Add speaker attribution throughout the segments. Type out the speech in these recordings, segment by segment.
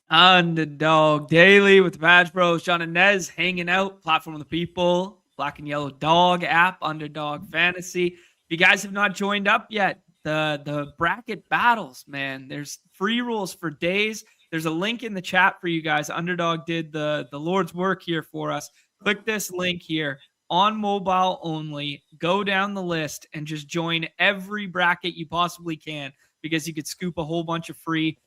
Speaker 1: Underdog Daily with the Badge Bros, John and Nez hanging out, platform of the people, Black and Yellow Dog app, Underdog Fantasy. If you guys have not joined up yet, the bracket battles, man, there's free rules for days. There's a link in the chat for you guys. Underdog did the Lord's work here for us. Click this link here on mobile only. Go down the list and just join every bracket you possibly can because you could scoop a whole bunch of free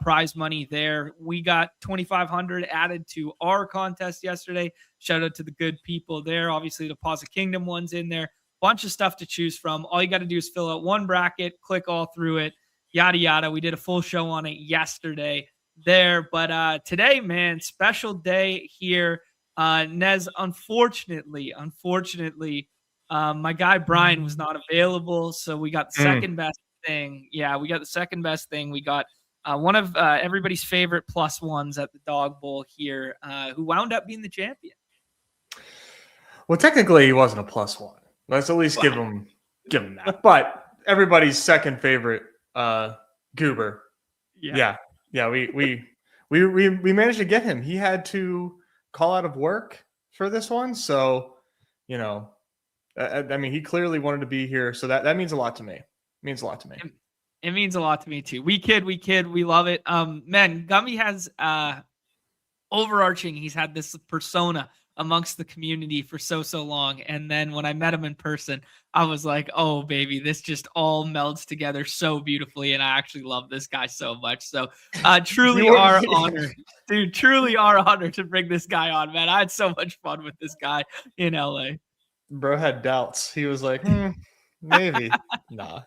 Speaker 1: prize money there. We got 2,500 added to our contest yesterday. Shout out to the good people there. Obviously, the Pause Kingdom one's in there. Bunch of stuff to choose from. All you got to do is fill out one bracket, click all through it, yada, yada. We did a full show on it yesterday there. But today, man, special day here. Nez, unfortunately, my guy Brian was not available. So we got the second best thing. Yeah, we got the second best thing. We got one of everybody's favorite plus ones at the Dog Bowl here, who wound up being the champion.
Speaker 2: Well, technically, he wasn't a plus one. Let's at least give him that. But everybody's second favorite goober. Yeah. We managed to get him. He had to call out of work for this one, so I mean, he clearly wanted to be here. So that means a lot to me. It means a lot to me.
Speaker 1: It means a lot to me too. We kid. We love it. Man, Gumby has overarching. He's had this persona amongst the community for so long. And then when I met him in person, I was like, oh baby, this just all melds together so beautifully. And I actually love this guy so much. So truly our honor, dude, truly our honor to bring this guy on, man. I had so much fun with this guy in LA.
Speaker 2: Bro had doubts. He was like, maybe. Nah.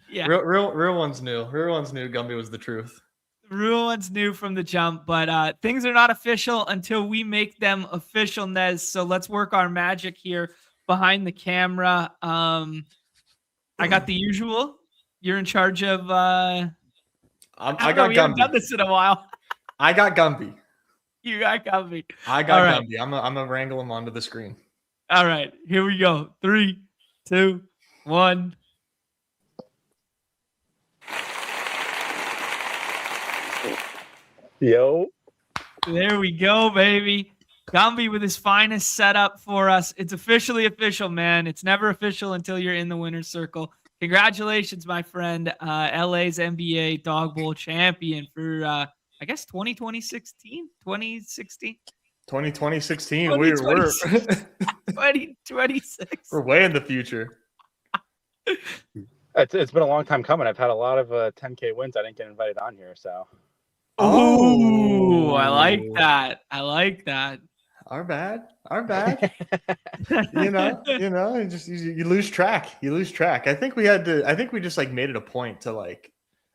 Speaker 1: Yeah.
Speaker 2: Real ones knew. Real ones knew Gumby was the truth.
Speaker 1: Real ones knew from the jump, but things are not official until we make them official, Nez. So let's work our magic here behind the camera. I got the usual. You're in charge of. I got Gumby. We haven't done this in a while.
Speaker 2: I got Gumby.
Speaker 1: You got Gumby.
Speaker 2: I got Gumby. I'm gonna wrangle him onto the screen.
Speaker 1: All right, here we go. 3, 2, 1.
Speaker 3: Yo.
Speaker 1: There we go, baby. Gumby with his finest setup for us. It's officially official, man. It's never official until you're in the winner's circle. Congratulations, my friend. LA's NBA Dog Bowl champion for, I guess, 2016? 2016?
Speaker 2: 2016.
Speaker 1: 2026.
Speaker 2: We're way in the future.
Speaker 3: It's been a long time coming. I've had a lot of 10K wins. I didn't get invited on here, so.
Speaker 1: Oh, I like that.
Speaker 2: Our bad. You lose track. I think we just like made it a point to like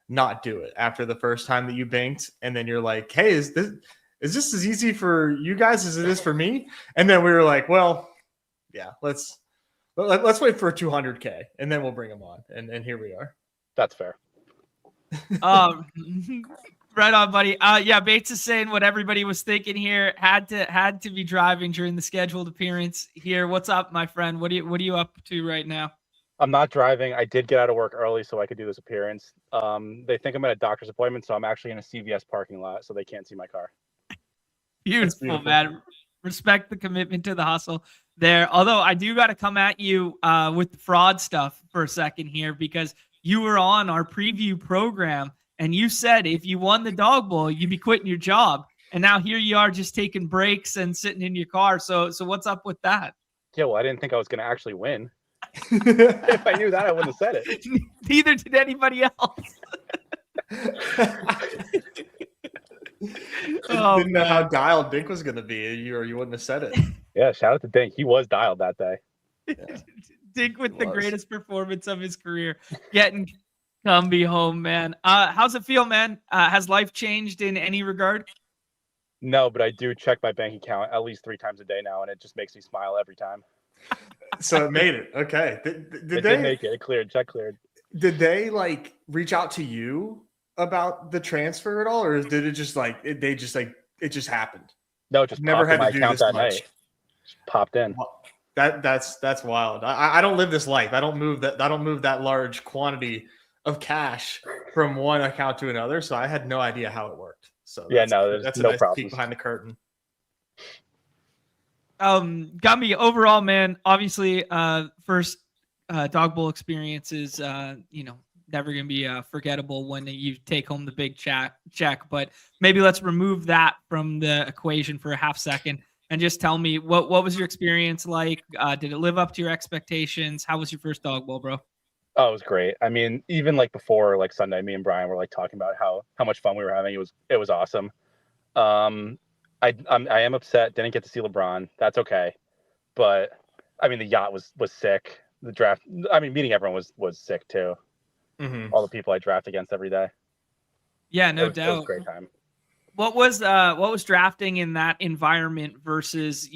Speaker 2: not do it after the first time that you banked, and then you're like, hey, is this as easy for you guys as it is for me? And then we were like, well, yeah, let's wait for 200K and then we'll bring them on. And here we are.
Speaker 3: That's fair.
Speaker 1: Right on, buddy. Yeah, Bates is saying what everybody was thinking here. Had to be driving during the scheduled appearance here. What's up, my friend? What are you up to right now?
Speaker 3: I'm not driving. I did get out of work early so I could do this appearance. They think I'm at a doctor's appointment, so I'm actually in a CVS parking lot, so they can't see my car.
Speaker 1: Beautiful, man. Respect the commitment to the hustle there. Although I do got to come at you with the fraud stuff for a second here, because you were on our preview program and you said if you won the Dog Bowl, you'd be quitting your job. And now here you are just taking breaks and sitting in your car. So what's up with that?
Speaker 3: Yeah, well, I didn't think I was going to actually win. If I knew that, I wouldn't have said it.
Speaker 1: Neither did anybody else.
Speaker 2: Didn't know how dialed Dink was going to be, or you wouldn't have said it.
Speaker 3: Yeah, shout out to Dink. He was dialed that day.
Speaker 1: Yeah. Dink with the greatest performance of his career, getting Gumby home, man. How's it feel, man? Has life changed in any regard?
Speaker 3: No, but I do check my bank account at least 3 times a day now, and it just makes me smile every time.
Speaker 2: So it made it. Okay.
Speaker 3: Did they make it? It cleared. Check cleared.
Speaker 2: Did they like reach out to you about the transfer at all, or did it just like it just happened?
Speaker 3: No, it just
Speaker 2: never had
Speaker 3: to
Speaker 2: do
Speaker 3: account
Speaker 2: this
Speaker 3: that
Speaker 2: much.
Speaker 3: night. Just popped in.
Speaker 2: That's wild. I don't live this life. I don't move that large quantity of cash from one account to another, so I had no idea how it worked. So
Speaker 3: yeah, no,
Speaker 2: that's
Speaker 3: no
Speaker 2: a nice
Speaker 3: problems.
Speaker 2: peek behind the curtain.
Speaker 1: Gumby, overall, man, obviously, first Dog Bowl experience is, never going to be forgettable when you take home the big check. But maybe let's remove that from the equation for a half second and just tell me what was your experience like? Did it live up to your expectations? How was your first Dog Bowl, bro?
Speaker 3: Oh, it was great. I mean, even like before like Sunday, me and Brian were like talking about how much fun we were having. It was awesome. I am upset didn't get to see LeBron. That's okay. But I mean, the yacht was sick. The draft, I mean, meeting everyone was sick too.
Speaker 2: Mm-hmm.
Speaker 3: All the people I draft against every day.
Speaker 1: Yeah, no doubt.
Speaker 3: It was a great time.
Speaker 1: What was drafting in that environment versus,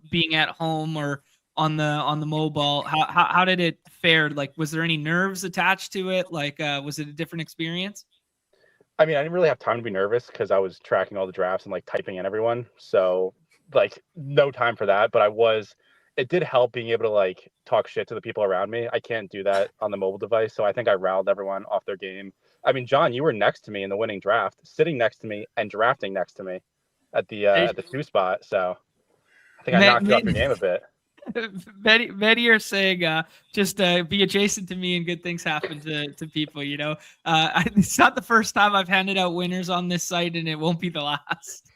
Speaker 1: being at home or on the mobile? How did it fare? Like, was there any nerves attached to it? Like, was it a different experience?
Speaker 3: I mean, I didn't really have time to be nervous because I was tracking all the drafts and like typing in everyone. So like no time for that. But it did help being able to like talk shit to the people around me. I can't do that on the mobile device. So I think I riled everyone off their game. I mean, John, you were next to me in the winning draft, sitting next to me and drafting next to me at the 2 spot. So I think I knocked you off your game a bit.
Speaker 1: Many are saying just be adjacent to me and good things happen to people. It's not the first time I've handed out winners on this site, and it won't be the last.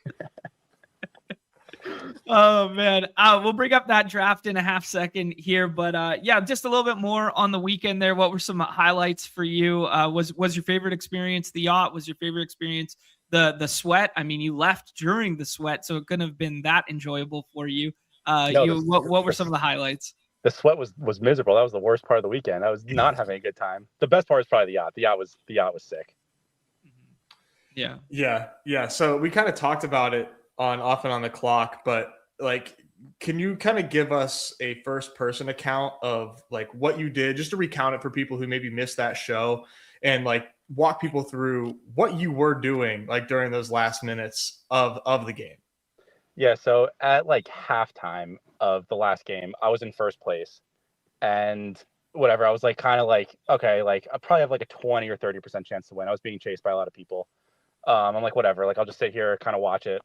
Speaker 1: Oh man, we'll bring up that draft in a half second here, but yeah, just a little bit more on the weekend there. What were some highlights for you? Was your favorite experience the yacht? Was your favorite experience the sweat? I mean, you left during the sweat, so it couldn't have been that enjoyable for you. What were some of the highlights?
Speaker 3: The sweat was miserable. That was the worst part of the weekend. I was not having a good time. The best part is probably the yacht. The yacht was sick.
Speaker 2: Yeah. So we kind of talked about it off and on the clock, but like, can you kind of give us a first person account of like what you did, just to recount it for people who maybe missed that show, and like walk people through what you were doing like during those last minutes of the game?
Speaker 3: Yeah, so at like halftime of the last game, I was in first place, and whatever, I was like kind of like, okay, like I probably have like a 20 or 30% chance to win. I was being chased by a lot of people. I'm like, whatever, like I'll just sit here, kind of watch it.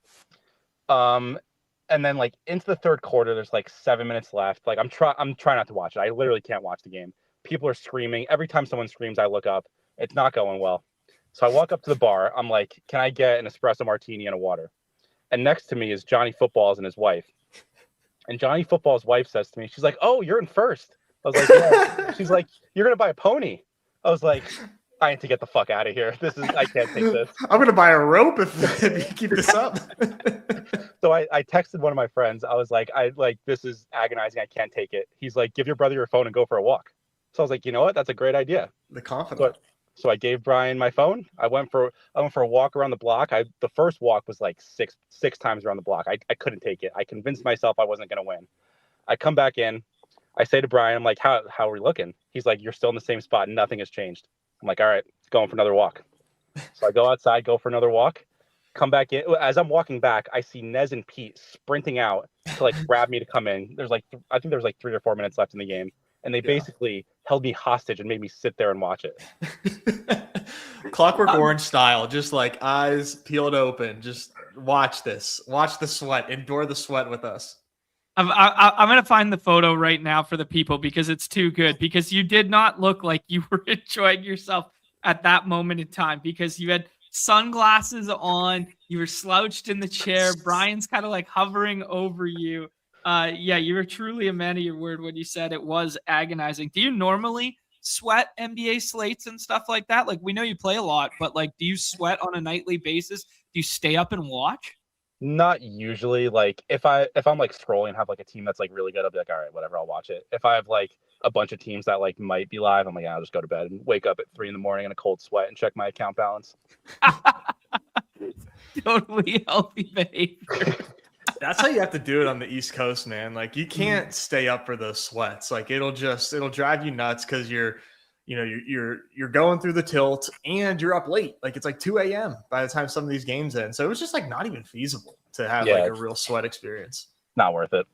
Speaker 3: And then like into the third quarter, there's like 7 minutes left. Like I'm trying not to watch it. I literally can't watch the game. People are screaming. Every time someone screams, I look up. It's not going well. So I walk up to the bar. I'm like, can I get an espresso martini and a water? And next to me is Johnny Footballs and his wife. And Johnny Football's wife says to me, she's like, "Oh, you're in first." I was like, "Yeah." She's like, "You're gonna buy a pony." I was like, I need to get the fuck out of here. I can't take this.
Speaker 2: I'm gonna buy a rope if you keep this up.
Speaker 3: So I texted one of my friends. I was like, this is agonizing. I can't take it. He's like, "Give your brother your phone and go for a walk." So I was like, you know what? That's a great idea.
Speaker 2: The confidence.
Speaker 3: So I gave Brian my phone. I went for a walk around the block. The first walk was like six times around the block. I couldn't take it. I convinced myself I wasn't gonna win. I come back in. I say to Brian, I'm like, how are we looking? He's like, "You're still in the same spot. Nothing has changed." I'm like, "All right, going for another walk." So I go outside, go for another walk, come back in. As I'm walking back, I see Nez and Pete sprinting out to like grab me to come in. There's like, I think there's like 3 or 4 minutes left in the game. And they basically held me hostage and made me sit there and watch it.
Speaker 2: Clockwork Orange style, just like eyes peeled open. Just watch this. Watch the sweat. Endure the sweat with us.
Speaker 1: I'm going to find the photo right now for the people because it's too good. Because you did not look like you were enjoying yourself at that moment in time, because you had sunglasses on. You were slouched in the chair. Brian's kind of like hovering over you. Yeah, you were truly a man of your word when you said it was agonizing. Do you normally sweat NBA slates and stuff like that? Like, we know you play a lot, but like, do you sweat on a nightly basis? Do you stay up and watch?
Speaker 3: Not usually. Like if I'm like scrolling and have like a team that's like really good, I'll be like, all right, whatever, I'll watch it. If I have like a bunch of teams that like might be live, I'm like, yeah, I'll just go to bed and wake up at 3 a.m. in a cold sweat and check my account balance.
Speaker 1: Totally healthy behavior.
Speaker 2: That's how you have to do it on the East Coast, man. Like, you can't stay up for those sweats. Like, it'll drive you nuts because you're going through the tilt and you're up late. Like, it's like 2 a.m. by the time some of these games end. So it was just like not even feasible to have like a real sweat experience.
Speaker 3: Not worth it.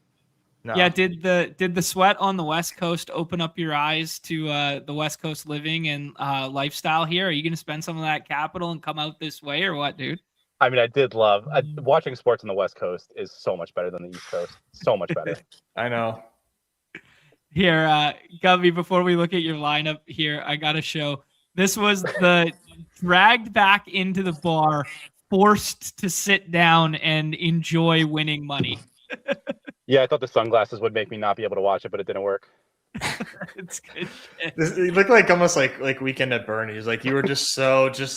Speaker 2: No.
Speaker 1: Yeah, did the sweat on the West Coast open up your eyes to the West Coast living and lifestyle here? Are you going to spend some of that capital and come out this way, or what, dude?
Speaker 3: I mean, I did love watching sports on the West Coast is so much better than the East Coast. So much better.
Speaker 2: I know.
Speaker 1: Here, Gumby, before we look at your lineup here, I got to show. This was the dragged back into the bar, forced to sit down and enjoy winning money.
Speaker 2: Yeah, I thought the sunglasses would make me not be able to watch it, but it didn't work.
Speaker 1: It's good shit.
Speaker 2: It looked like almost like Weekend at Bernie's. Like you were just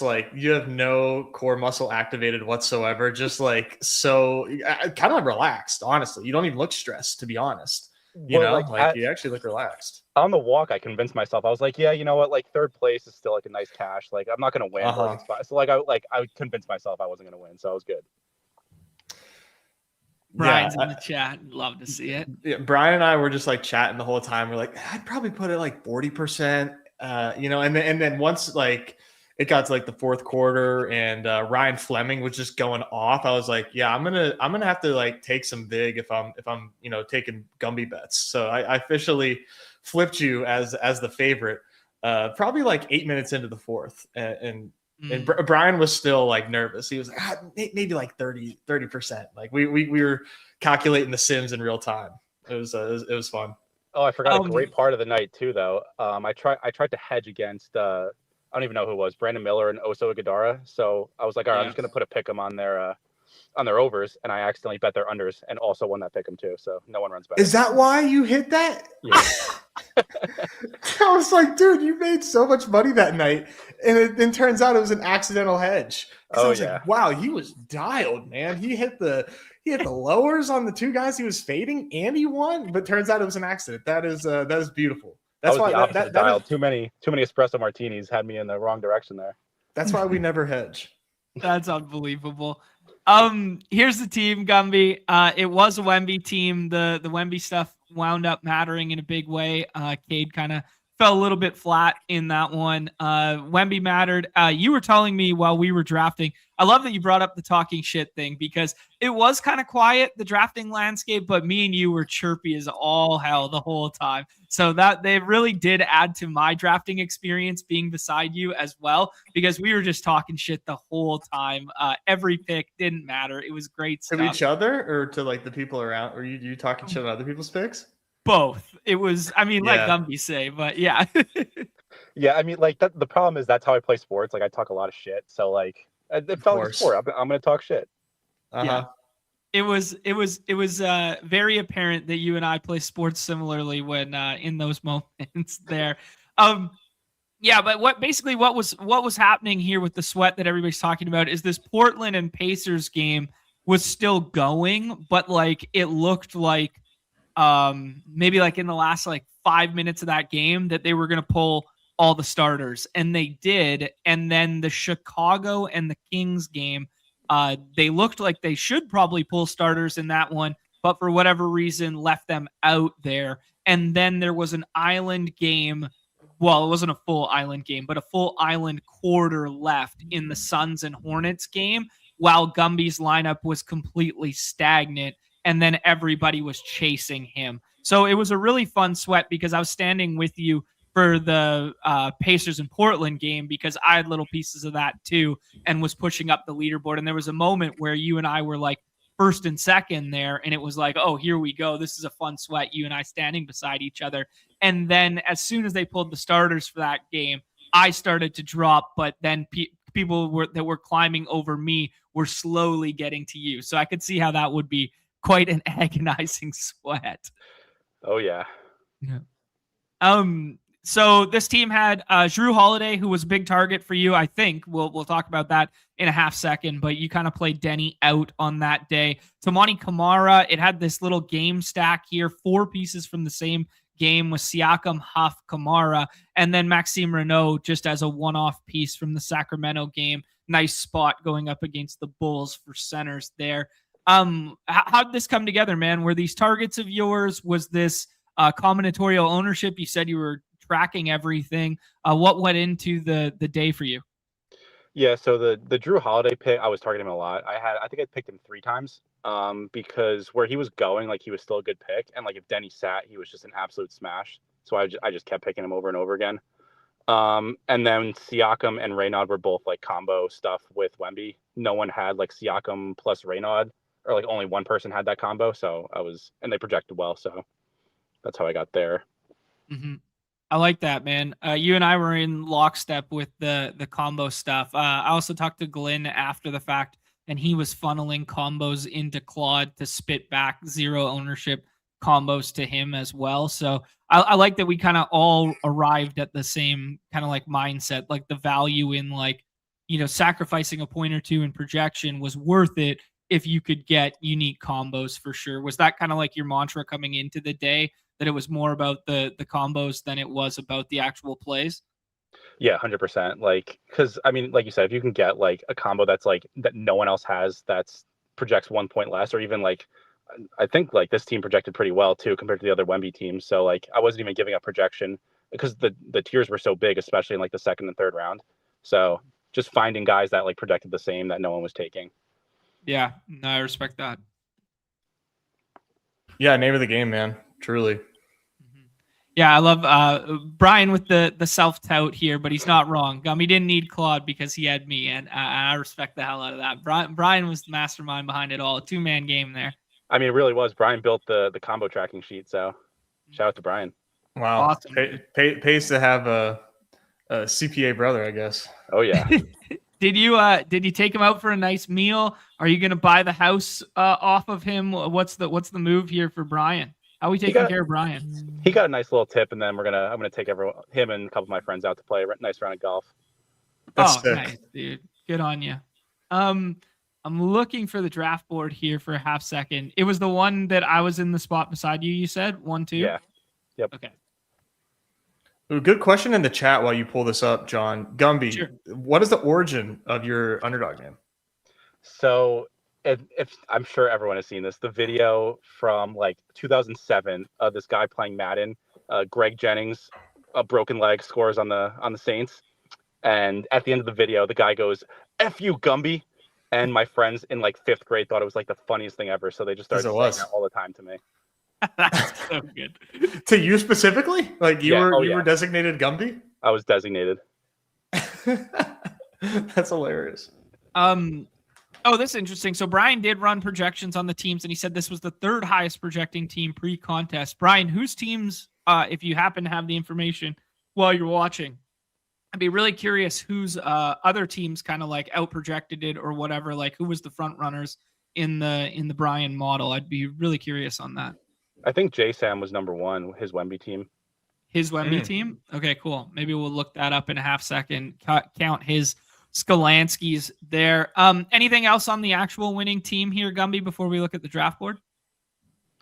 Speaker 2: like you have no core muscle activated whatsoever. Just like so kind of relaxed, honestly. You don't even look stressed, to be honest. You know, like you actually look relaxed. On the walk, I convinced myself. I was like, yeah, you know what? Like third place is still like a nice cash. Like I'm not gonna win. So I convinced myself I wasn't gonna win. So it was good.
Speaker 1: Brian's in the chat. Love to see it.
Speaker 2: Yeah, Brian and I were just like chatting the whole time. We're like, I'd probably put it like 40%, you know, and then once like it got to like the fourth quarter and Ryan Fleming was just going off, I was like, yeah, I'm gonna have to like take some vig if I'm you know taking Gumby bets. So I officially flipped you as the favorite, probably like 8 minutes into the fourth, and Brian was still like nervous. He was like, maybe like 30%. Like we were calculating the sims in real time. It was fun. Oh, I forgot a great part of the night too, though. I tried to hedge against I don't even know who it was, Brandon Miller and Oso Iguodala. So I was like, all right, I'm just gonna put a pick'em on their overs, and I accidentally bet their unders and also won that pick'em too. So no one runs better. Is that why you hit that? Yeah. I was like, dude, you made so much money that night, and it then turns out it was an accidental hedge. I was like, wow, he was dialed, man. He hit the lowers on the two guys he was fading, and he won. But turns out it was an accident. That is beautiful. That's why that dialed. Too many espresso martinis had me in the wrong direction there. That's why we never hedge.
Speaker 1: That's unbelievable. Here's the team, Gumby. It was a Wemby team. The Wemby stuff wound up mattering in a big way. Cade kind of fell a little bit flat in that one. Wemby mattered. You were telling me while we were drafting, I love that you brought up the talking shit thing because it was kind of quiet, the drafting landscape, but me and you were chirpy as all hell the whole time. So that they really did add to my drafting experience being beside you as well, because we were just talking shit the whole time. Every pick didn't matter. It was great stuff.
Speaker 2: To each other or to like the people around? Or you talking shit on other people's picks?
Speaker 1: Both. It was, I mean, like Gumby say, but yeah.
Speaker 3: Yeah, I mean, like the problem is that's how I play sports. Like I talk a lot of shit. So like it felt like a sport. I'm going to talk shit.
Speaker 1: Yeah. It was very apparent that you and I play sports similarly when in those moments there. Yeah, but what was happening here with the sweat that everybody's talking about is this Portland and Pacers game was still going, but like it looked like maybe like in the last like 5 minutes of that game that they were going to pull all the starters, and they did. And then the Chicago and the Kings game, they looked like they should probably pull starters in that one, but for whatever reason left them out there. And then there was an island game. Well, it wasn't a full island game, but a full island quarter left in the Suns and Hornets game, while Gumby's lineup was completely stagnant, and then everybody was chasing him. So it was a really fun sweat because I was standing with you for the Pacers and Portland game because I had little pieces of that too and was pushing up the leaderboard. And there was a moment where you and I were like first and second there, and it was like, oh, here we go. This is a fun sweat, you and I standing beside each other. And then as soon as they pulled the starters for that game, I started to drop, but then people that were climbing over me were slowly getting to you. So I could see how that would be quite an agonizing sweat.
Speaker 3: Oh, yeah.
Speaker 1: So this team had Jrue Holiday, who was a big target for you. I think we'll talk about that in a half second, but you kind of played Denny out on that day. Toumani Camara, it had this little game stack here, 4 pieces from the same game with Siakam, Huff, Camara, and then Maxime Renault just as a one-off piece from the Sacramento game. Nice spot going up against the Bulls for centers there. How did this come together, man? Were these targets of yours? Was this combinatorial ownership? You said you were tracking everything. What went into the day for you?
Speaker 3: Yeah, so the Drew Holiday pick, I was targeting him a lot. I think I picked him 3 times. Because where he was going, like he was still a good pick, and like if Denny sat, he was just an absolute smash. So I just kept picking him over and over again. And then Siakam and Reynaud were both like combo stuff with Wemby. No one had like Siakam plus Reynaud, or like only one person had that combo. So and they projected well. So that's how I got there.
Speaker 1: Mm-hmm. I like that, man. You and I were in lockstep with the combo stuff. I also talked to Glenn after the fact, and he was funneling combos into Claude to spit back 0 ownership combos to him as well. So I like that we kind of all arrived at the same kind of like mindset, like the value in like, sacrificing a point or 2 in projection was worth it if you could get unique combos for sure. Was that kind of like your mantra coming into the day, that it was more about the combos than it was about the actual plays?
Speaker 3: Yeah, 100%. Like, because I mean, like you said, if you can get like a combo that's like that no one else has, that's projects 1 point less, or even like I think like this team projected pretty well too compared to the other Wemby teams. So like I wasn't even giving up projection because the tiers were so big, especially in like the 2nd and 3rd round. So just finding guys that like projected the same that no one was taking.
Speaker 1: Yeah, no, I respect that.
Speaker 2: Yeah, name of the game, man. Truly.
Speaker 1: Yeah, I love Brian with the self-tout here, but he's not wrong. Gumby didn't need Claude because he had me, and I respect the hell out of that. Brian was the mastermind behind it all. A 2-man game there.
Speaker 3: I mean, it really was. Brian built the combo tracking sheet, so shout out to Brian.
Speaker 2: Wow.
Speaker 1: Awesome.
Speaker 2: Pays to have a CPA brother, I guess.
Speaker 3: Oh, yeah.
Speaker 1: Did you take him out for a nice meal? Are you going to buy the house off of him? What's the move here for Brian? How are we taking care of Brian?
Speaker 3: He got a nice little tip, and then I'm gonna take him and a couple of my friends out to play a nice round of golf.
Speaker 2: That's sick.
Speaker 1: Nice, dude. Good on you. I'm looking for the draft board here for a half second. It was the one that I was in the spot beside you. You said 1, 2.
Speaker 3: Yeah. Yep.
Speaker 1: Okay.
Speaker 2: Ooh, good question in the chat while you pull this up, John. Gumby,
Speaker 1: Sure.
Speaker 2: What is the origin of your Underdog name?
Speaker 3: So if I'm sure everyone has seen this, the video from like 2007 of this guy playing Madden, Greg Jennings, a broken leg, scores on the Saints, and at the end of the video, the guy goes, "F you, Gumby," and my friends in like 5th grade thought it was like the funniest thing ever, so they just started saying that all the time to me.
Speaker 1: That's so good.
Speaker 2: To you specifically? Like you were designated Gumby?
Speaker 3: I was designated.
Speaker 2: That's hilarious.
Speaker 1: Oh, this is interesting. So Brian did run projections on the teams, and he said this was the 3rd highest projecting team pre-contest. Brian, whose teams, if you happen to have the information while you're watching, I'd be really curious whose other teams kind of like out-projected it or whatever, like who was the front runners in the Brian model. I'd be really curious on that.
Speaker 3: I think J-Sam was number 1, his Wemby team.
Speaker 1: His Wemby team? Okay, cool. Maybe we'll look that up in a half second. Count his Skolansky's there. Anything else on the actual winning team here, Gumby, before we look at the draft board?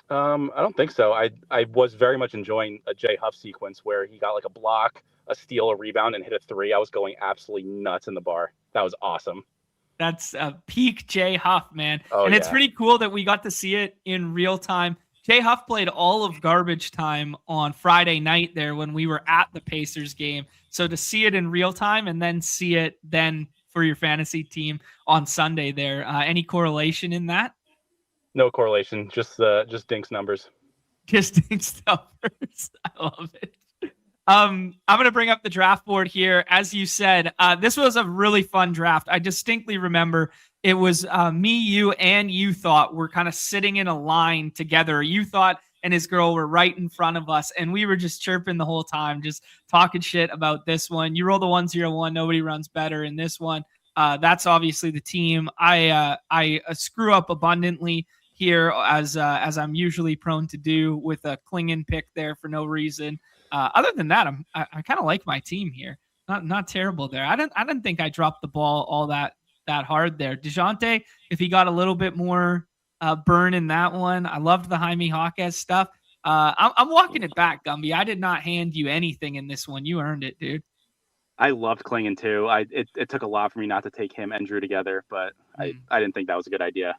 Speaker 3: I don't think so. I was very much enjoying a Jay Huff sequence where he got like a block, a steal, a rebound, and hit a 3. I was going absolutely nuts in the bar. That was awesome.
Speaker 1: That's a peak Jay Huff, man.
Speaker 3: Oh,
Speaker 1: and it's pretty cool that we got to see it in real time. Jay Huff played all of garbage time on Friday night there when we were at the Pacers game. So to see it in real time and then see it then for your fantasy team on Sunday there, any correlation in that?
Speaker 3: No correlation, just Dink's numbers.
Speaker 1: Just Dink's numbers. I love it. I'm going to bring up the draft board here. As you said, this was a really fun draft. I distinctly remember it was me, you, and you thought we're kind of sitting in a line together. You thought and his girl were right in front of us, and we were just chirping the whole time, just talking shit about this one. You roll the 1-0-1. Nobody runs better in this one. That's obviously the team. I screw up abundantly here, as I'm usually prone to do, with a Klingon pick there for no reason. Other than that, I kind of like my team here. Not terrible there. I didn't think I dropped the ball all that hard there. DeJounte, if he got a little bit more burn in that one. I loved the Jaime Jaquez stuff. I'm walking it back, Gumby. I did not hand you anything in this one. You earned it, dude.
Speaker 3: I loved Klingon too. It took a lot for me not to take him and Drew together, but I didn't think that was a good idea.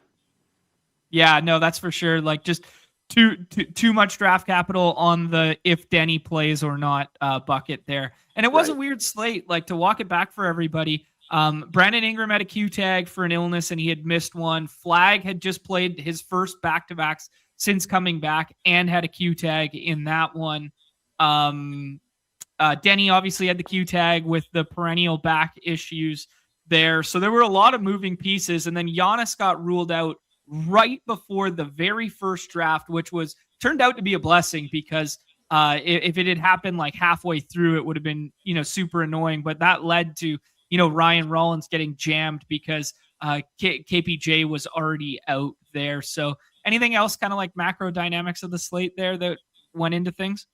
Speaker 1: Yeah, no, that's for sure. Like just too much draft capital on the if Denny plays or not bucket there. And it was a weird slate. Like, to walk it back for everybody, Brandon Ingram had a Q tag for an illness and he had missed one. Flag had just played his first back-to-backs since coming back and had a Q tag in that one. Denny obviously had the Q tag with the perennial back issues there. So there were a lot of moving pieces. And then Giannis got ruled out right before the very first draft, which turned out to be a blessing because if it had happened like halfway through, it would have been, super annoying. But that led to, Ryan Rollins getting jammed because KPJ was already out there. So anything else kind of like macro dynamics of the slate there that went into things?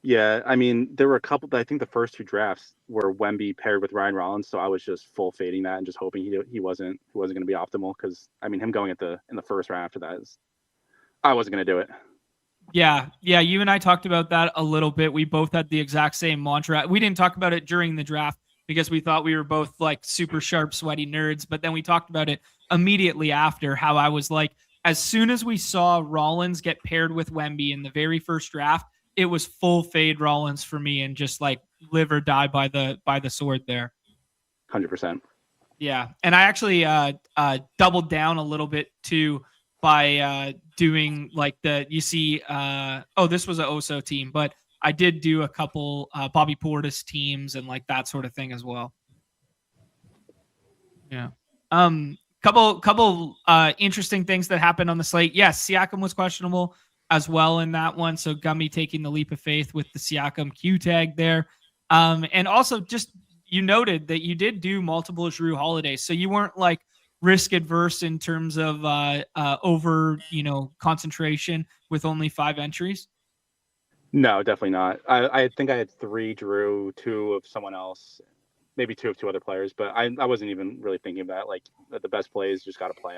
Speaker 3: Yeah, I mean, there were a couple, but I think the first two drafts were Wemby paired with Ryan Rollins, so I was just full fading that and just hoping he wasn't going to be optimal because I mean him going in the first round after that I wasn't going to do it.
Speaker 1: Yeah, you and I talked about that a little bit. We both had the exact same mantra. We didn't talk about it during the draft because we thought we were both like super sharp, sweaty nerds, but then we talked about it immediately after, how I was like, as soon as we saw Rollins get paired with Wemby in the very first draft, it was full fade Rollins for me and just like live or die by the sword there.
Speaker 3: 100%.
Speaker 1: Yeah. And I actually doubled down a little bit too by doing like this was an Oso team, but I did do a couple Bobby Portis teams and like that sort of thing as well. Yeah. Couple interesting things that happened on the slate. Yes, Siakam was questionable as well in that one. So Gumby taking the leap of faith with the Siakam Q tag there. And also just, you noted that you did do multiple Jrue holidays. So you weren't like risk adverse in terms of over, concentration with only 5 entries.
Speaker 3: No, definitely not. I think I had 3 Jrue, 2 of someone else, maybe 2 of 2 other players, but I wasn't even really thinking of that. Like the best plays just got to play.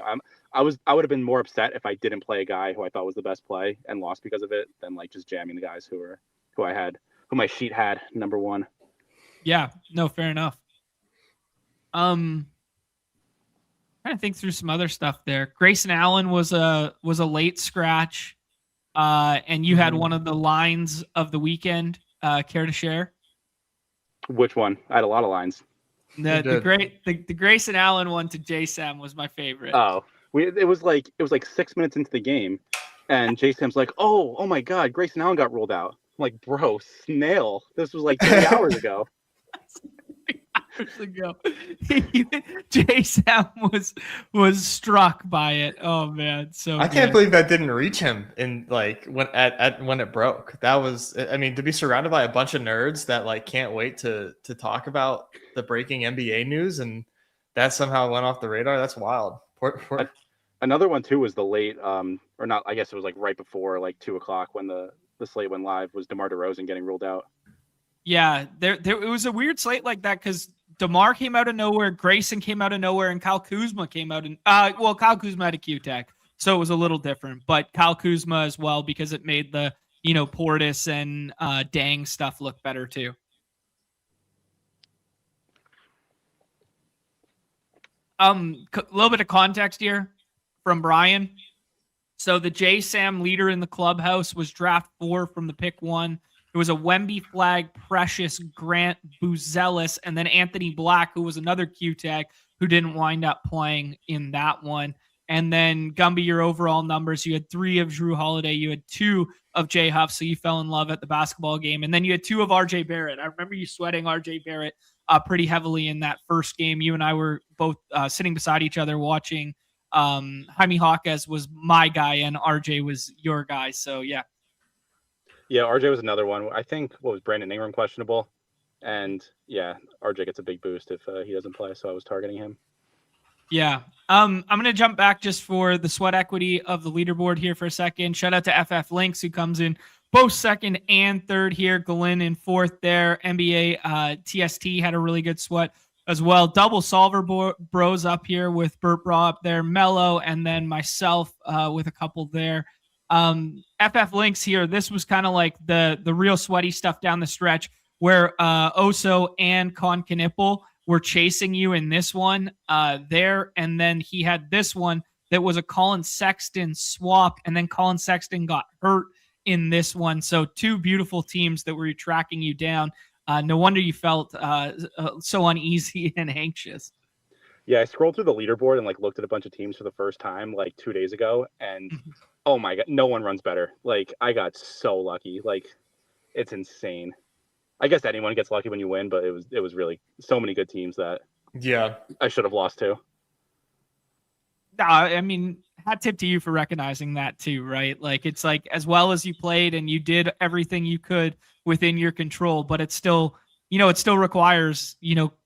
Speaker 3: I would have been more upset if I didn't play a guy who I thought was the best play and lost because of it than like just jamming the guys who my sheet had number 1.
Speaker 1: Yeah, no, fair enough. Trying to think through some other stuff there. Grayson Allen was a late scratch, and you had one of the lines of the weekend. Care to share?
Speaker 3: Which one? I had a lot of lines.
Speaker 1: The Grayson Allen one to J Sam was my favorite.
Speaker 3: Oh, it was like 6 minutes into the game, and J Sam's like, "Oh my God, Grayson Allen got ruled out." I'm like, bro, snail. This was like 3 hours ago. J Sam
Speaker 1: was struck by it. Oh man, so
Speaker 2: I can't believe that didn't reach him in like when it broke. That was, I mean, to be surrounded by a bunch of nerds that like can't wait to talk about the breaking NBA news, and that somehow went off the radar. That's wild.
Speaker 3: Another one too was the late, or not. I guess it was like right before like 2:00 when the slate went live. Was DeMar DeRozan getting ruled out?
Speaker 1: Yeah, it was a weird slate like that because DeMar came out of nowhere, Grayson came out of nowhere, and Kyle Kuzma came out. Kyle Kuzma had a Q tag, so it was a little different. But Kyle Kuzma as well, because it made the Portis and Dang stuff look better too. A little bit of context here from Brian. So the J Sam leader in the clubhouse was draft 4 from the pick 1. It was a Wemby, Flag, Precious, Grant, Buzelis, and then Anthony Black, who was another Q tag, who didn't wind up playing in that one. And then Gumby, your overall numbers, you had 3 of Jrue Holiday, you had 2 of Jay Huff, so you fell in love at the basketball game. And then you had 2 of RJ Barrett. I remember you sweating RJ Barrett pretty heavily in that first game. You and I were both sitting beside each other watching. Jaime Jaquez was my guy and RJ was your guy. So yeah.
Speaker 3: Yeah, RJ was another one. I think was Brandon Ingram questionable, and yeah, RJ gets a big boost if he doesn't play. So I was targeting him.
Speaker 1: Yeah, I'm gonna jump back just for the sweat equity of the leaderboard here for a second. Shout out to FF Links who comes in both 2nd and 3rd here. Glenn in 4th there. NBA TST had a really good sweat as well. Double solver bros up here with Burt Bra up there, Mello, and then myself with a couple there. FF Links here, this was kind of like the real sweaty stuff down the stretch where Oso and Con Knipple were chasing you in this one there, and then he had this one that was a Colin Sexton swap, and then Colin Sexton got hurt in this one. So 2 beautiful teams that were tracking you down. No wonder you felt so uneasy and anxious.
Speaker 3: Yeah, I scrolled through the leaderboard and like looked at a bunch of teams for the first time like 2 days ago, and oh my god, no one runs better. Like I got so lucky. Like it's insane. I guess anyone gets lucky when you win, but it was really so many good teams that I should have lost to.
Speaker 1: I mean, hat tip to you for recognizing that too, right? Like it's like as well as you played and you did everything you could within your control, but it's still, it still requires,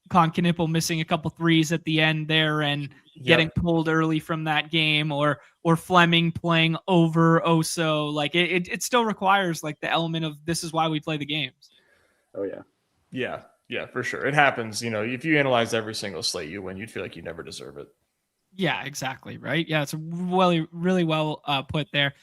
Speaker 1: Con Knipple missing a couple threes at the end there and getting pulled early from that game, or Fleming playing over Oso. Like it still requires like the element of this is why we play the games.
Speaker 3: Oh yeah.
Speaker 2: Yeah, for sure. It happens. If you analyze every single slate you win, you'd feel like you never deserve it.
Speaker 1: Yeah, exactly. Right. Yeah, it's really well put there.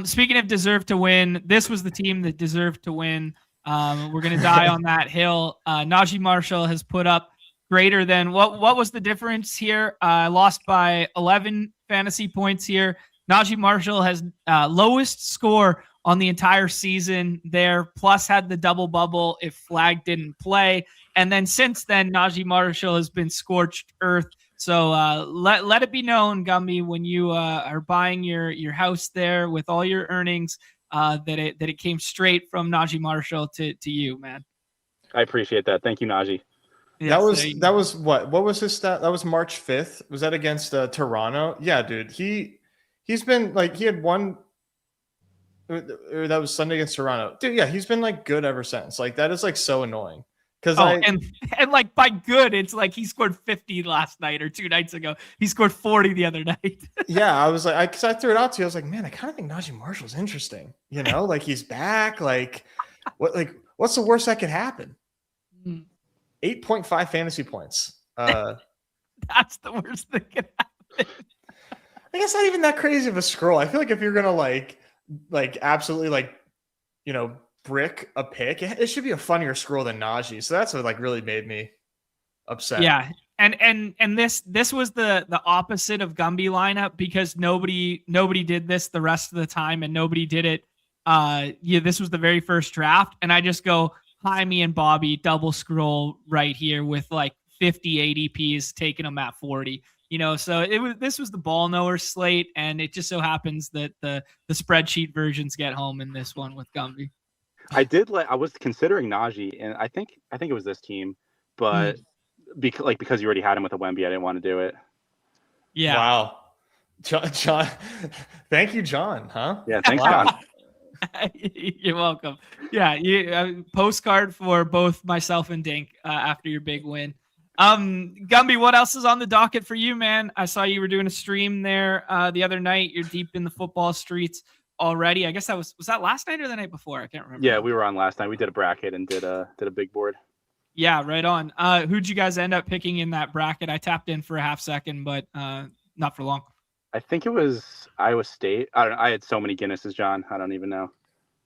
Speaker 1: Speaking of deserve to win, this was the team that deserved to win. We're going to die on that hill. Najee Marshall has put up greater than what was the difference here? Lost by 11 fantasy points here. Najee Marshall has lowest score on the entire season there, plus had the double bubble if Flag didn't play. And then since then, Najee Marshall has been scorched earth. So let it be known, Gumby, when you are buying your house there with all your earnings, that it came straight from Najee Marshall to you, man.
Speaker 3: I appreciate that. Thank you, Najee.
Speaker 2: Yes, that was what was his stat? That was March 5th. Was that against Toronto? Yeah, dude. He's been like he had one. Or that was Sunday against Toronto, dude. Yeah, he's been like good ever since. Like that is like so annoying.
Speaker 1: And like by good, it's like he scored 50 last night or 2 nights ago. He scored 40 the other night.
Speaker 2: Yeah, I was like, because I threw it out to you. I was like, man, I kind of think Najee Marshall's interesting. Like he's back. Like, what's the worst that could happen? 8.5 fantasy points.
Speaker 1: That's the worst that could happen.
Speaker 2: I guess not even that crazy of a scroll. I feel like if you're gonna like absolutely brick a pick, it should be a funnier scroll than Najee. So that's what like really made me upset. Yeah.
Speaker 1: And this was the opposite of Gumby lineup because nobody did this the rest of the time and nobody did it. This was the very first draft. And I just go, hi, me and Bobby double scroll right here with like 50 ADPs taking them at 40. So this was the ball knower slate, and it just so happens that the spreadsheet versions get home in this one with Gumby.
Speaker 3: I was considering Najee, and I think it was this team, but because you already had him with a Wemby, I didn't want to do it.
Speaker 2: Yeah. Wow. John, thank you, John. Huh?
Speaker 3: Yeah. Thanks, John.
Speaker 1: You're welcome. Yeah. Postcard for both myself and Dink after your big win. Gumby, what else is on the docket for you, man? I saw you were doing a stream there the other night. You're deep in the football streets already. I guess that was that last night or the night before? I can't remember.
Speaker 3: Yeah, we were on last night. We did a bracket and did a big board.
Speaker 1: Yeah, right on. Who'd you guys end up picking in that bracket? I tapped in for a half second, but not for long.
Speaker 3: I think it was Iowa State. I don't know. I had so many Guinnesses, John. I don't even know.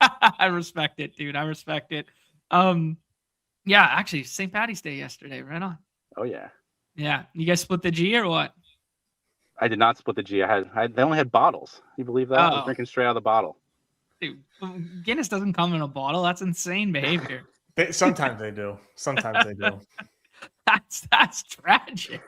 Speaker 1: I respect it, dude. I respect it. Yeah, actually, St. Paddy's Day yesterday. Right on.
Speaker 3: Oh yeah.
Speaker 1: Yeah. You guys split the G or what?
Speaker 3: I did not split the G. They only had bottles. You believe that? I was drinking straight out of the bottle.
Speaker 1: Dude, Guinness doesn't come in a bottle. That's insane behavior.
Speaker 2: Sometimes they do.
Speaker 1: That's tragic.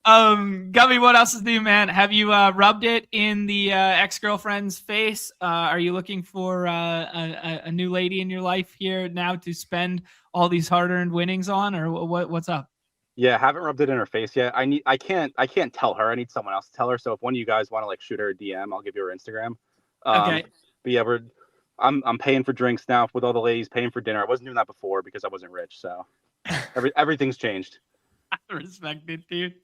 Speaker 1: Gumby, what else is new, man? Have you rubbed it in the ex-girlfriend's face? Are you looking for a new lady in your life here now to spend all these hard-earned winnings on, or what's up?
Speaker 3: Yeah, haven't rubbed it in her face yet. I can't tell her. I need someone else to tell her. So if one of you guys want to like shoot her a DM, I'll give you her Instagram.
Speaker 1: Okay.
Speaker 3: But yeah, I'm paying for drinks now with all the ladies, paying for dinner. I wasn't doing that before because I wasn't rich. So everything's changed.
Speaker 1: I respect it, dude.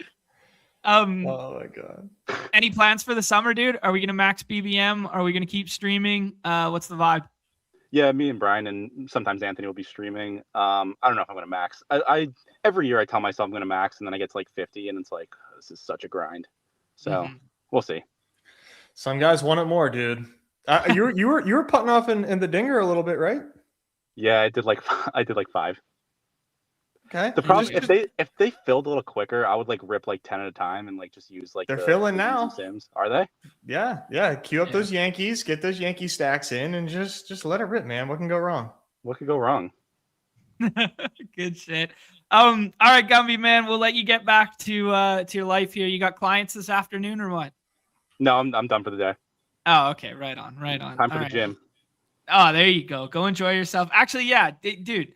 Speaker 2: Oh my god.
Speaker 1: Any plans for the summer, dude? Are we gonna max BBM? Are we gonna keep streaming? What's the vibe?
Speaker 3: Yeah, me and Brian and sometimes Anthony will be streaming. I don't know if I'm gonna max. I every year I tell myself I'm gonna max, and then I get to like 50, and it's like this is such a grind. So we'll see.
Speaker 2: Some guys want it more, dude. You were putting off in the dinger a little bit, right?
Speaker 3: Yeah, I did like 5.
Speaker 2: Okay.
Speaker 3: The problem is if they filled a little quicker, I would like rip like 10 at a time and like just use like
Speaker 2: they're filling now.
Speaker 3: Sims. Are they?
Speaker 2: Yeah. Queue up those Yankees, get those Yankee stacks in, and just let it rip, man. What can go wrong?
Speaker 3: What could go wrong?
Speaker 1: Good shit. All right, Gumby, man, we'll let you get back to your life here. You got clients this afternoon or what?
Speaker 3: No, I'm done for the day.
Speaker 1: Oh, okay. Right on.
Speaker 3: Time for the gym.
Speaker 1: Oh, there you go. Go enjoy yourself. Actually, yeah, dude.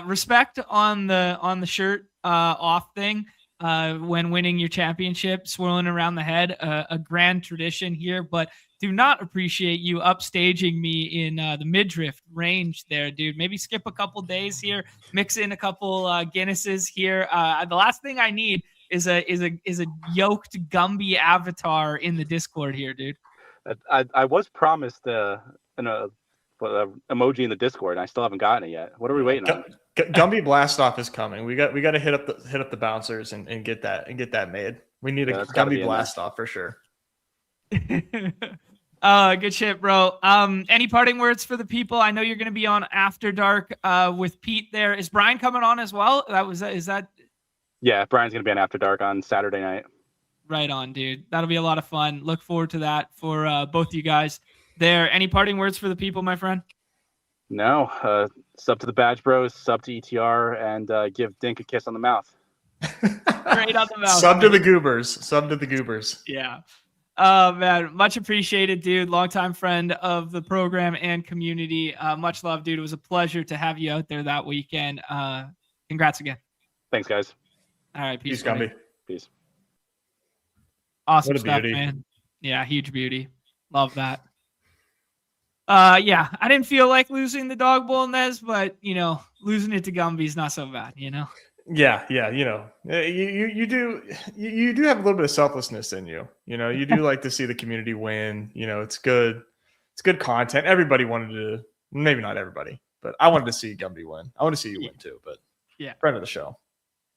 Speaker 1: Respect on the shirt off thing. When winning your championship, swirling around the head, a grand tradition here, but do not appreciate you upstaging me in the midriff range there, dude. Maybe skip a couple days here, mix in a couple Guinnesses here. The last thing I need is a yoked Gumby avatar in the Discord here, dude.
Speaker 3: I was promised an emoji in the Discord, and I still haven't gotten it yet. What are we waiting on?
Speaker 2: Gumby blast off is coming. We got to hit up the bouncers and get that made. We need a Gumby blast off for sure.
Speaker 1: Good shit, bro. Any parting words for the people? I know you're going to be on After Dark with Pete there. Is Brian coming on as well? Is that?
Speaker 3: Yeah, Brian's going to be on After Dark on Saturday night.
Speaker 1: Right on, dude. That'll be a lot of fun. Look forward to that for both you guys there. Any parting words for the people, my friend?
Speaker 3: No. Sub to the Badge Bros, sub to ETR, and give Dink a kiss on the mouth.
Speaker 1: Straight on the mouth.
Speaker 2: Sub to the Goobers.
Speaker 1: Yeah. Oh, man. Much appreciated, dude. Longtime friend of the program and community. Much love, dude. It was a pleasure to have you out there that weekend. Congrats again.
Speaker 3: Thanks, guys.
Speaker 1: All right.
Speaker 2: Peace, Gumby.
Speaker 3: Peace.
Speaker 1: Awesome stuff, beauty, man. Yeah, huge beauty. Love that. Yeah, I didn't feel like losing the dog bowl, Nez, but losing it to Gumby is not so bad,
Speaker 2: Yeah, you do have a little bit of selflessness in you. You do like to see the community win. It's good. It's good content. Everybody wanted to, maybe not everybody, but I wanted to see Gumby win. I want to see you win too. But
Speaker 1: yeah,
Speaker 2: friend of the show.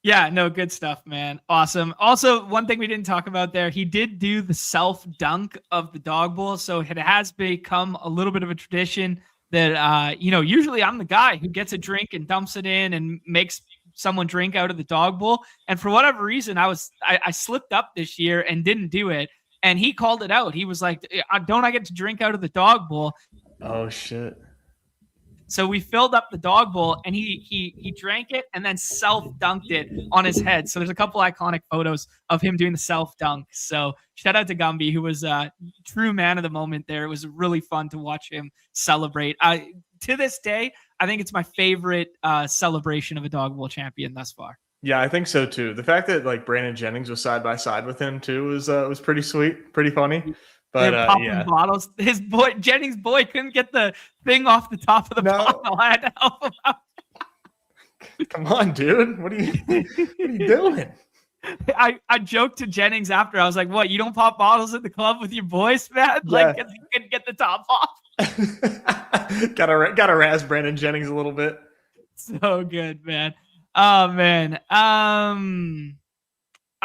Speaker 1: Yeah, no, good stuff, man. Awesome. Also, one thing we didn't talk about there, he did do the self-dunk of the dog bowl. So it has become a little bit of a tradition that, usually I'm the guy who gets a drink and dumps it in and makes someone drink out of the dog bowl. And for whatever reason, I slipped up this year and didn't do it. And he called it out. He was like, don't I get to drink out of the dog bowl?
Speaker 2: Oh, shit.
Speaker 1: So we filled up the dog bowl and he drank it and then self-dunked it on his head. So there's a couple iconic photos of him doing the self-dunk. So shout out to Gumby, who was a true man of the moment there. It was really fun to watch him celebrate. To this day, I think it's my favorite celebration of a dog bowl champion thus far.
Speaker 2: Yeah, I think so too. The fact that Brandon Jennings was side by side with him too was pretty sweet, pretty funny. But
Speaker 1: popping bottles. His boy Jennings' boy couldn't get the thing off the top of the bottle. I had to help him out.
Speaker 2: Come on, dude. What are you doing?
Speaker 1: I joked to Jennings after. I was like, "What? You don't pop bottles at the club with your boys, man? Like, you couldn't get the top off."
Speaker 2: gotta razz Brandon Jennings a little bit.
Speaker 1: So good, man. Oh man. All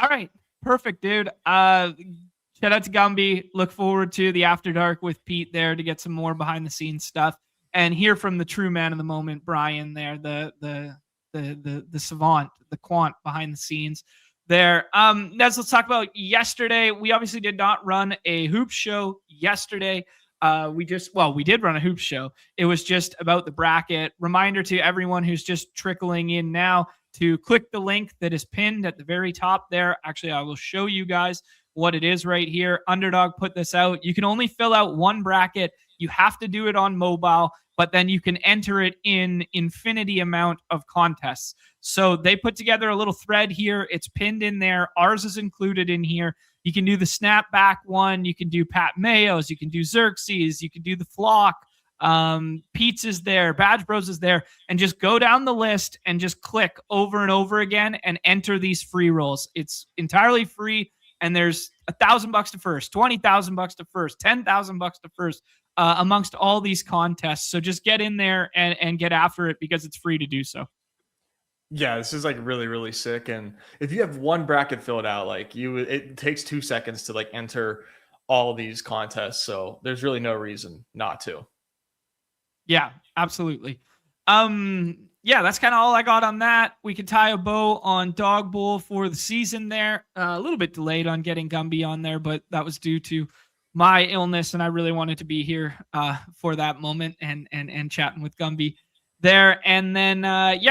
Speaker 1: right, perfect, dude. Shout out to Gumby. Look forward to the After Dark with Pete there to get some more behind the scenes stuff and hear from the true man of the moment, Brian there, the savant, the quant behind the scenes there. Let's talk about yesterday. We obviously did not run a hoop show yesterday. We did run a hoop show. It was just about the bracket. Reminder to everyone who's just trickling in now to click the link that is pinned at the very top there. Actually, I will show you guys what it is right here. Underdog put this out. You can only fill out one bracket. You have to do it on mobile, but then you can enter it in infinity amount of contests. So they put together a little thread here. It's pinned in there. Ours is included in here. You can do the snapback one. You can do Pat Mayo's. You can do Xerxes. You can do the Flock. Pete's is there. Badge Bros is there. And just go down the list and just click over and over again and enter these free rolls. It's entirely free. And there's $1,000 to first, $20,000 to first, $10,000 to first amongst all these contests. So just get in there and get after it because it's free to do so.
Speaker 2: Yeah, this is really, really sick. And if you have one bracket filled out, it takes 2 seconds to enter all these contests. So there's really no reason not to.
Speaker 1: Yeah, absolutely. Yeah, that's kind of all I got on that. We could tie a bow on Dog Bowl for the season there. A little bit delayed on getting Gumby on there, but that was due to my illness, and I really wanted to be here for that moment and chatting with Gumby there. And then,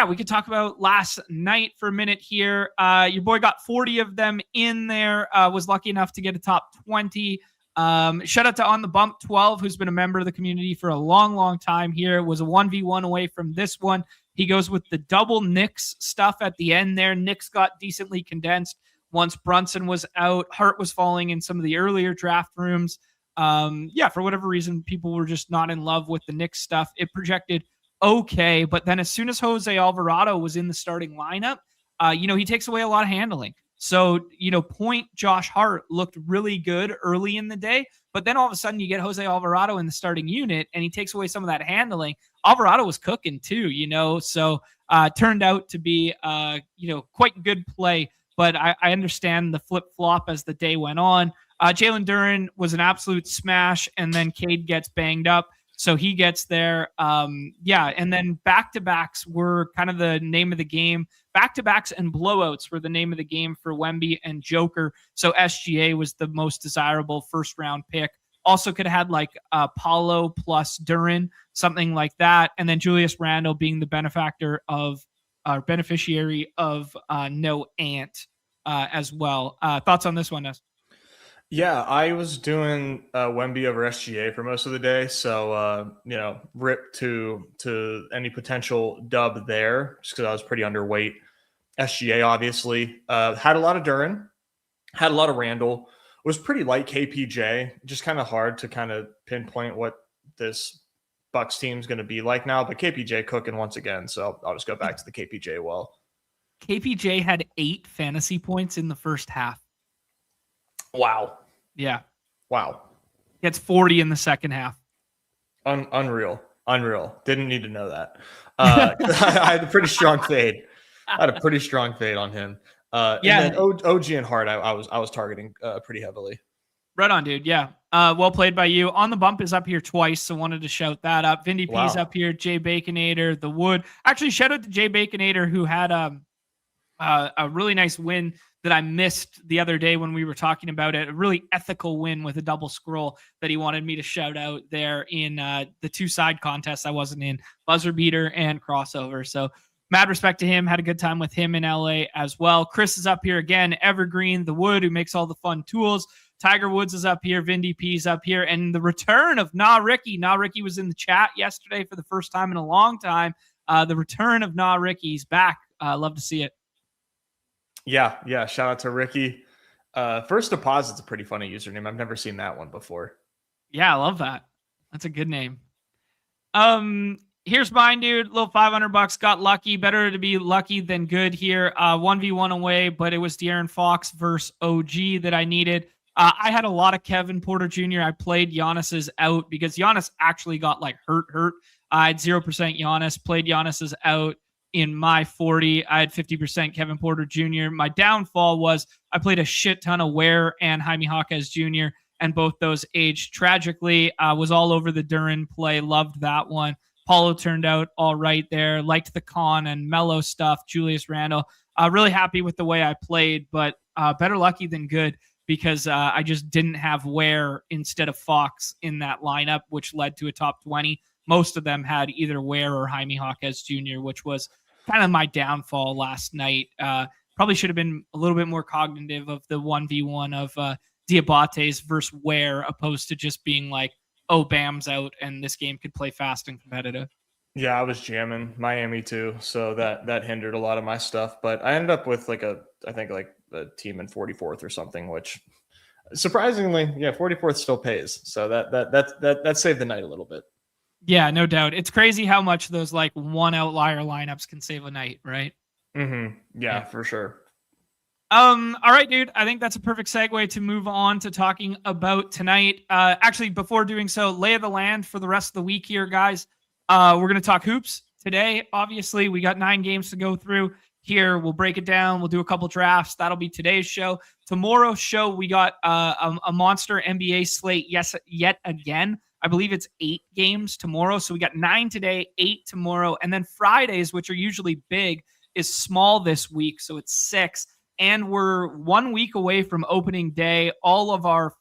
Speaker 1: we could talk about last night for a minute here. Your boy got 40 of them in there, was lucky enough to get a top 20. Shout out to On the Bump 12, who's been a member of the community for a long, long time here. Was a 1v1 away from this one. He goes with the double Knicks stuff at the end there. Knicks got decently condensed once Brunson was out. Hart was falling in some of the earlier draft rooms. For whatever reason, people were just not in love with the Knicks stuff. It projected okay, but then as soon as Jose Alvarado was in the starting lineup, he takes away a lot of handling. So, point Josh Hart looked really good early in the day, but then all of a sudden you get Jose Alvarado in the starting unit and he takes away some of that handling. Alvarado was cooking too, so turned out to be, quite good play, but I understand the flip-flop as the day went on. Jalen Duren was an absolute smash, and then Cade gets banged up. So he gets there. And then back-to-backs were kind of the name of the game. Back-to-backs and blowouts were the name of the game for Wemby and Joker. So SGA was the most desirable first-round pick. Also could have had like Paulo plus Duren, something like that. And then Julius Randle being the beneficiary of no Ant as well. Thoughts on this one, Ness?
Speaker 2: Yeah, I was doing Wemby over SGA for most of the day. So, rip to any potential dub there, just because I was pretty underweight. SGA, obviously. Had a lot of Duren, had a lot of Randall. Was pretty light KPJ. Just kind of hard to kind of pinpoint what this Bucks team is going to be like now. But KPJ cooking once again. So I'll just go back to the KPJ well.
Speaker 1: KPJ had 8 fantasy points in the first half.
Speaker 2: Wow.
Speaker 1: Yeah.
Speaker 2: Wow.
Speaker 1: Gets 40 in the second half.
Speaker 2: Unreal. Didn't need to know that. I had a pretty strong fade. on him. And then OG and Hart, I was targeting pretty heavily.
Speaker 1: Right on, dude. Yeah. Well played by you. On the Bump is up here twice, so wanted to shout that up. Vindy P's up here. Jay Baconator, The Wood. Actually, shout out to Jay Baconator, who had a really nice win that I missed the other day when we were talking about it. A really ethical win with a double scroll that he wanted me to shout out there in the 2-side contests I wasn't in, buzzer beater and crossover. So mad respect to him. Had a good time with him in LA as well. Chris is up here again. Evergreen, The Wood, who makes all the fun tools. Tiger Woods is up here. Vindy P's up here. And the return of Ricky. Ricky was in the chat yesterday for the first time in a long time. The return of Ricky's back. Love to see it.
Speaker 2: Yeah. Shout out to Ricky. First Deposit's a pretty funny username. I've never seen that one before.
Speaker 1: Yeah, I love that. That's a good name. Here's mine, dude. Little $500. Got lucky. Better to be lucky than good here. 1v1 away, but it was De'Aaron Fox versus OG that I needed. I had a lot of Kevin Porter Jr. I played Giannis's out because Giannis actually got hurt. I had 0% Giannis. Played Giannis's out. In my 40, I had 50% Kevin Porter Jr. My downfall was I played a shit ton of Ware and Jaime Jaquez Jr., and both those aged tragically. I was all over the Duren play. Loved that one. Paulo turned out all right there. Liked the Con and Mello stuff. Julius Randle. Really happy with the way I played, but better lucky than good because I just didn't have Ware instead of Fox in that lineup, which led to a top 20. Most of them had either Ware or Jaime Jaquez Jr., which was kind of my downfall last night. Probably should have been a little bit more cognitive of the 1v1 of Diabates versus Ware, opposed to just being like, oh, Bam's out and this game could play fast and competitive.
Speaker 2: Yeah, I was jamming Miami too, so that hindered a lot of my stuff. But I ended up with I think a team in 44th or something, which surprisingly, 44th still pays. So that saved the night a little bit.
Speaker 1: Yeah, no doubt. It's crazy how much those one outlier lineups can save a night, right?
Speaker 2: Mm-hmm. Yeah, for sure.
Speaker 1: All right, dude. I think that's a perfect segue to move on to talking about tonight. Actually, before doing so, lay of the land for the rest of the week here, guys. We're going to talk hoops today. Obviously, we got 9 games to go through here. We'll break it down. We'll do a couple drafts. That'll be today's show. Tomorrow's show, we got a monster NBA slate. Yes, yet again. I believe it's 8 games tomorrow. So we got 9 today, 8 tomorrow. And then Fridays, which are usually big, is small this week. So it's 6. And we're 1 week away from opening day. All of our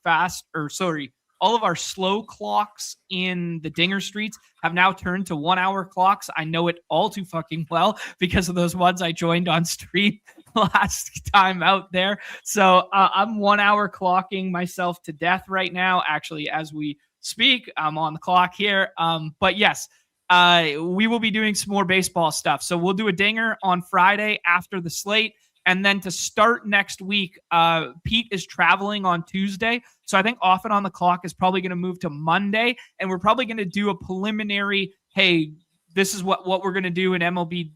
Speaker 1: all of our slow clocks in the Dinger Streets have now turned to 1 hour clocks. I know it all too fucking well because of those ones I joined on stream last time out there. So I'm 1 hour clocking myself to death right now. Actually, as we speak, I'm on the clock here. But yes, we will be doing some more baseball stuff. So we'll do a dinger on Friday after the slate. And then to start next week, Pete is traveling on Tuesday. So I think Often on the Clock is probably going to move to Monday. And we're probably going to do a preliminary, hey, this is what we're going to do in MLB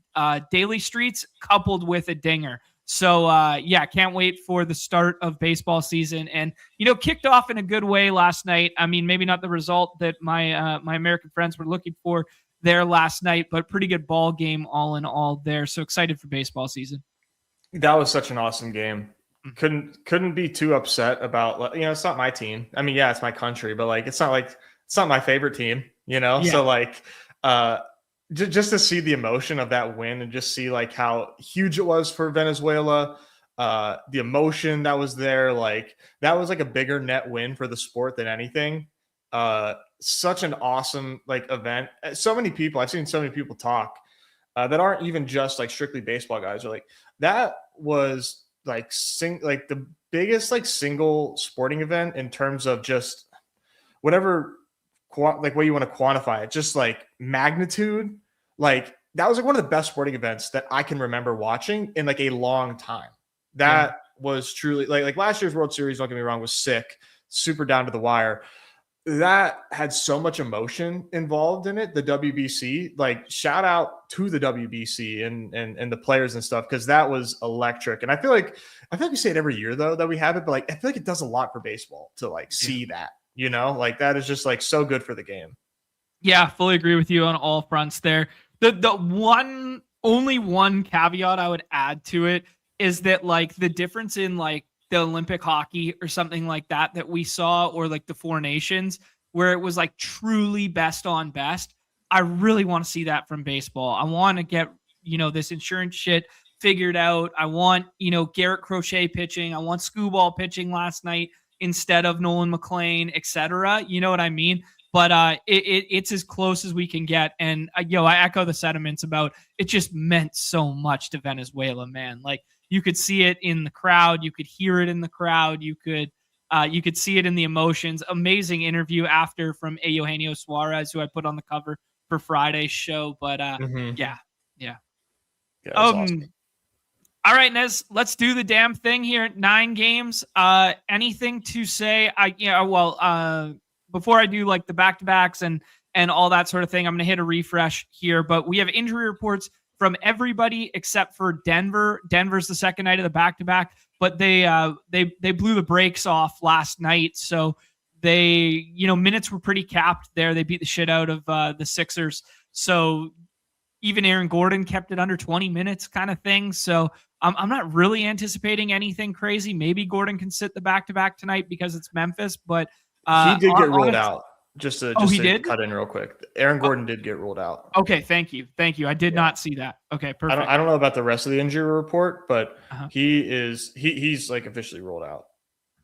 Speaker 1: Daily Streets coupled with a dinger. So, yeah, can't wait for the start of baseball season. And, kicked off in a good way last night. I mean, maybe not the result that my American friends were looking for there last night, but pretty good ball game all in all there. So excited for baseball season.
Speaker 2: That was such an awesome game. Couldn't be too upset about, it's not my team. I mean, yeah, it's my country, but it's not my favorite team, Yeah. So just to see the emotion of that win and just see how huge it was for Venezuela, the emotion that was there, that was a bigger net win for the sport than anything. Such an awesome event. So many people, I've seen so many people talk that aren't even just strictly baseball guys, are that was the biggest single sporting event in terms of just whatever way you want to quantify it, just magnitude. That was one of the best sporting events that I can remember watching in a long time. That was truly last year's World Series, don't get me wrong, was sick, super down to the wire. That had so much emotion involved in it. The WBC, shout out to the WBC and the players and stuff, because that was electric. And I feel like we say it every year though that we have it, but I feel like it does a lot for baseball to see that. That is just so good for the game.
Speaker 1: Yeah, fully agree with you on all fronts there. The only one caveat I would add to it is that the difference in the Olympic hockey or something like that we saw, or the Four Nations, where it was truly best on best. I really want to see that from baseball. I want to get, this insurance shit figured out. I want, Garrett Crochet pitching. I want Scooball pitching last night instead of Nolan McLean, etc. You know what I mean? But it's as close as we can get. And, I echo the sentiments about it. Just meant so much to Venezuela, man. You could see it in the crowd. You could hear it in the crowd. You could see it in the emotions. Amazing interview after from Eugenio Suarez, who I put on the cover for Friday's show. But yeah. Awesome. All right, Nez, let's do the damn thing here. 9 games. Anything to say? Before I do the back-to-backs and all that sort of thing, I'm going to hit a refresh here. But we have injury reports from everybody except for Denver. Denver's the second night of the back-to-back, but they blew the brakes off last night. So they, minutes were pretty capped there. They beat the shit out of the Sixers. So even Aaron Gordon kept it under 20 minutes kind of thing. So I'm not really anticipating anything crazy. Maybe Gordon can sit the back-to-back tonight because it's Memphis, but
Speaker 2: he did get ruled out. Just to
Speaker 1: did?
Speaker 2: cut in real quick. Aaron Gordon did get ruled out.
Speaker 1: Okay, thank you. I did not see that. Okay, perfect.
Speaker 2: I don't know about the rest of the injury report, but he's officially ruled out.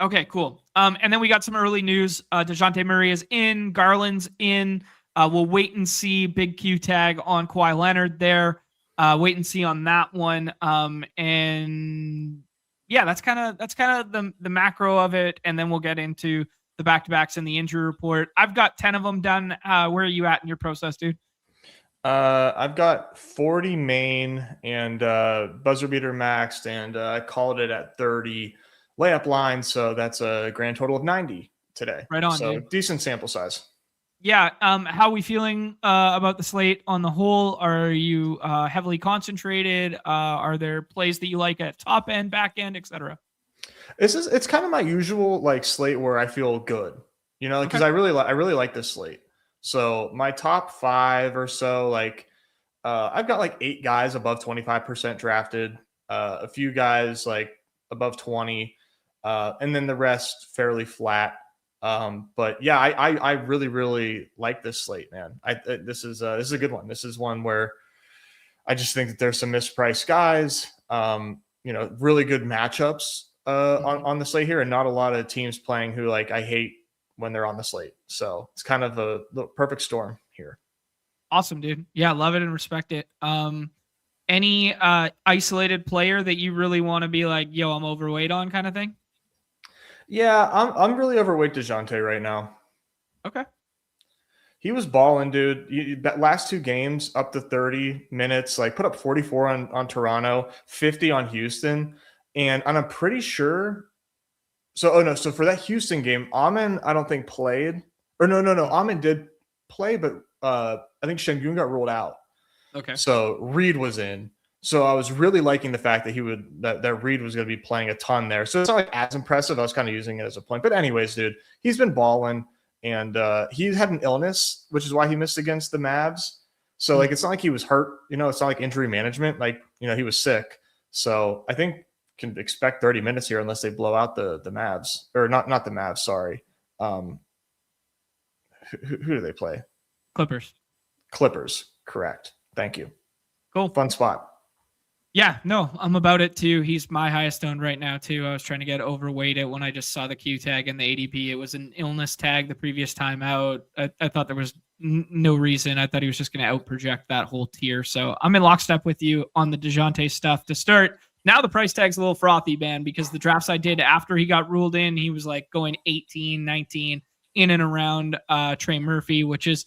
Speaker 1: Okay, cool. And then we got some early news. DeJounte Murray is in. Garland's in. We'll wait and see. Big Q tag on Kawhi Leonard there. Wait and see on that one. And yeah, that's kind of the macro of it. And then we'll get into the back-to-backs and the injury report. I've got 10 of them done. Where are you at in your process, dude?
Speaker 2: I've got 40 main and buzzer beater maxed, and I called it at 30 layup line. So that's a grand total of 90 today.
Speaker 1: Right on,
Speaker 2: so
Speaker 1: dude.
Speaker 2: Decent sample size.
Speaker 1: Yeah. How are we feeling about the slate on the whole? Are you heavily concentrated? Are there plays that you like at top end, back end, etc.?
Speaker 2: It's kind of my usual slate where I feel good, because I really like this slate. So my top 5 or so, I've got 8 guys above 25% drafted, a few guys above 20, and then the rest fairly flat. But yeah, I really, really like this slate, man. This is a good one. This is one where I just think that there's some mispriced guys, really good matchups on the slate here, and not a lot of teams playing who I hate when they're on the slate. So it's kind of the perfect storm here.
Speaker 1: Awesome, dude. Yeah, love it and respect it. Any isolated player that you really want to be like, yo, I'm overweight on kind of thing?
Speaker 2: Yeah, I'm really overweight DeJounte right now.
Speaker 1: Okay.
Speaker 2: He was balling, dude. That last 2 games, up to 30 minutes, like put up 44 on Toronto, 50 on Houston. And I'm pretty sure. So for that Houston game, Amin, I don't think played. Or no. Amin did play, but I think Şengün got ruled out.
Speaker 1: Okay.
Speaker 2: So Reed was in. So I was really liking the fact that that Reed was going to be playing a ton there. So it's not like as impressive. I was kind of using it as a point. But anyways, dude, he's been balling. And he had an illness, which is why he missed against the Mavs. So, like, it's not like he was hurt. It's not like injury management. Like, he was sick. So I think can expect 30 minutes here unless they blow out the Mavs. Or not the Mavs, sorry. Who do they play? Clippers, correct. Thank you.
Speaker 1: Cool.
Speaker 2: Fun spot.
Speaker 1: Yeah, no, I'm about it too. He's my highest owned right now too. I was trying to get overweighted when I just saw the Q tag and the ADP. It was an illness tag the previous time out. I thought there was no reason. I thought he was just going to out project that whole tier. So I'm in lockstep with you on the DeJounte stuff to start. Now the price tag's a little frothy, man, because the drafts I did after he got ruled in, he was like going 18, 19 in and around Trey Murphy, which is,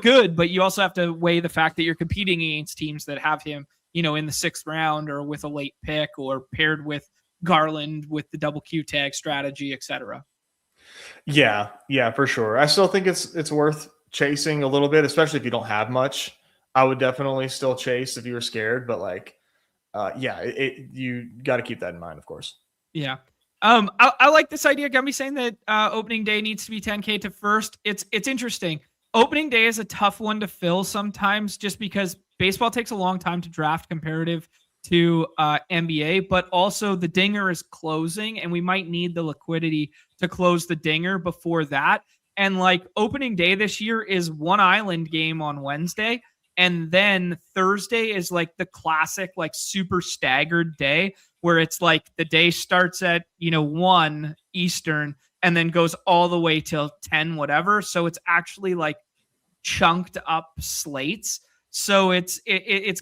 Speaker 1: good, but you also have to weigh the fact that you're competing against teams that have him in the 6th round or with a late pick or paired with Garland with the double Q tag strategy, etc.
Speaker 2: Yeah, for sure. I still think it's worth chasing a little bit, especially if you don't have much. I would definitely still chase if you were scared, but you got to keep that in mind, of course.
Speaker 1: Yeah. I like this idea. Gumby saying that opening day needs to be 10K to first. It's interesting. Opening day is a tough one to fill sometimes just because baseball takes a long time to draft comparative to NBA, but also the dinger is closing and we might need the liquidity to close the dinger before that. And like opening day this year is one island game on Wednesday. And then Thursday is like the classic, like super staggered day where it's like the day starts at, 1 Eastern and then goes all the way till 10, whatever. So it's actually like chunked up slates. So it's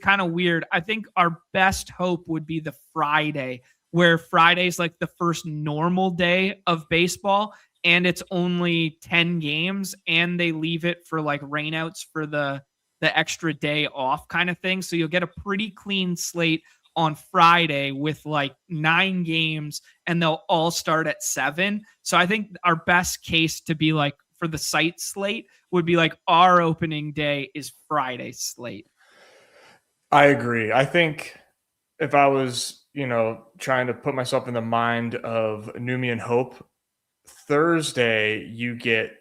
Speaker 1: kind of weird. I think our best hope would be the Friday, where Friday's like the first normal day of baseball and it's only 10 games and they leave it for like rainouts for the extra day off kind of thing. So you'll get a pretty clean slate on Friday with like 9 games and they'll all start at 7. So I think our best case to be like for the site slate would be like our opening day is Friday slate.
Speaker 2: I agree. I think if I was, trying to put myself in the mind of Numi and Hope, Thursday you get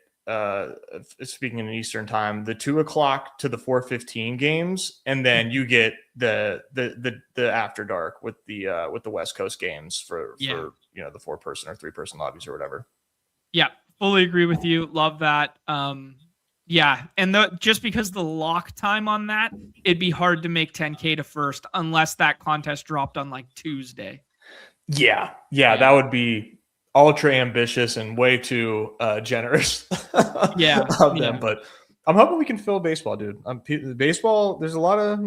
Speaker 2: speaking in Eastern time, the 2 o'clock to the 4:15 games, and then you get the after dark with the West Coast games for the 4-person or 3-person lobbies or whatever.
Speaker 1: Yeah, fully agree with you. Love that. Yeah, and just because the lock time on that, it'd be hard to make 10K to first unless that contest dropped on like Tuesday.
Speaker 2: Yeah, that would be ultra ambitious and way too generous of them. But I'm hoping we can fill baseball, dude. Baseball, there's a lot of,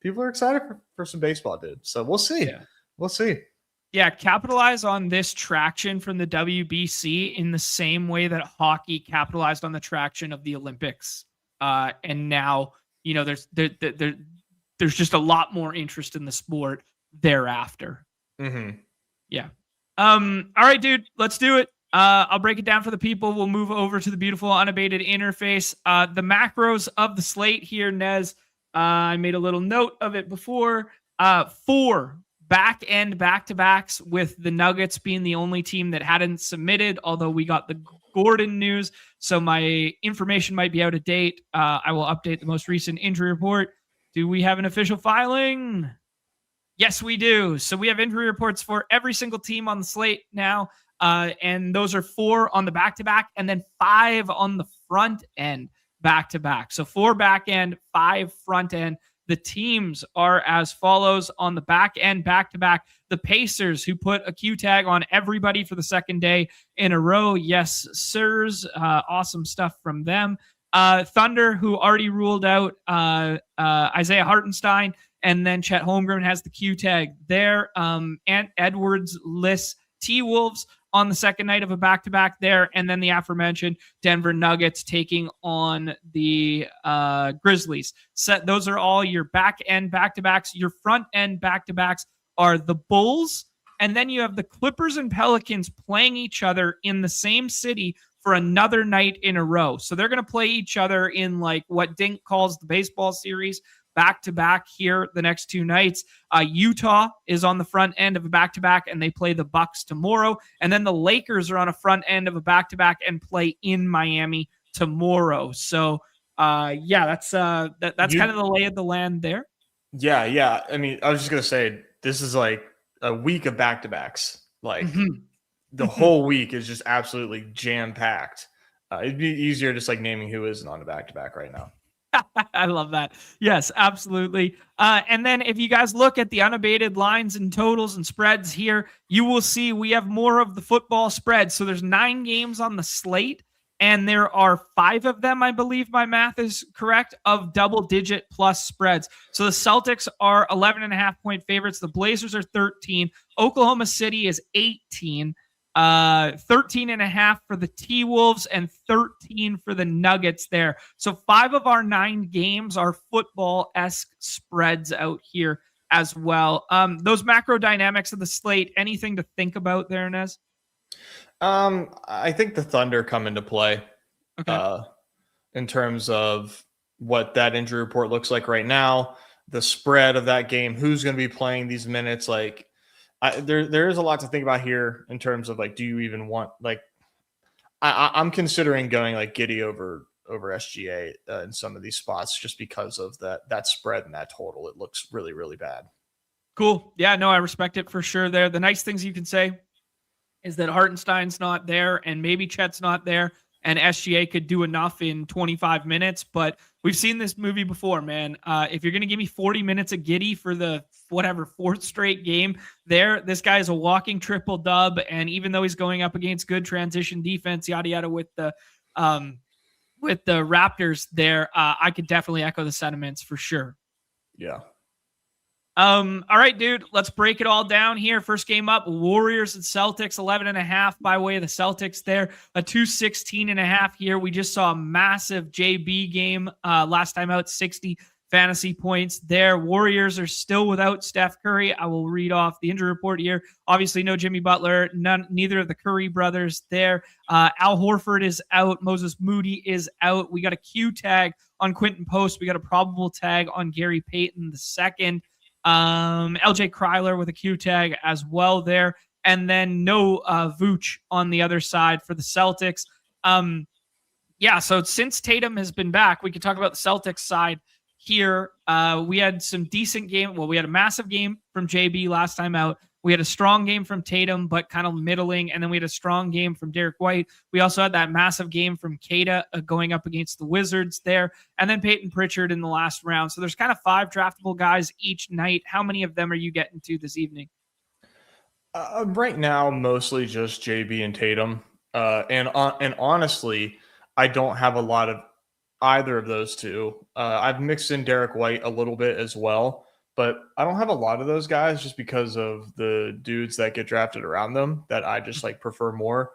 Speaker 2: people are excited for some baseball, dude. So we'll see.
Speaker 1: Yeah.
Speaker 2: We'll see.
Speaker 1: Yeah, capitalize on this traction from the WBC in the same way that hockey capitalized on the traction of the Olympics. And now, there's just a lot more interest in the sport thereafter.
Speaker 2: Mm-hmm.
Speaker 1: Yeah. All right, dude, let's do it. I'll break it down for the people. We'll move over to the beautiful unabated interface. The macros of the slate here, Nez. I made a little note of it before. 4 back-end back-to-backs with the Nuggets being the only team that hadn't submitted, although we got the Gordon news, so my information might be out of date. I will update the most recent injury report. Do we have an official filing? Yes, we do. So we have injury reports for every single team on the slate now, and those are 4 on the back-to-back and then 5 on the front end back-to-back. So 4 back-end, 5 front-end. The teams are as follows on the back end, back-to-back. The Pacers, who put a Q tag on everybody for the second day in a row. Yes, sirs. Awesome stuff from them. Thunder, who already ruled out Isaiah Hartenstein, and then Chet Holmgren has the Q tag there. Ant Edwards lists T-Wolves on the second night of a back-to-back there, and then the aforementioned Denver Nuggets taking on the Grizzlies. Those are all your back-end back-to-backs. Your front-end back-to-backs are the Bulls, and then you have the Clippers and Pelicans playing each other in the same city for another night in a row. So they're going to play each other in like what Dink calls the baseball series, back-to-back here the next two nights. Utah is on the front end of a back-to-back, and they play the Bucks tomorrow. And then the Lakers are on a front end of a back-to-back and play in Miami tomorrow. So, that's kind of the lay of the land there.
Speaker 2: Yeah. I mean, I was just going to say, this is like a week of back-to-backs. Like, the whole week is just absolutely jam-packed. It'd be easier just like naming who isn't on a back-to-back right now.
Speaker 1: I love that. Yes, absolutely. And then if you guys look at the unabated lines and totals and spreads here, you will see we have more of the football spreads. So there's 9 games on the slate, and there are 5 of them, I believe my math is correct, of double-digit plus spreads. So the Celtics are 11.5-point favorites. The Blazers are 13. Oklahoma City is 18. 13.5 for the T-Wolves and 13 for the Nuggets there. So 5 of our 9 games are football-esque spreads out here as well. Those macro dynamics of the slate, anything to think about there, Nez?
Speaker 2: I think the Thunder come into play.
Speaker 1: Okay.
Speaker 2: In terms of what that injury report looks like right now, the spread of that game, who's going to be playing these minutes, like there is a lot to think about here in terms of like, do you even want like I'm considering going like Giddy over SGA in some of these spots just because of that spread and that total. It looks really, really bad.
Speaker 1: Cool. Yeah, no, I respect it for sure there. The nice things you can say is that Hartenstein's not there and maybe Chet's not there, and SGA could do enough in 25 minutes. But we've seen this movie before, man. If you're going to give me 40 minutes of Giddy for the fourth straight game there, this guy is a walking triple dub. And even though he's going up against good transition defense, yada, yada, with the Raptors there, I could definitely echo the sentiments for sure.
Speaker 2: Yeah.
Speaker 1: All right, dude, let's break it all down here. First game up, Warriors and Celtics, 11.5 by way of the Celtics there, a 216.5 here. We just saw a massive JB game last time out, 60 fantasy points there. Warriors are still without Steph Curry. I will read off the injury report here. Obviously, no Jimmy Butler, neither of the Curry brothers there. Al Horford is out. Moses Moody is out. We got a Q tag on Quentin Post. We got a probable tag on Gary Payton II. LJ Kryler with a Q tag as well there. And then no Vooch on the other side for the Celtics. So since Tatum has been back, we could talk about the Celtics side here. We had some decent game. Well, we had a massive game from JB last time out. We had a strong game from Tatum, but kind of middling. And then we had a strong game from Derek White. We also had that massive game from Kata going up against the Wizards there. And then Peyton Pritchard in the last round. So there's kind of 5 draftable guys each night. How many of them are you getting to this evening?
Speaker 2: Right now, mostly just JB and Tatum. And honestly, I don't have a lot of either of those two. I've mixed in Derek White a little bit as well, but I don't have a lot of those guys just because of the dudes that get drafted around them that I just like prefer more.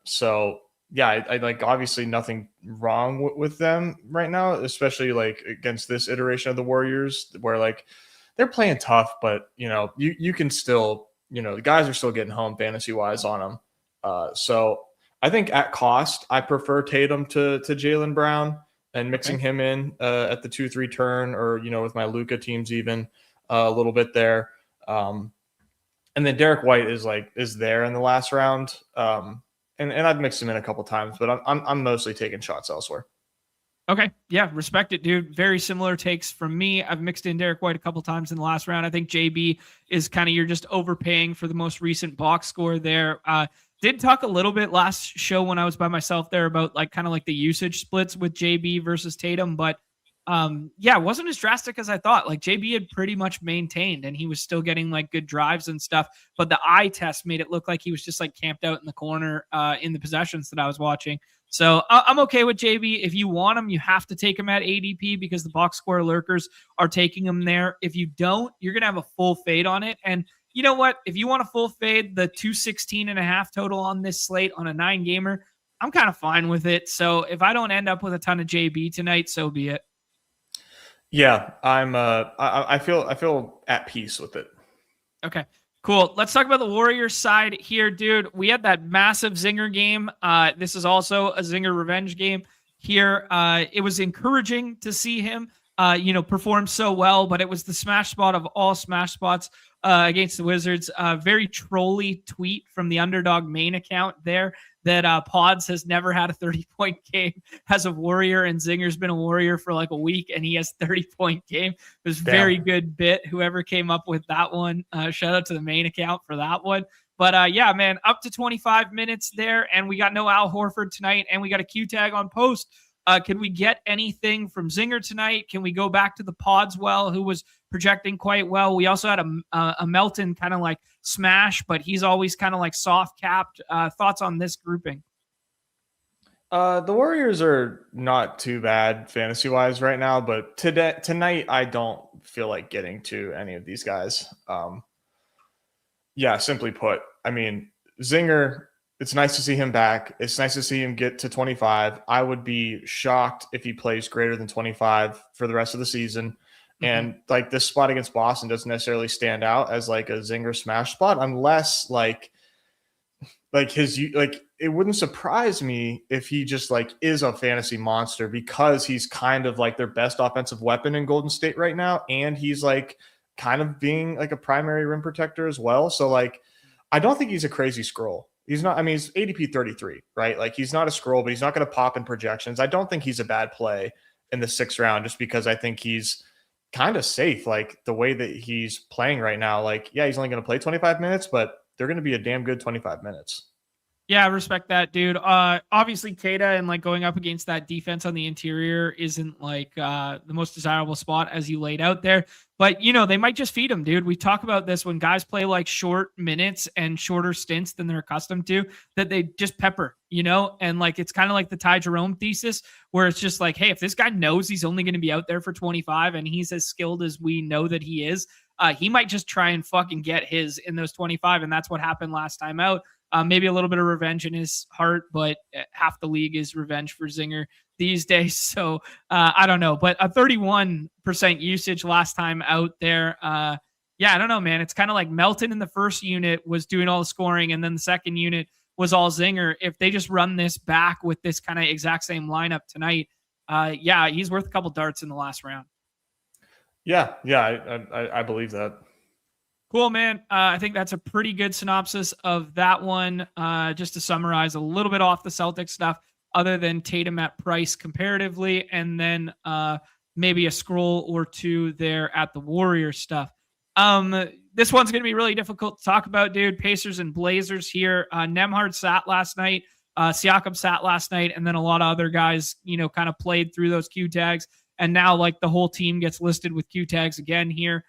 Speaker 2: So yeah, I like obviously nothing wrong with them right now, especially like against this iteration of the Warriors where like they're playing tough, but you can still, the guys are still getting home fantasy wise on them. So I think at cost, I prefer Tatum to Jaylen Brown and mixing him in at the 2-3 turn or, with my Luka teams even a little bit there. And then Derek White is there in the last round. And I've mixed him in a couple times, but I'm mostly taking shots elsewhere.
Speaker 1: Okay. Yeah. Respect it, dude. Very similar takes from me. I've mixed in Derek White a couple times in the last round. I think JB is kind of, you're just overpaying for the most recent box score there. Did talk a little bit last show when I was by myself there about like kind of like the usage splits with JB versus Tatum, but Yeah, it wasn't as drastic as I thought. Like JB had pretty much maintained and he was still getting like good drives and stuff, but the eye test made it look like he was just like camped out in the corner in the possessions that I was watching. So I'm okay with JB. If you want him, you have to take him at ADP because the box score lurkers are taking him there. If you don't, you're going to have a full fade on it. And you know what? If you want a full fade, the 216.5 total on this slate on a 9-gamer, I'm kind of fine with it. So if I don't end up with a ton of JB tonight, so be it.
Speaker 2: Yeah, I feel at peace with it.
Speaker 1: Okay, cool. Let's talk about the Warriors side here, dude. We had that massive Zinger game. This is also a Zinger revenge game here. It was encouraging to see him, perform so well, but it was the smash spot of all smash spots against the Wizards. Very trolly tweet from the Underdog main account there that Pods has never had a 30-point game as a Warrior, and Zinger's been a Warrior for like a week, and he has 30-point game. It was very good bit. Whoever came up with that one, shout out to the main account for that one. But yeah, man, up to 25 minutes there, and we got no Al Horford tonight, and we got a Q tag on post. Can we get anything from Zinger tonight? Can we go back to the Podswell, who was projecting quite well? We also had a Melton kind of like smash, but he's always kind of like soft capped. Thoughts on this grouping?
Speaker 2: The Warriors are not too bad fantasy wise right now, but tonight I don't feel like getting to any of these guys. Yeah, simply put, I mean, Zinger, it's nice to see him back. It's nice to see him get to 25. I would be shocked if he plays greater than 25 for the rest of the season. Mm-hmm. And like this spot against Boston doesn't necessarily stand out as like a Zinger smash spot unless like it wouldn't surprise me if he just like is a fantasy monster because he's kind of like their best offensive weapon in Golden State right now. And he's like kind of being like a primary rim protector as well. So like, I don't think he's a crazy scroll. He's not, I mean, he's ADP 33, right? Like he's not a scroll, but he's not going to pop in projections. I don't think he's a bad play in the 6th round just because I think he's kind of safe. Like the way that he's playing right now, like, yeah, he's only going to play 25 minutes, but they're going to be a damn good 25 minutes.
Speaker 1: Yeah, I respect that, dude. Obviously, Keita and like going up against that defense on the interior isn't like the most desirable spot as you laid out there. But, they might just feed him, dude. We talk about this when guys play like short minutes and shorter stints than they're accustomed to, that they just pepper, and like it's kind of like the Ty Jerome thesis where it's just like, hey, if this guy knows he's only going to be out there for 25 and he's as skilled as we know that he is, he might just try and fucking get his in those 25. And that's what happened last time out. Maybe a little bit of revenge in his heart, but half the league is revenge for Zinger these days. So I don't know, but a 31% usage last time out there. Yeah, I don't know, man. It's kind of like Melton in the first unit was doing all the scoring, and then the second unit was all Zinger. If they just run this back with this kind of exact same lineup tonight, yeah, he's worth a couple darts in the last round.
Speaker 2: Yeah, I believe that.
Speaker 1: Cool, man. I think that's a pretty good synopsis of that one. Just to summarize a little bit off the Celtics stuff, other than Tatum at price comparatively, and then maybe a scroll or two there at the Warriors stuff. This one's going to be really difficult to talk about, dude. Pacers and Blazers here. Nembhard sat last night. Siakam sat last night, and then a lot of other guys, kind of played through those Q tags. And now, like, the whole team gets listed with Q tags again here.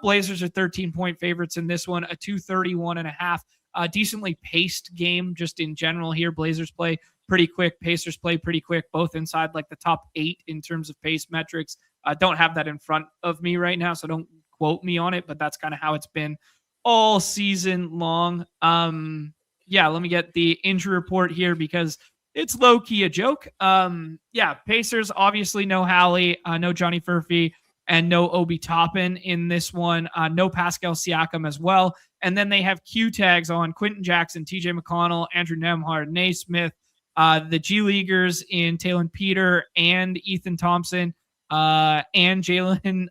Speaker 1: Blazers are 13-point favorites in this one, a 231.5. Decently paced game just in general here. Blazers play pretty quick. Pacers play pretty quick, both inside like the top 8 in terms of pace metrics. Don't have that in front of me right now, so don't quote me on it, but that's kind of how it's been all season long. Yeah, let me get the injury report here because it's low-key a joke. Yeah, Pacers, obviously no Hallie, no Johnny Furphy, and no Obi Toppin in this one. No Pascal Siakam as well. And then they have Q tags on Quentin Jackson, TJ McConnell, Andrew Nembhard, Naismith, the G Leaguers in Talon Peter and Ethan Thompson, and Jalen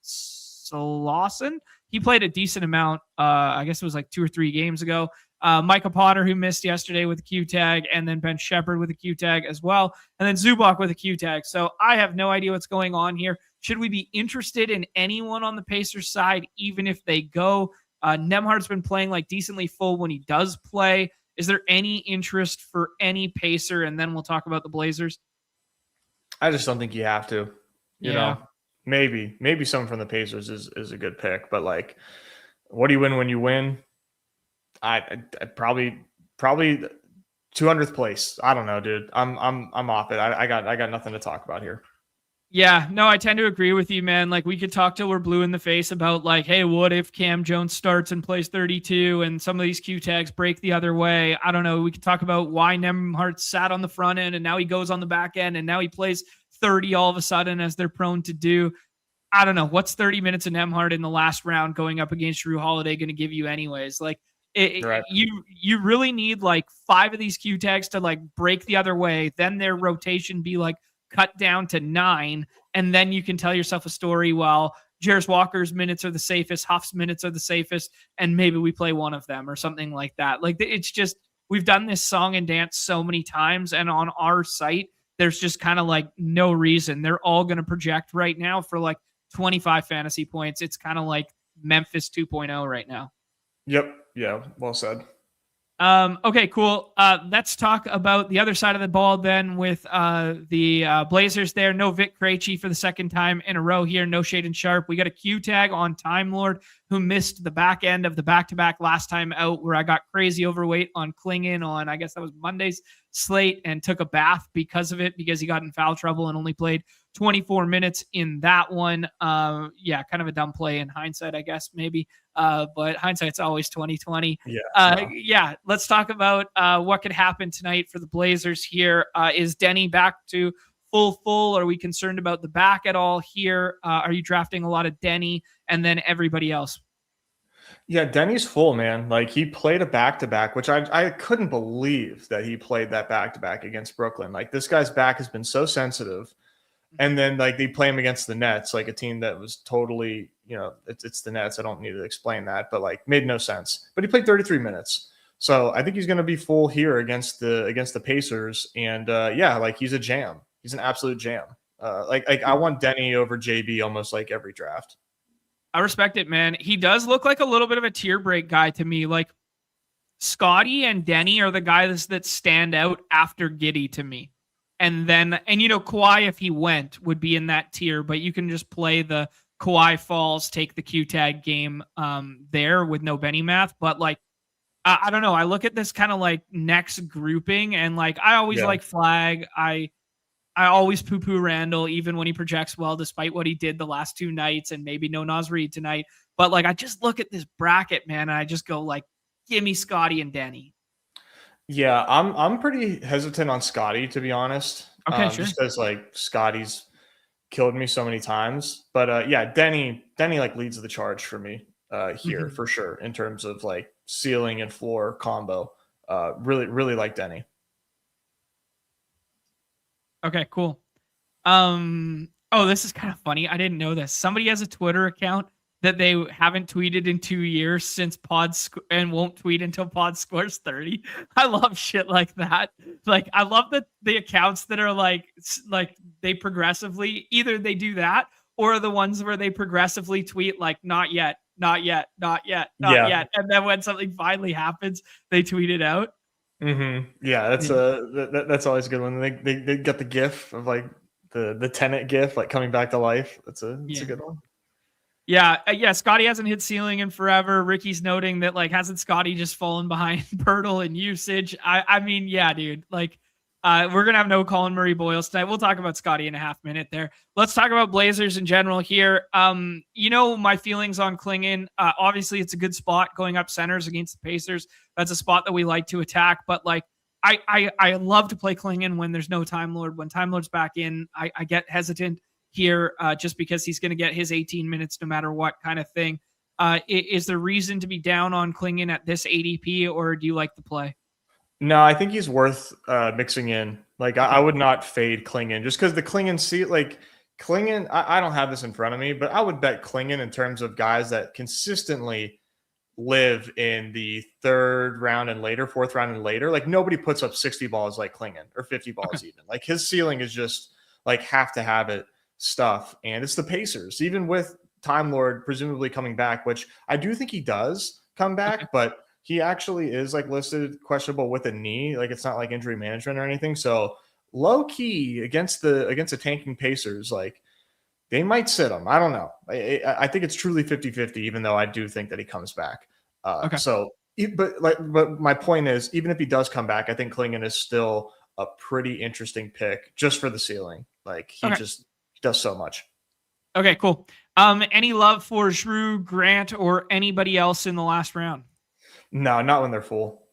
Speaker 1: Slawson. He played a decent amount. I guess it was like 2 or 3 games ago. Micah Potter, who missed yesterday with a Q tag, and then Ben Shepherd with a Q tag as well, and then Zubac with a Q tag. So I have no idea what's going on here. Should we be interested in anyone on the Pacers side, even if they go? Nembhard's been playing like decently full when he does play. Is there any interest for any Pacer? And then we'll talk about the Blazers.
Speaker 2: I just don't think you have to. You know, maybe someone from the Pacers is a good pick, but like, what do you win when you win? I probably 200th place. I don't know, dude. I'm off it. I got nothing to talk about here.
Speaker 1: Yeah, no, I tend to agree with you, man. Like, we could talk till we're blue in the face about like, hey, what if Cam Jones starts and plays 32 and some of these Q tags break the other way? I don't know. We could talk about why Nembhard sat on the front end and now he goes on the back end and now he plays 30 all of a sudden, as they're prone to do. I don't know. What's 30 minutes of Nembhard in the last round going up against Drew Holiday going to give you anyways? Like,
Speaker 2: Right.
Speaker 1: you really need like 5 of these Q tags to like break the other way. Then their rotation be like cut down to 9, and then you can tell yourself a story while Jarris Walker's minutes are the safest, Huff's minutes are the safest, and maybe we play one of them or something like that. Like, it's just, we've done this song and dance so many times, and on our site there's just kind of like no reason. They're all going to project right now for like 25 fantasy points. It's kind of like Memphis 2.0 right now.
Speaker 2: Yep. Yeah. Well said.
Speaker 1: Okay, cool. Let's talk about the other side of the ball then with the Blazers there. No Vic Krejci for the second time in a row here. No Shaedon Sharpe. We got a Q tag on Time Lord, who missed the back end of the back-to-back last time out, where I got crazy overweight on Klingon on, I guess that was Monday's slate, and took a bath because of it, because he got in foul trouble and only played 24 minutes in that one. Yeah, kind of a dumb play in hindsight, I guess, maybe. But hindsight's always 2020.
Speaker 2: Yeah.
Speaker 1: Yeah. Let's talk about what could happen tonight for the Blazers here. Is Denny back to full? Are we concerned about the back at all here? Are you drafting a lot of Denny and then everybody else?
Speaker 2: Yeah, Denny's full, man. Like, he played a back-to-back, which I couldn't believe that he played that back-to-back against Brooklyn. Like, this guy's back has been so sensitive. And then, like, they play him against the Nets, like a team that was totally, you know, it's the Nets. I don't need to explain that, but like, made no sense. But he played 33 minutes. So I think he's going to be full here against the Pacers. And yeah, like, he's a jam. He's an absolute jam. Like I want Denny over JB almost like every draft.
Speaker 1: I respect it, man. He does look like a little bit of a tier break guy to me. Like, Scotty and Denny are the guys that stand out after Giddey to me. And then, you know, Kawhi, if he went, would be in that tier, but you can just play the Kawhi falls, take the Q tag game there with no Benny math. But like, I don't know. I look at this kind of like next grouping, and like, I always like Flag. I always poo-poo Randall, even when he projects well, despite what he did the last 2 nights, and maybe no Naz Reid tonight. But like, I just look at this bracket, man, and I just go like, give me Scotty and Denny.
Speaker 2: Yeah, I'm pretty hesitant on Scotty, to be honest.
Speaker 1: Okay, sure.
Speaker 2: Just because like Scotty's killed me so many times. But yeah, Denny like leads the charge for me here for sure in terms of like ceiling and floor combo. Really like Denny.
Speaker 1: Okay, cool. Oh, this is kind of funny. I didn't know this. Somebody has a Twitter account that they haven't tweeted in 2 years since and won't tweet until Pod scores 30. I love shit like that. Like, I love that the accounts that are like they progressively, either they do that or the ones where they progressively tweet like, not yet, not yet, not yet, not yet. And then when something finally happens, they tweet it out.
Speaker 2: Yeah, that's that's always a good one. They get the GIF of like the tenant GIF like coming back to life. It's a good one.
Speaker 1: Yeah. Scotty hasn't hit ceiling in forever. Ricky's noting that like, hasn't Scotty just fallen behind Pirtle in usage? I mean, yeah, dude. Like, we're gonna have no Colin Murray Boyles tonight. We'll talk about Scotty in a half minute there. Let's talk about Blazers in general here. You know my feelings on Klingon. Obviously, it's a good spot going up centers against the Pacers. That's a spot that we like to attack. But like, I love to play Klingon when there's no Time Lord. When Time Lord's back in, I get hesitant here just because he's going to get his 18 minutes no matter what kind of thing. Is there reason to be down on Klingon at this ADP, or do you like the play?
Speaker 2: No, I think he's worth mixing in. Like, I would not fade Klingon just because the Klingon Klingon, I don't have this in front of me, but I would bet Klingon in terms of guys that consistently live in the 3rd round and later, 4th round and later. Like, nobody puts up 60 balls like Klingon, or 50 balls even. Like, his ceiling is just like have to have it stuff. And it's the Pacers, even with Time Lord presumably coming back, which I do think he does come back, but he actually is like listed questionable with a knee. Like, it's not like injury management or anything. So low key against the tanking Pacers, like They might sit him. I don't know. I think it's truly 50-50, even though I do think that he comes back.
Speaker 1: Okay.
Speaker 2: But my point is, even if he does come back, I think Klingon is still a pretty interesting pick just for the ceiling. Like he just does so much.
Speaker 1: Okay, cool. Any love for Drew, Grant, or anybody else in the last round?
Speaker 2: No, not when they're full.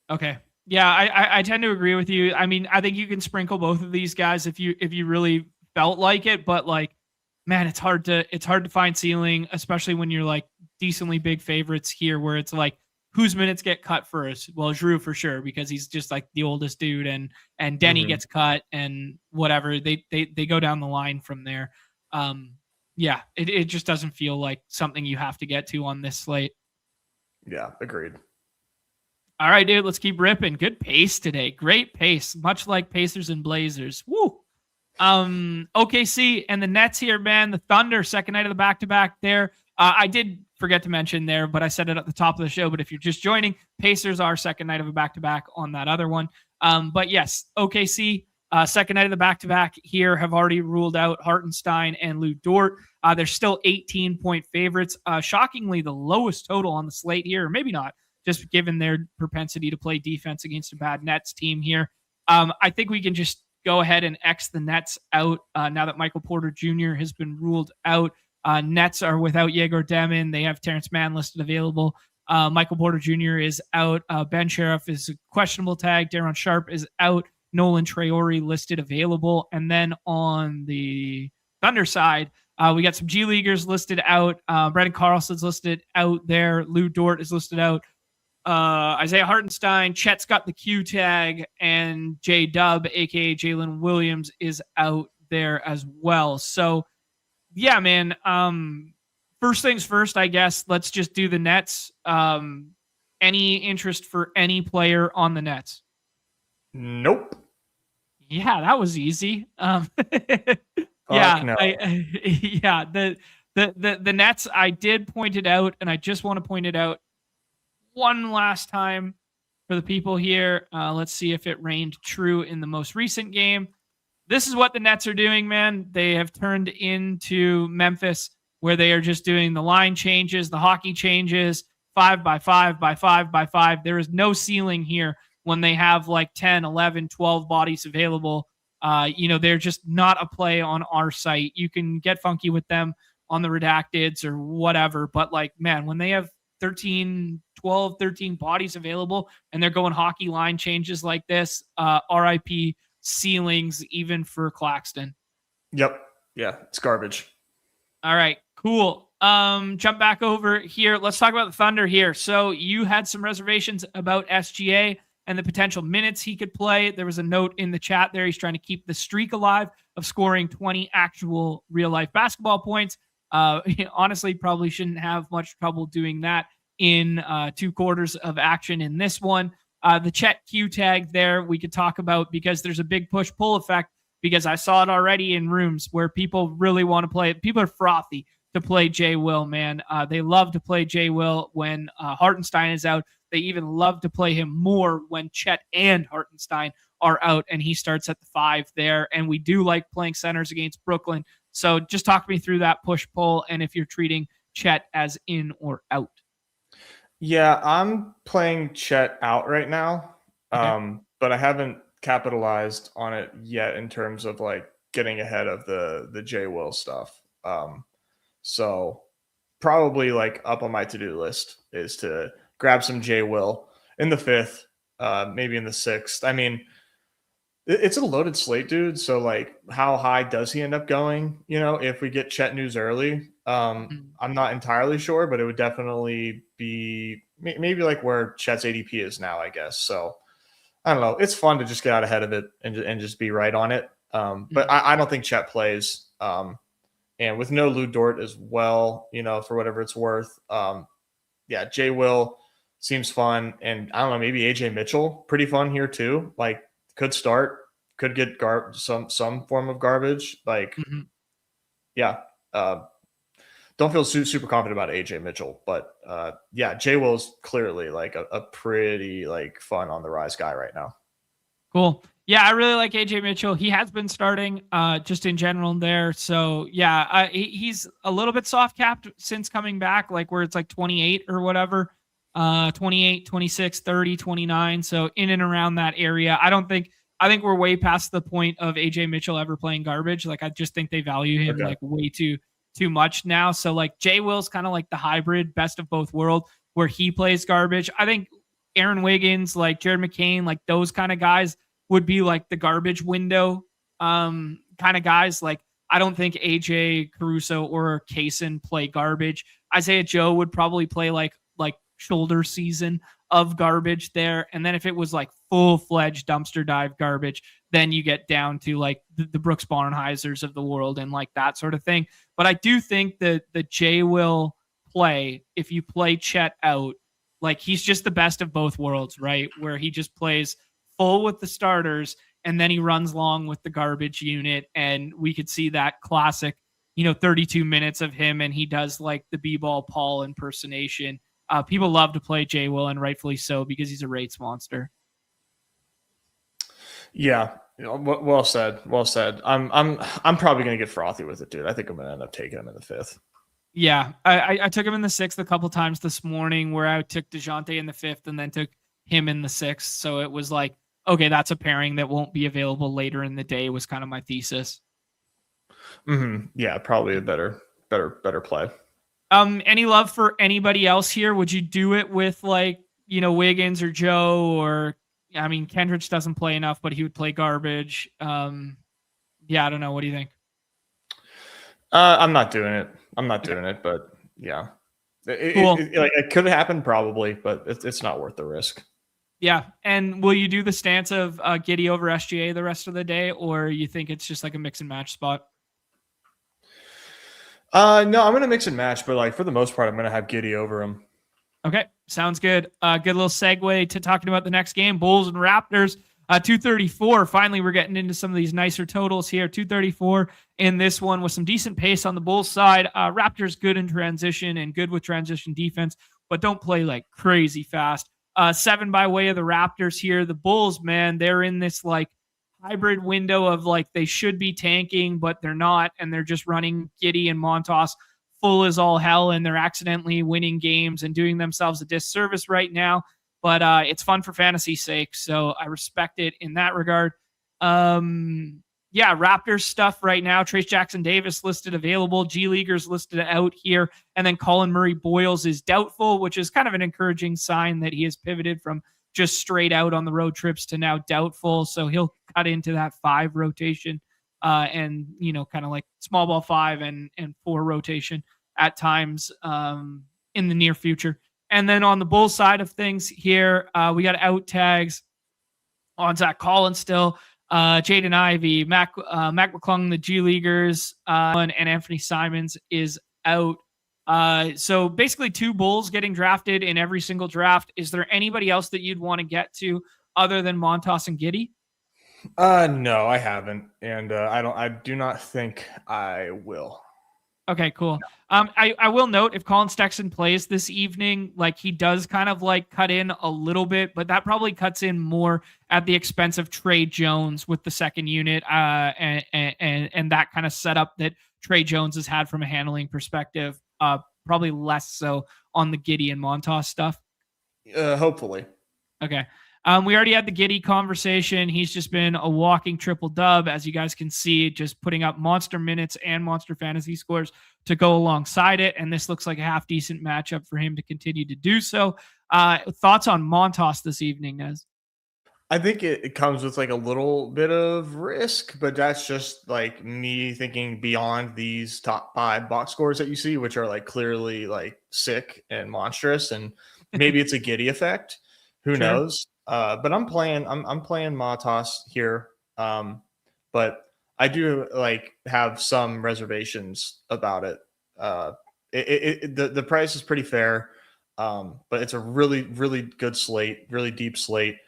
Speaker 1: Okay. Yeah, I tend to agree with you. I mean, I think you can sprinkle both of these guys if you really felt like it, but like, man, it's hard to find ceiling, especially when you're like decently big favorites here, where it's like whose minutes get cut first. Well, Drew for sure, because he's just like the oldest dude, and Denny gets cut, and whatever they go down the line from there. Yeah, it just doesn't feel like something you have to get to on this slate.
Speaker 2: Yeah, agreed.
Speaker 1: All right, dude, let's keep ripping. Good pace today. Great pace, much like Pacers and Blazers. Woo. OKC and the Nets here, man. The Thunder, second night of the back-to-back there. I did forget to mention there, but I said it at the top of the show. But if you're just joining, Pacers are second night of a back-to-back on that other one. But yes, OKC, second night of the back-to-back here have already ruled out Hartenstein and Lou Dort. They're still 18-point favorites. Shockingly, the lowest total on the slate here, or maybe not, just given their propensity to play defense against a bad Nets team here. I think we can just go ahead and X the Nets out now that Michael Porter Jr. has been ruled out. Nets are without Yegor Demin. They have Terrence Mann listed available. Michael Porter Jr. is out. Ben Sheriff is a questionable tag. Daron Sharp is out. Nolan Traore listed available. And then on the Thunder side, we got some G Leaguers listed out. Brendan Carlson's listed out there. Lou Dort is listed out. Isaiah Hartenstein, Chet's got the Q tag, and J Dub, aka Jalen Williams, is out there as well. So, yeah, man. First things first, I guess. Let's just do the Nets. Any interest for any player on the Nets?
Speaker 2: Nope.
Speaker 1: Yeah, that was easy.
Speaker 2: No.
Speaker 1: The Nets. I did point it out, and I just want to point it out one last time for the people here. Let's see if it reigned true in the most recent game. This is what the Nets are doing, man. They have turned into Memphis, where they are just doing the line changes, the hockey changes, 5 by 5 by 5 by 5. There is no ceiling here when they have like 10, 11, 12 bodies available. They're just not a play on our site. You can get funky with them on the redacteds or whatever, but like, man, when they have 13 bodies available and they're going hockey line changes like this, RIP ceilings even for Claxton.
Speaker 2: Yep. Yeah, it's garbage.
Speaker 1: All right, cool. Jump back over here. Let's talk about the Thunder here. So you had some reservations about SGA and the potential minutes he could play. There was a note in the chat there. He's trying to keep the streak alive of scoring 20 actual real-life basketball points. Honestly, probably shouldn't have much trouble doing that in 2 quarters of action in this one. The Chet Q tag there we could talk about, because there's a big push-pull effect, because I saw it already in rooms where people really want to play it. People are frothy to play J. Will, man. They love to play J. Will when Hartenstein is out. They even love to play him more when Chet and Hartenstein are out, and he starts at the 5 there. And we do like playing centers against Brooklyn. So just talk me through that push-pull, and if you're treating Chet as in or out.
Speaker 2: Yeah, I'm playing Chet out right now, but I haven't capitalized on it yet in terms of like getting ahead of the J Will stuff. So probably like up on my to-do list is to grab some J Will in the 5th, maybe in the 6th. I mean, it's a loaded slate, dude. So like, how high does he end up going? If we get Chet news early, I'm not entirely sure, but it would definitely be maybe like where Chet's ADP is now, I guess. So I don't know. It's fun to just get out ahead of it and just be right on it. But I don't think Chet plays. And with no Lou Dort as well, for whatever it's worth. J Will seems fun. And I don't know, maybe AJ Mitchell, pretty fun here too. Like, could start, could get some form of garbage. Like, don't feel super confident about AJ Mitchell, but J Will's clearly like a pretty like fun on the rise guy right now.
Speaker 1: Cool. Yeah, I really like AJ Mitchell. He has been starting just in general there. So yeah, he's a little bit soft capped since coming back, like where it's like 28 or whatever, 28, 26, 30, 29. So in and around that area. I think we're way past the point of AJ Mitchell ever playing garbage. Like I just think they value him like way too much now. So like Jay Will's kind of like the hybrid best of both worlds where he plays garbage. I think Aaron Wiggins, like Jared McCain, like those kind of guys would be like the garbage window kind of guys. Like I don't think AJ Caruso or Kaysen play garbage. Isaiah Joe would probably play like shoulder season of garbage there. And then if it was like full-fledged dumpster dive garbage, then you get down to like the Brooks Barnheisers of the world and like that sort of thing. But I do think that the Jay will play, if you play Chet out, like he's just the best of both worlds, right? Where he just plays full with the starters and then he runs long with the garbage unit. And we could see that classic, 32 minutes of him and he does like the B-ball Paul impersonation. People love to play Jay Will, and rightfully so because he's a rates monster.
Speaker 2: Yeah, well said. Well said. I'm probably gonna get frothy with it, dude. I think I'm gonna end up taking him in the 5th.
Speaker 1: Yeah, I took him in the 6th a couple times this morning, where I took DeJounte in the 5th and then took him in the 6th. So it was like, okay, that's a pairing that won't be available later in the day. Was kind of my thesis.
Speaker 2: Yeah, probably a better play.
Speaker 1: Any love for anybody else here? Would you do it with like, Wiggins or Joe, or I mean, Kendricks doesn't play enough, but he would play garbage. Yeah, I don't know. What do you think?
Speaker 2: I'm not doing it. But yeah,
Speaker 1: Cool.
Speaker 2: It could happen probably, but it's not worth the risk.
Speaker 1: Yeah. And will you do the stance of Giddy over SGA the rest of the day, or you think it's just like a mix and match spot?
Speaker 2: No, I'm going to mix and match, but like for the most part, I'm going to have Giddy over him.
Speaker 1: Okay. Sounds good. Good little segue to talking about the next game, Bulls and Raptors. 234. Finally, we're getting into some of these nicer totals here. 234 in this one with some decent pace on the Bulls side. Raptors good in transition and good with transition defense, but don't play like crazy fast. 7 by way of the Raptors here. The Bulls, man, they're in this like hybrid window of like they should be tanking, but they're not, and they're just running Giddey and Montas full as all hell, and they're accidentally winning games and doing themselves a disservice right now. But it's fun for fantasy's sake, so I respect it in that regard. Yeah, Raptors stuff right now. Trace Jackson-Davis listed available. G-Leaguers listed out here. And then Colin Murray-Boyles is doubtful, which is kind of an encouraging sign that he has pivoted from just straight out on the road trips to now doubtful. So he'll cut into that 5 rotation and, kind of like small ball 5 and 4 rotation at times in the near future. And then on the Bulls side of things here, we got out tags on Zach Collins still, Jaden Ivey, Mac McClung, the G Leaguers, and Anthony Simons is out. So basically 2 Bulls getting drafted in every single draft. Is there anybody else that you'd want to get to other than Montas and Giddey?
Speaker 2: No, I haven't. And I do not think I will.
Speaker 1: Okay, cool. I will note if Colin Sexton plays this evening, like he does kind of like cut in a little bit, but that probably cuts in more at the expense of Trey Jones with the second unit and that kind of setup that Trey Jones has had from a handling perspective. Probably less so on the Giddey and Montas stuff.
Speaker 2: Hopefully.
Speaker 1: Okay. We already had the Giddey conversation. He's just been a walking triple dub, as you guys can see, just putting up monster minutes and monster fantasy scores to go alongside it. And this looks like a half decent matchup for him to continue to do so. Thoughts on Montas this evening, Nez?
Speaker 2: I think it comes with like a little bit of risk, but that's just like me thinking beyond these top 5 box scores that you see, which are like clearly like sick and monstrous. And maybe it's a Giddey effect. Who knows? But I'm playing Montas here. But I do like have some reservations about it. The price is pretty fair. But it's a really, really good slate, really deep slate.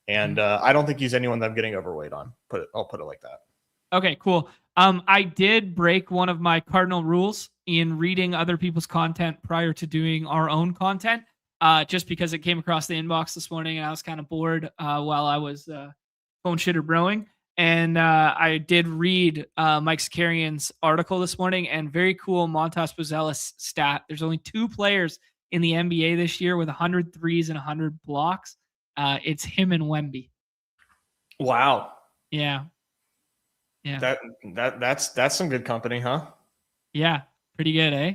Speaker 2: And I don't think he's anyone that I'm getting overweight on. I'll put it like that. Okay,
Speaker 1: cool. I did break one of my cardinal rules in reading other people's content prior to doing our own content. Just because it came across the inbox this morning and I was kind of bored while I was Phone Shitter Brewing. And I did read Mike Sakarian's article this morning, and very cool Montas Buzelis stat. There's only 2 players in the NBA this year with 100 threes and 100 blocks. It's him and Wemby.
Speaker 2: Wow.
Speaker 1: Yeah.
Speaker 2: That's some good company, huh?
Speaker 1: Yeah, pretty good, eh?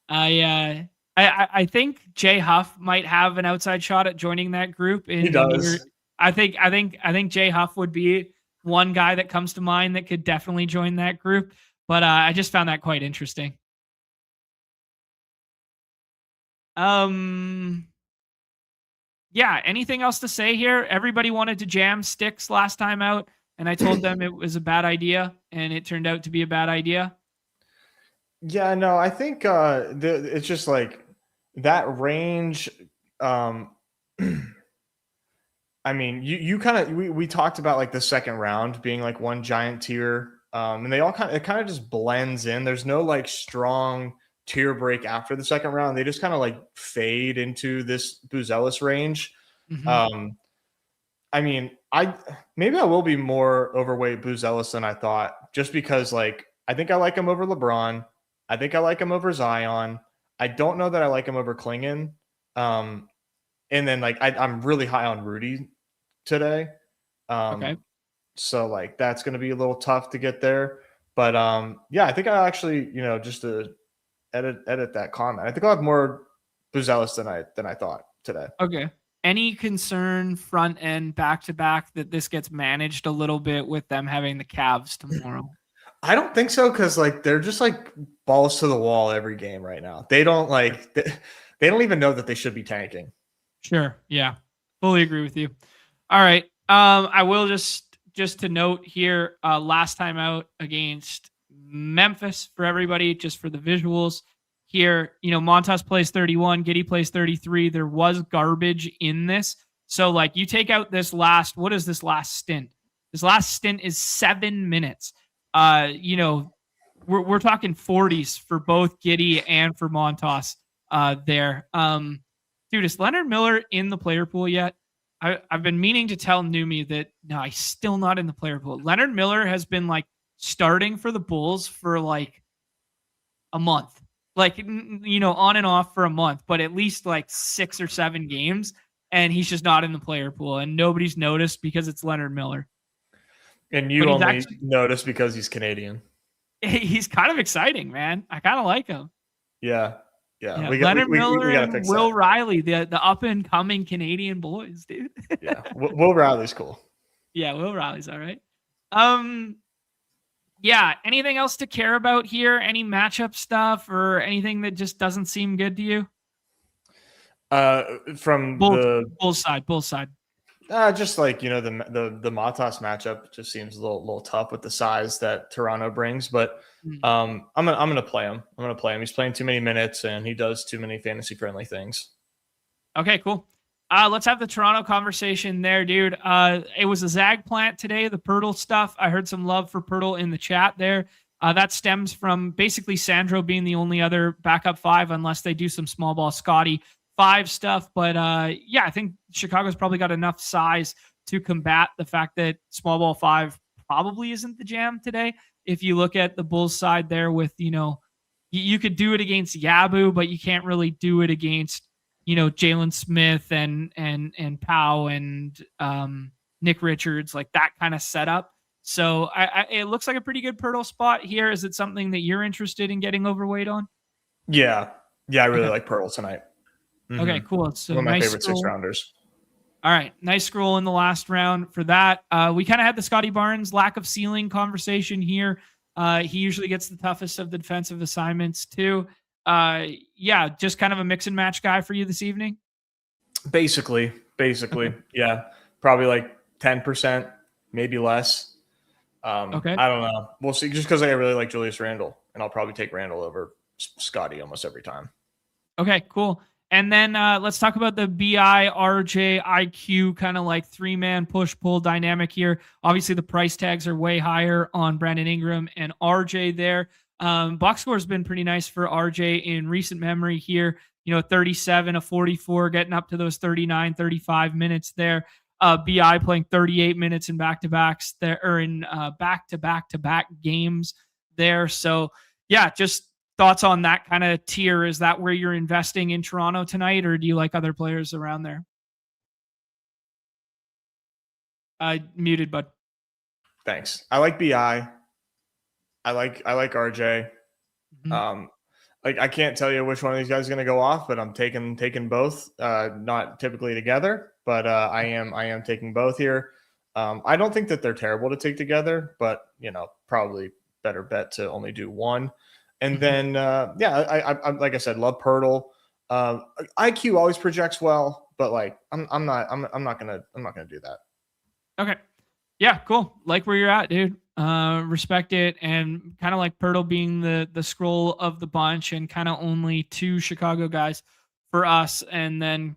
Speaker 1: I think Jay Huff might have an outside shot at joining that group.
Speaker 2: He does.
Speaker 1: I think Jay Huff would be one guy that comes to mind that could definitely join that group. But I just found that quite interesting. Yeah, anything else to say here? Everybody wanted to jam sticks last time out, and I told them it was a bad idea, and it turned out to be a bad idea.
Speaker 2: Yeah, no, I think it's just like that range. I mean, you kind of we talked about like the second round being like one giant tier, and it kind of just blends in. There's no like strong tier break after the second round. They just kind of like fade into this Buzelis range.
Speaker 1: Mm-hmm.
Speaker 2: I mean, maybe I will be more overweight Buzelis than I thought, just because like I think I like him over LeBron. I think I like him over Zion. I don't know that I like him over Klingon. And then like I'm really high on Rudy today.
Speaker 1: Okay.
Speaker 2: So like that's going to be a little tough to get there. But yeah, I think I actually, just to edit that comment, I think I'll have more Buzelis than I thought today.
Speaker 1: Okay. Any concern front end back to back that this gets managed a little bit with them having the Cavs tomorrow?
Speaker 2: I don't think so, because like they're just like balls to the wall every game right now. They don't like they don't even know that they should be tanking.
Speaker 1: Sure. Yeah. Fully agree with you. All right. I will just to note here, last time out against Memphis for everybody, just for the visuals here, Montas plays 31, Giddey plays 33. There was garbage in this. So like you take out what is this last stint? This last stint is 7 minutes. We're talking 40s for both Giddey and for Montas there. Dude, is Leonard Miller in the player pool yet? I've been meaning to tell Numi that no, he's still not in the player pool. Leonard Miller has been like starting for the Bulls for like a month, like, on and off for a month, but at least like 6 or 7 games. And he's just not in the player pool, and nobody's noticed because it's Leonard Miller.
Speaker 2: And you only notice because he's Canadian.
Speaker 1: He's kind of exciting, man. I kind of like him.
Speaker 2: Yeah.
Speaker 1: Leonard Miller and Will Riley, the up and coming Canadian boys, dude.
Speaker 2: Yeah, Will Riley's cool.
Speaker 1: Yeah, Will Riley's all right. Yeah. Anything else to care about here? Any matchup stuff or anything that just doesn't seem good to you?
Speaker 2: From
Speaker 1: the Bulls side.
Speaker 2: Just like the Matas matchup just seems a little tough with the size that Toronto brings, but I'm gonna play him. He's playing too many minutes and he does too many fantasy friendly things. Okay,
Speaker 1: cool. Let's have the Toronto conversation there, dude. It was a Zag plant today, the Pirtle stuff. I heard some love for Pirtle in the chat there. That stems from basically Sandro being the only other backup 5, unless they do some small ball Scotty 5 stuff. But yeah, I think Chicago's probably got enough size to combat the fact that small ball 5 probably isn't the jam today. If you look at the Bulls side there with, you could do it against Yabu, but you can't really do it against, Jalen Smith and Powell and Nick Richards, like that kind of setup. So it looks like a pretty good Pirtle spot here. Is it something that you're interested in getting overweight on?
Speaker 2: Yeah, I really like Pirtle tonight. Mm-hmm.
Speaker 1: Okay, cool. So
Speaker 2: one of my favorite 6-rounders.
Speaker 1: All right, nice scroll in the last round for that. We kind of had the Scotty Barnes lack of ceiling conversation here. He usually gets the toughest of the defensive assignments too. Yeah, just kind of a mix and match guy for you this evening.
Speaker 2: Basically, okay. Yeah, probably like 10%, maybe less. Okay, I don't know. We'll see. Just because I really like Julius Randle, and I'll probably take Randle over Scotty almost every time. Okay, cool. And then let's talk about the BI, RJ, IQ kind of like 3-man push-pull dynamic here. Obviously, the price tags are way higher on Brandon Ingram and RJ there. Box score has been pretty nice for RJ in recent memory here. 37, a 44, getting up to those 39, 35 minutes there.
Speaker 1: BI playing 38 minutes in back-to-backs there, or in back-to-back-to-back games there. So yeah, just thoughts on that kind of tier. Is that where you're investing in Toronto tonight, or do you like other players around there? Muted, bud.
Speaker 2: Thanks. I like BI. I like RJ.
Speaker 1: Mhm.
Speaker 2: Like I can't tell you which one of these guys is going to go off, but I'm taking both. Not typically together, but I am taking both here. I don't think that they're terrible to take together, but probably better bet to only do one. And then I like I said, love Pirtle. IQ always projects well, but like I'm not gonna do that.
Speaker 1: Okay. Yeah, cool. Like where you're at, dude. Respect it, and kind of like Pirtle being the scroll of the bunch, and kind of only 2 Chicago guys for us, and then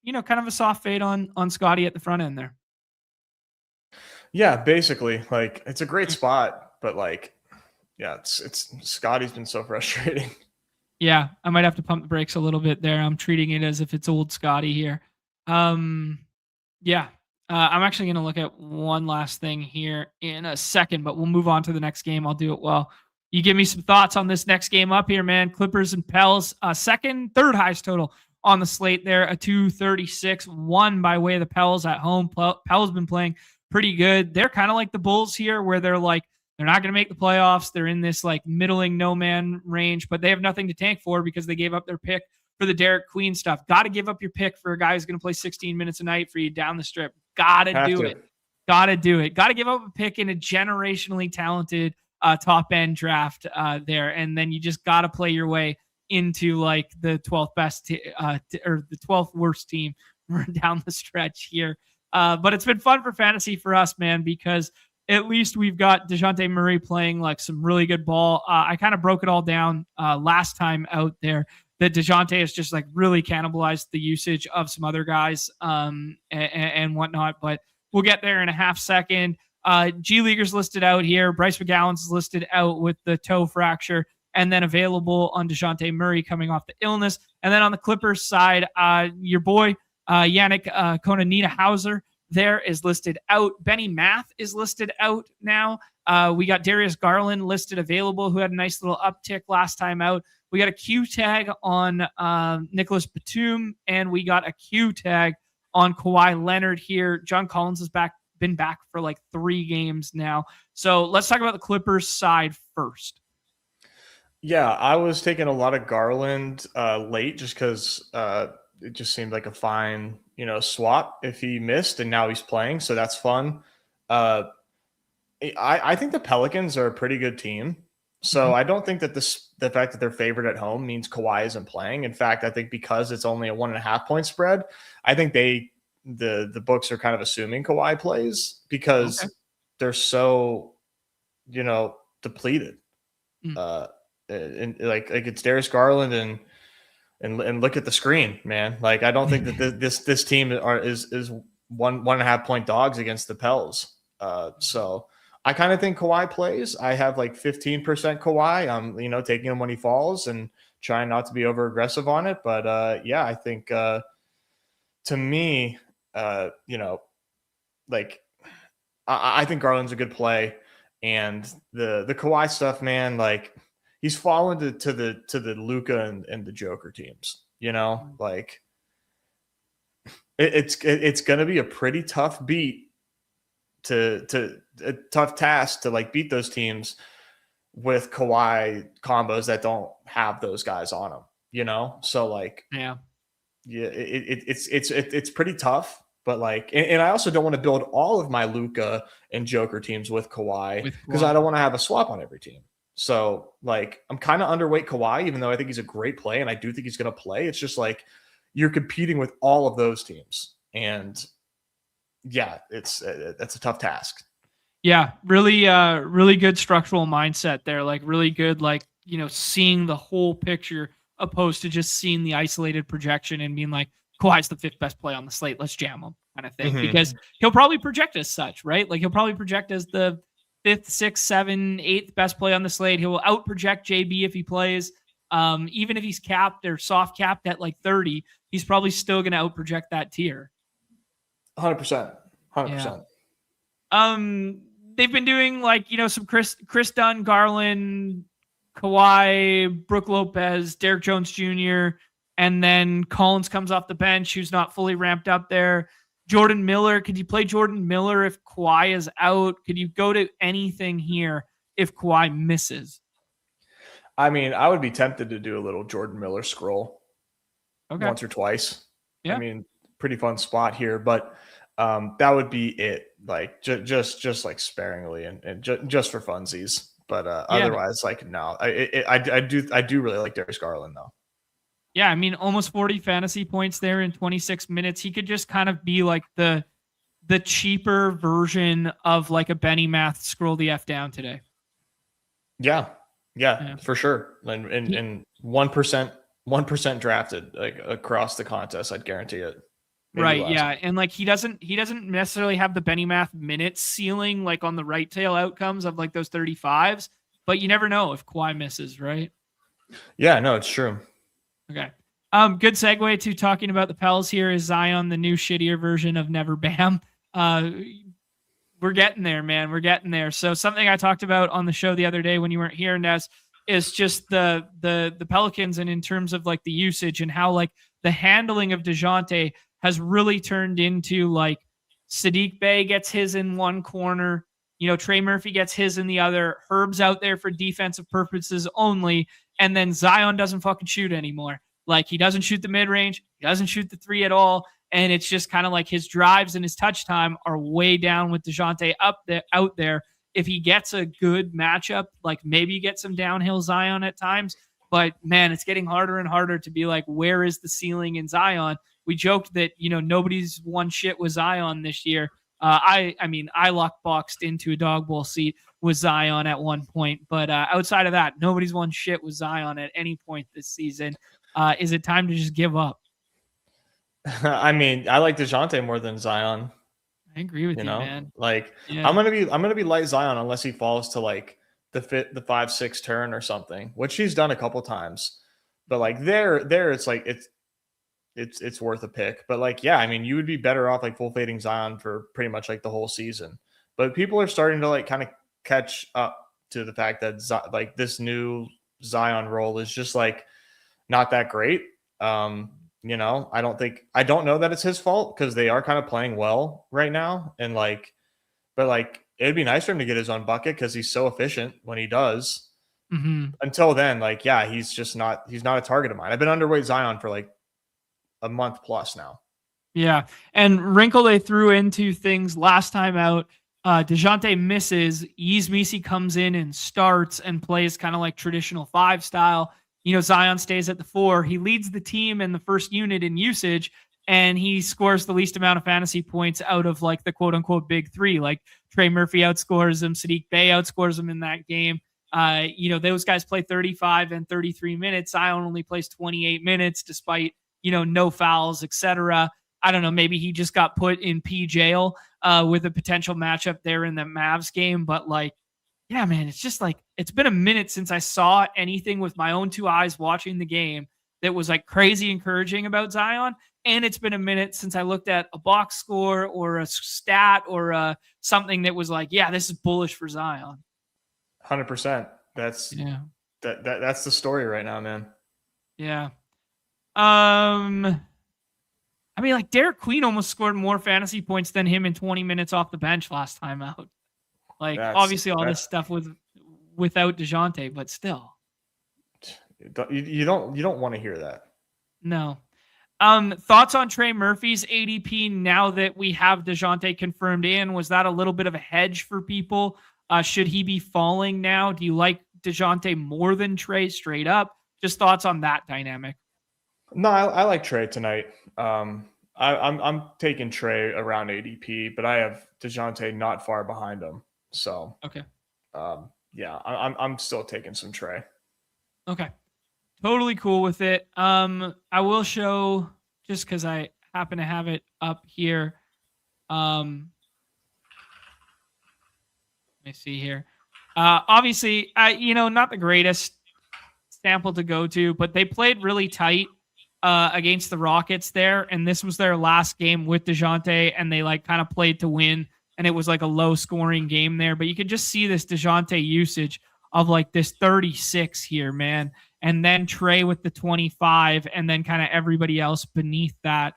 Speaker 1: kind of a soft fade on Scotty at the front end there.
Speaker 2: Yeah, basically, like it's a great spot, but like, yeah, it's Scotty's been so frustrating.
Speaker 1: Yeah, I might have to pump the brakes a little bit there. I'm treating it as if it's old Scotty here. Yeah. I'm actually going to look at one last thing here in a second, but we'll move on to the next game. I'll do it well. You give me some thoughts on this next game up here, man. Clippers and Pels, third highest total on the slate there, a 236, won by way of the Pels at home. Pels been playing pretty good. They're kind of like the Bulls here, where they're like, they're not going to make the playoffs. They're in this like middling no man range, but they have nothing to tank for because they gave up their pick for the Derek Queen stuff. Got to give up your pick for a guy who's going to play 16 minutes a night for you down the strip. Got to do it. Got to do it. Got to give up a pick in a generationally talented top end draft there. And then you just got to play your way into like the 12th best or the 12th worst team down the stretch here. But it's been fun for fantasy for us, man, because at least we've got DeJounte Murray playing like some really good ball. I kind of broke it all down last time out there, that DeJounte has just like really cannibalized the usage of some other guys and whatnot. But we'll get there in a half second. G Leaguers listed out here. Bryce McGowan's listed out with the toe fracture, and then available on DeJounte Murray coming off the illness. And then on the Clippers side, your boy Yannick Konanina-Hauser there is listed out. Benny Math is listed out now. We got Darius Garland listed available, who had a nice little uptick last time out. We got a Q tag on Nicholas Batum, and we got a Q tag on Kawhi Leonard here. John Collins has been back for like 3 games now. So let's talk about the Clippers side first.
Speaker 2: Yeah, I was taking a lot of Garland late just because it just seemed like a fine, swap if he missed and now he's playing. So that's fun. I think the Pelicans are a pretty good team. So I don't think that the fact that they're favored at home means Kawhi isn't playing. In fact, I think because it's only a 1.5 point spread, I think the books are kind of assuming Kawhi plays because they're so, depleted. And like it's Darius Garland and look at the screen, man. Like I don't think that this team is 1.5 point dogs against the Pels. So I kind of think Kawhi plays. I have like 15% Kawhi. I'm, taking him when he falls and trying not to be over aggressive on it. But yeah, I think to me, like I think Garland's a good play, and the Kawhi stuff, man, like he's fallen to the Luka and the Joker teams. Like it's going to be a pretty tough beat. To a tough task to like beat those teams with Kawhi combos that don't have those guys on them, so like it's pretty tough, but like and I also don't want to build all of my Luka and Joker teams with Kawhi because I don't want to have a swap on every team. So like I'm kind of underweight Kawhi, even though I think he's a great play and I do think he's going to play. It's just like you're competing with all of those teams, and yeah, that's a tough task.
Speaker 1: Yeah, really good structural mindset there. Like really good, like, seeing the whole picture opposed to just seeing the isolated projection and being like, Kawhi's the 5th best play on the slate. Let's jam him kind of thing. Because he'll probably project as such, right? Like he'll probably project as the 5th, 6th, 7th, 8th best play on the slate. He will out project JB if he plays. Even if he's capped or soft capped at like 30, he's probably still going to out project that tier.
Speaker 2: 100%. 100%.
Speaker 1: They've been doing like, some Chris Dunn, Garland, Kawhi, Brooke Lopez, Derek Jones Jr., and then Collins comes off the bench, who's not fully ramped up there. Jordan Miller, could you play Jordan Miller if Kawhi is out? Could you go to anything here if Kawhi misses?
Speaker 2: I mean, I would be tempted to do a little Jordan Miller scroll once or twice.
Speaker 1: Yeah.
Speaker 2: I mean, pretty fun spot here, but that would be it. Like just like sparingly and just for funsies. But otherwise, like no, I do really like Darius Garland though.
Speaker 1: Yeah, I mean, almost 40 fantasy points there in 26 minutes. He could just kind of be like the cheaper version of like a Benny Math scroll the F down today.
Speaker 2: Yeah, for sure. And 1% drafted like across the contest, I'd guarantee it. Maybe
Speaker 1: right,
Speaker 2: less.
Speaker 1: yeah. And like he doesn't necessarily have the Benny Math minutes ceiling like on the right tail outcomes of like those 35s, but you never know if Kawhi misses, right?
Speaker 2: Yeah, no, it's true.
Speaker 1: Okay. Good segue to talking about the Pels here. Is Zion the new shittier version of Never Bam? We're getting there, man. We're getting there. So something I talked about on the show the other day when you weren't here, Nez, is just the Pelicans, and in terms of like the usage and how like the handling of DeJounte has really turned into like Saddiq Bey gets his in one corner, Trey Murphy gets his in the other, Herb's out there for defensive purposes only, and then Zion doesn't fucking shoot anymore. Like he doesn't shoot the mid-range, he doesn't shoot the three at all, and it's just kind of like his drives and his touch time are way down with DeJounte out there. If he gets a good matchup, like maybe get some downhill Zion at times, but man, it's getting harder and harder to be like, where is the ceiling in Zion? We joked that, nobody's won shit with Zion this year. I luck boxed into a dog bowl seat with Zion at one point, but outside of that, nobody's won shit with Zion at any point this season. Is it time to just give up?
Speaker 2: I mean, I like DeJounte more than Zion.
Speaker 1: I agree with you, man.
Speaker 2: Like yeah. I'm gonna be light Zion unless he falls to like the 5-6 turn or something, which he's done a couple times. But like there it's like it's worth a pick. But like, yeah, I mean, you would be better off like full fading Zion for pretty much like the whole season. But people are starting to like kind of catch up to the fact that like this new Zion role is just like not that great. I don't know that it's his fault because they are kind of playing well right now. And like, but like, it'd be nice for him to get his own bucket because he's so efficient when he does.
Speaker 1: Mm-hmm.
Speaker 2: Until then, like, yeah, he's not a target of mine. I've been underweight Zion for like a month plus now.
Speaker 1: Yeah. And Wrinkle, they threw into things last time out. DeJounte misses. Yves comes in and starts and plays kind of like traditional 5 style. Zion stays at the 4. He leads the team in the first unit in usage, and he scores the least amount of fantasy points out of like the quote unquote big 3. Like Trey Murphy outscores him, Saddiq Bey outscores him in that game. Those guys play 35 and 33 minutes. Zion only plays 28 minutes despite, no fouls, etc. I don't know. Maybe he just got put in P jail with a potential matchup there in the Mavs game. But like, yeah, man, it's just like, it's been a minute since I saw anything with my own 2 eyes watching the game that was like crazy encouraging about Zion. And it's been a minute since I looked at a box score or a stat or something that was like, yeah, this is bullish for Zion.
Speaker 2: 100%. That's the story right now, man.
Speaker 1: Yeah. I mean, like Derek Queen almost scored more fantasy points than him in 20 minutes off the bench last time out. Like obviously all this stuff without DeJounte, but still.
Speaker 2: You don't want to hear that.
Speaker 1: No. Thoughts on Trey Murphy's ADP now that we have DeJounte confirmed in? Was that a little bit of a hedge for people? Should he be falling now? Do you like DeJounte more than Trey straight up? Just thoughts on that dynamic.
Speaker 2: No, I like Trey tonight. I'm taking Trey around ADP, but I have DeJounte not far behind him. So
Speaker 1: okay.
Speaker 2: I'm still taking some Trey.
Speaker 1: Okay. Totally cool with it. I will show just because I happen to have it up here. Let me see here. Obviously, not the greatest sample to go to, but they played really tight against the Rockets there, and this was their last game with DeJounte, and they like kind of played to win, and it was like a low scoring game there, but you could just see this DeJounte usage of like this 36 here, man, and then Trey with the 25, and then kind of everybody else beneath that.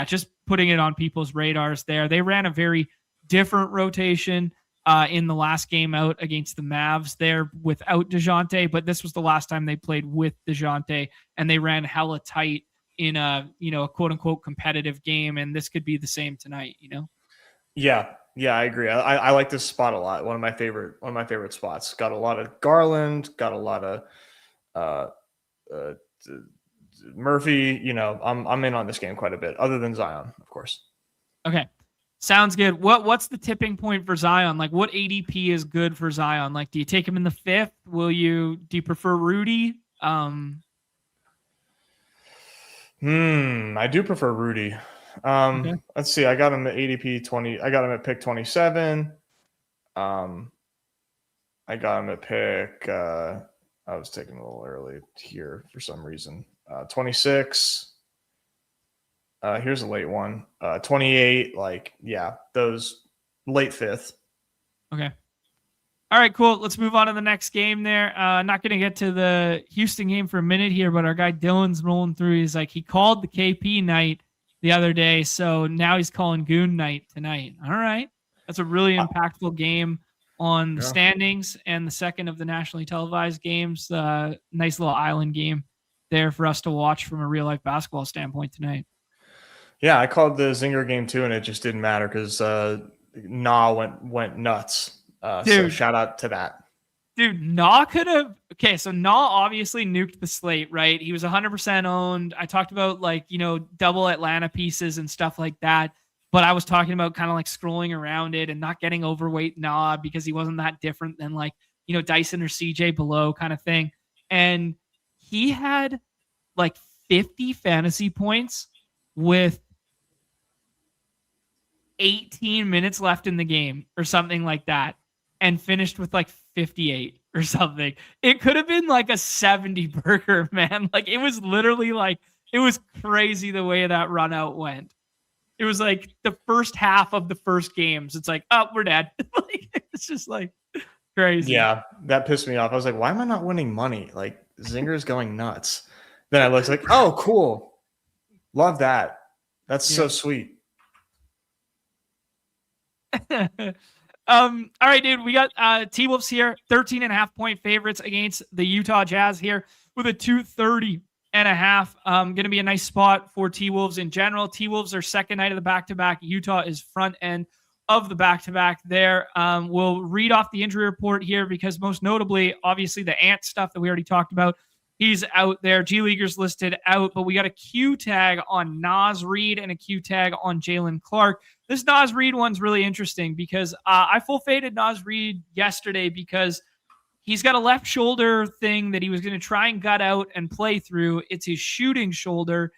Speaker 1: Just putting it on people's radars there. They ran a very different rotation in the last game out against the Mavs there without DeJounte, but this was the last time they played with DeJounte, and they ran hella tight in a quote unquote competitive game. And this could be the same tonight,
Speaker 2: Yeah, I agree. I like this spot a lot. One of my favorite spots. Got a lot of Garland, got a lot of Murphy. I'm in on this game quite a bit, other than Zion, of course.
Speaker 1: Okay. Sounds good. What's the tipping point for Zion? Like, what ADP is good for Zion? Like, do you take him in the 5th? Do you prefer Rudy?
Speaker 2: I do prefer Rudy.
Speaker 1: Okay.
Speaker 2: Let's see. I got him at ADP 20. I got him at pick 27. I got him at pick. I was taking a little early here for some reason. 26. Here's a late one. 28. Those late 5th.
Speaker 1: Okay. All right, cool. Let's move on to the next game there. Not going to get to the Houston game for a minute here, but our guy Dylan's rolling through. He's like, he called the KP night the other day, so now he's calling Goon night tonight. All right. That's a really impactful game on the standings and the second of the nationally televised games. Nice little island game there for us to watch from a real-life basketball standpoint tonight.
Speaker 2: Yeah, I called the Zinger game too, and it just didn't matter because Nah went nuts. So shout out to that.
Speaker 1: Dude, Nah could have. Okay, so Nah obviously nuked the slate, right? He was 100% owned. I talked about double Atlanta pieces and stuff like that, but I was talking about kind of like scrolling around it and not getting overweight Nah because he wasn't that different than Dyson or CJ below kind of thing. And he had like 50 fantasy points with 18 minutes left in the game or something like that, and finished with like 58 or something. It could have been like a 70 burger, man. Like, it was literally it was crazy the way that run out went. It was like the first half of the first games. It's like, oh, we're dead. It's just like crazy.
Speaker 2: Yeah, that pissed me off. I was like, why am I not winning money? Like, Zinger's going nuts. Then I looked like, oh, cool. Love that. That's so sweet.
Speaker 1: All right, dude. We got T-Wolves here, 13.5-point favorites against the Utah Jazz here with a 230.5. Going to be a nice spot for T-Wolves in general. T-Wolves are second night of the back-to-back. Utah is front end of the back-to-back there. We'll read off the injury report here because most notably, obviously, the Ant stuff that we already talked about. He's out there. G Leaguers listed out, but we got a Q tag on Naz Reid and a Q tag on Jalen Clark. This Naz Reid one's really interesting because I full faded Naz Reid yesterday because he's got a left shoulder thing that he was going to try and gut out and play through. It's his shooting shoulder.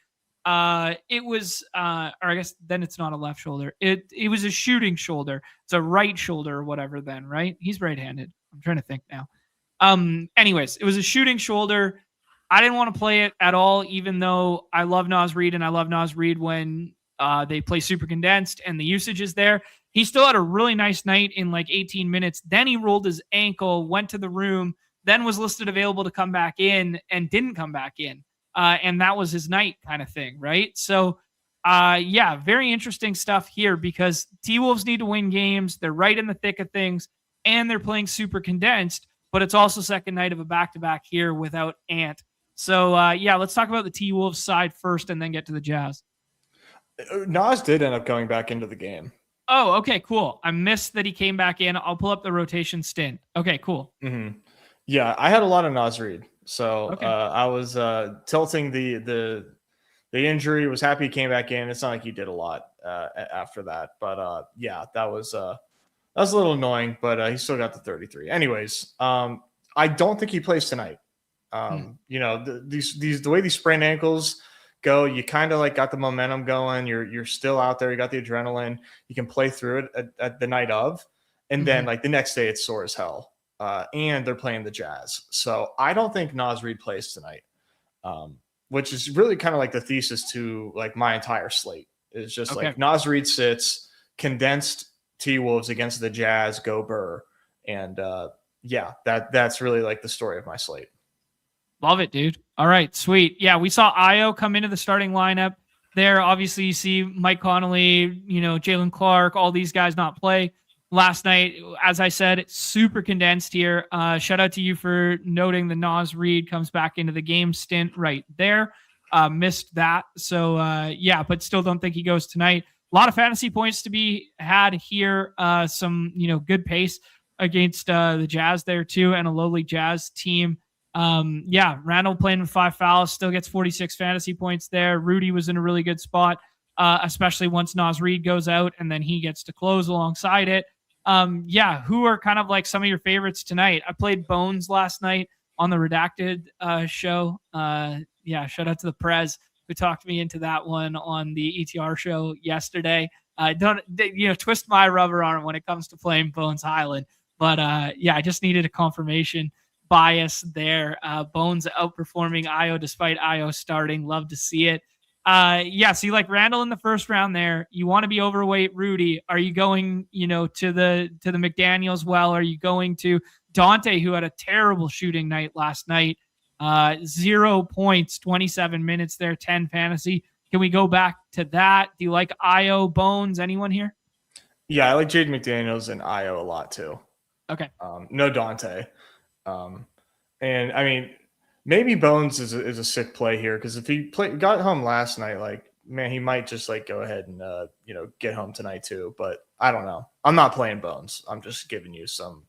Speaker 1: It was, or I guess then it's not a left shoulder. It was a shooting shoulder. It's a right shoulder or whatever then, right? He's right-handed. I'm trying to think now. Anyways, it was a shooting shoulder. I didn't want to play it at all, even though I love Naz Reid and I love Naz Reid when they play super condensed and the usage is there. He still had a really nice night in like 18 minutes. Then he rolled his ankle, went to the room, then was listed available to come back in and didn't come back in. And that was his night kind of thing, right? So, very interesting stuff here because T-Wolves need to win games. They're right in the thick of things and they're playing super condensed, but it's also second night of a back-to-back here without Ant. So, let's talk about the T-Wolves side first and then get to the Jazz.
Speaker 2: Naz did end up going back into the game.
Speaker 1: Oh, okay, cool. I missed that he came back in. I'll pull up the rotation stint. Okay, cool.
Speaker 2: Mm-hmm. Yeah, I had a lot of Naz Reid. So I was tilting the injury, was happy he came back in. It's not like he did a lot after that. But, that was a little annoying, but he still got the 33. Anyways, I don't think he plays tonight. The way these sprained ankles go, you kind of like got the momentum going. You're still out there. You got the adrenaline. You can play through it at the night of, and then like the next day it's sore as hell. And they're playing the Jazz, so I don't think Naz Reid plays tonight. which is really kind of like the thesis to like my entire slate. It's just like Naz Reid sits, condensed T-Wolves against the Jazz, go Burr. And that's really like the story of my slate.
Speaker 1: Love it, dude. All right, sweet. Yeah, we saw Io come into the starting lineup there. Obviously, you see Mike Conley, Jalen Clark, all these guys not play last night. As I said, it's super condensed here. Shout out to you for noting the Naz Reid comes back into the game stint right there. Missed that. So, but still don't think he goes tonight. A lot of fantasy points to be had here. Some, good pace against the Jazz there too, and a lowly Jazz team. Randall playing with 5 fouls, still gets 46 fantasy points there. Rudy was in a really good spot, especially once Naz Reid goes out and then he gets to close alongside it. Who are kind of like some of your favorites tonight? I played Bones last night on the Redacted show. Shout out to the Prez who talked me into that one on the ETR show yesterday. Don't twist my rubber on it when it comes to playing Bones Highland. But I just needed a confirmation bias there. Bones outperforming Io despite Io starting. Love to see it. So you like Randall in the first round there. You want to be overweight Rudy. Are you going, to the McDaniels well? Are you going to Dante, who had a terrible shooting night last night? 0 points, 27 minutes there, 10 fantasy. Can we go back to that? Do you like Io, Bones? Anyone here?
Speaker 2: Yeah, I like Jaden McDaniels and Io a lot too.
Speaker 1: Okay.
Speaker 2: No Dante. And I mean, maybe Bones is a sick play here because if he got home last night, like, man, he might just like go ahead and get home tonight too. But I don't know. I'm not playing Bones. I'm just giving you some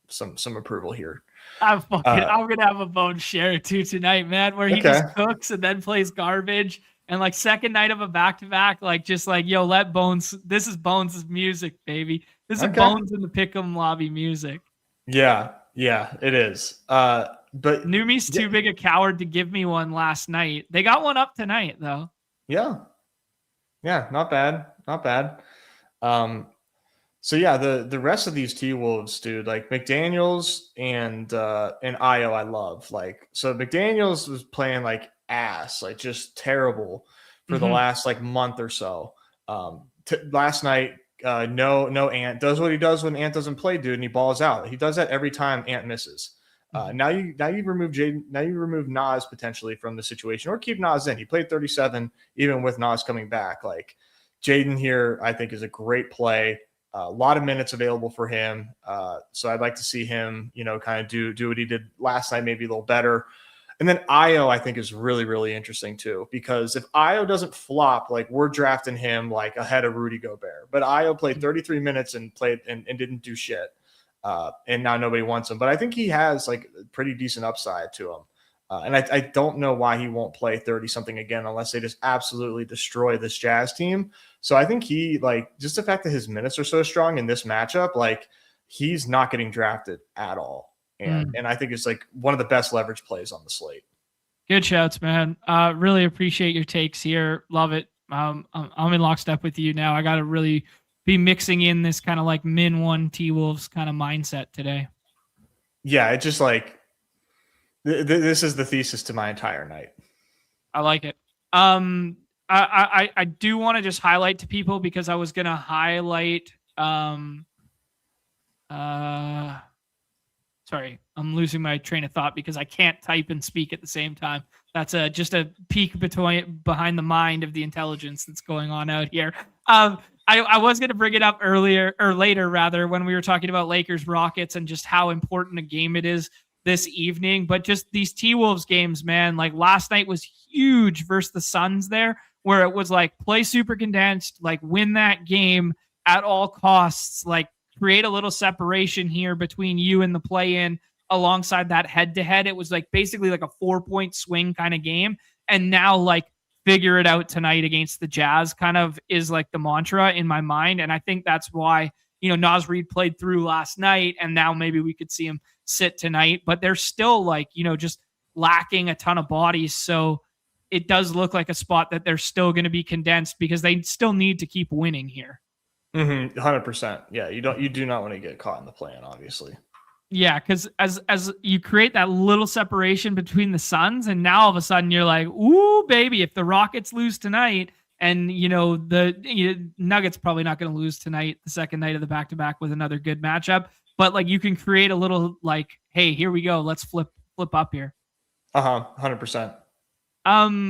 Speaker 2: some approval here.
Speaker 1: I'm gonna have a Bones share too tonight, man, where he just cooks and then plays garbage. And like second night of a back-to-back, let Bones. This is Bones' music, baby. This is Bones in the Pick'em lobby music.
Speaker 2: Yeah, it is. But
Speaker 1: Numi's too big a coward to give me one last night. They got one up tonight, though.
Speaker 2: Yeah, not bad. The rest of these T-Wolves, dude, like McDaniels and Io, I love. Like, so McDaniels was playing like ass, like just terrible for the last like month or so. Last night, no Ant does what he does when Ant doesn't play, dude, and he balls out. He does that every time Ant misses. Now you remove Jaden. Now you remove Naz potentially from the situation, or keep Naz in. He played 37 even with Naz coming back. Like Jaden here, I think is a great play. A lot of minutes available for him. So I'd like to see him, kind of do what he did last night, maybe a little better. And then Io, I think, is really, really interesting too, because if Io doesn't flop, like we're drafting him like ahead of Rudy Gobert. But Io played 33 minutes and played and didn't do shit. And now nobody wants him. But I think he has like a pretty decent upside to him. And I don't know why he won't play 30-something again unless they just absolutely destroy this Jazz team. So I think he, like, just the fact that his minutes are so strong in this matchup, like, he's not getting drafted at all. And I think it's, like, one of the best leverage plays on the slate.
Speaker 1: Good shouts, man. Really appreciate your takes here. Love it. I'm in lockstep with you now. I got to really be mixing in this kind of, like, min one T-Wolves kind of mindset today.
Speaker 2: Yeah, it just, like, this is the thesis to my entire night.
Speaker 1: I like it. I do want to just highlight to people because I was going to highlight. Sorry, I'm losing my train of thought because I can't type and speak at the same time. That's just a peek behind the mind of the intelligence that's going on out here. I was going to bring it up later when we were talking about Lakers Rockets and just how important a game it is this evening, but just these T-Wolves games, man, like last night was huge versus the Suns there, where it was like play super condensed, like win that game at all costs, like create a little separation here between you and the play-in alongside that head-to-head. It was like basically like a 4-point swing kind of game. And now like figure it out tonight against the Jazz kind of is like the mantra in my mind. And I think that's why, Naz Reid played through last night and now maybe we could see him sit tonight, but they're still like, just lacking a ton of bodies. So it does look like a spot that they're still going to be condensed because they still need to keep winning here.
Speaker 2: 100%. Yeah. You do not want to get caught in the play-in, obviously.
Speaker 1: Yeah, because as you create that little separation between the Suns, and now all of a sudden you're like, ooh, baby, if the Rockets lose tonight, and the Nuggets probably not going to lose tonight, the second night of the back-to-back with another good matchup, but like you can create a little like, hey, here we go, let's flip up here.
Speaker 2: 100%.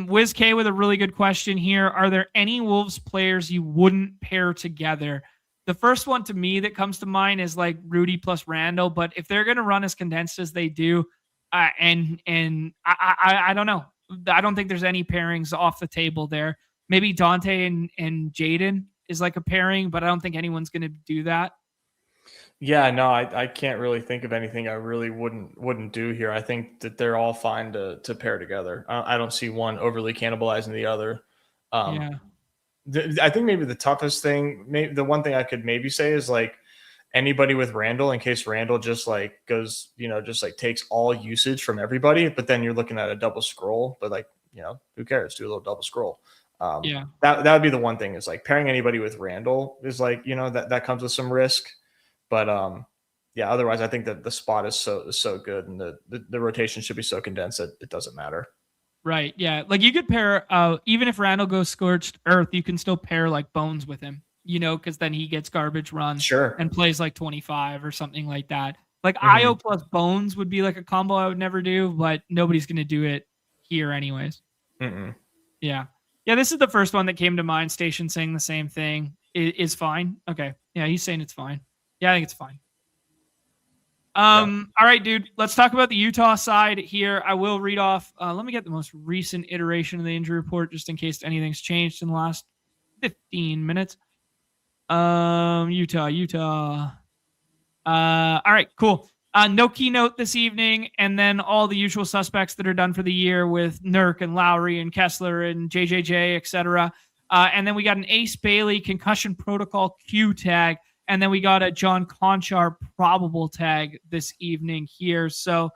Speaker 1: Wiz K with a really good question here. Are there any Wolves players you wouldn't pair together? The first one to me that comes to mind is like Rudy plus Randall, but if they're going to run as condensed as they do, and I don't know. I don't think there's any pairings off the table there. Maybe Dante and Jaden is like a pairing, but I don't think anyone's going to do that.
Speaker 2: Yeah, no, I can't really think of anything I really wouldn't do here. I think that they're all fine to pair together. I don't see one overly cannibalizing the other.
Speaker 1: Yeah.
Speaker 2: I think maybe the toughest thing, maybe the one thing I could maybe say is like anybody with Randall, in case Randall just like goes, just like takes all usage from everybody, but then you're looking at a double scroll, but like, who cares? Do a little double scroll.
Speaker 1: Yeah.
Speaker 2: That would be the one thing is like pairing anybody with Randall is like, that comes with some risk. But yeah, otherwise I think that the spot is so good and the rotation should be so condensed that it doesn't matter.
Speaker 1: Right. Yeah. Like you could pair, even if Randall goes scorched earth, you can still pair like Bones with him, because then he gets garbage runs and plays like 25 or something like that. Like Io plus Bones would be like a combo I would never do, but nobody's going to do it here anyways. Yeah. Yeah. This is the first one that came to mind. Station saying the same thing is fine. Okay. Yeah. He's saying it's fine. Yeah, I think it's fine. All right, dude. Let's talk about the Utah side here. I will read off. Let me get the most recent iteration of the injury report just in case anything's changed in the last 15 minutes. Utah. All right, cool. No keynote this evening, and then all the usual suspects that are done for the year with Nurk and Lowry and Kessler and JJJ, etc. And then we got an Ace Bailey concussion protocol Q tag. And then we got a John Conchar probable tag this evening here. So,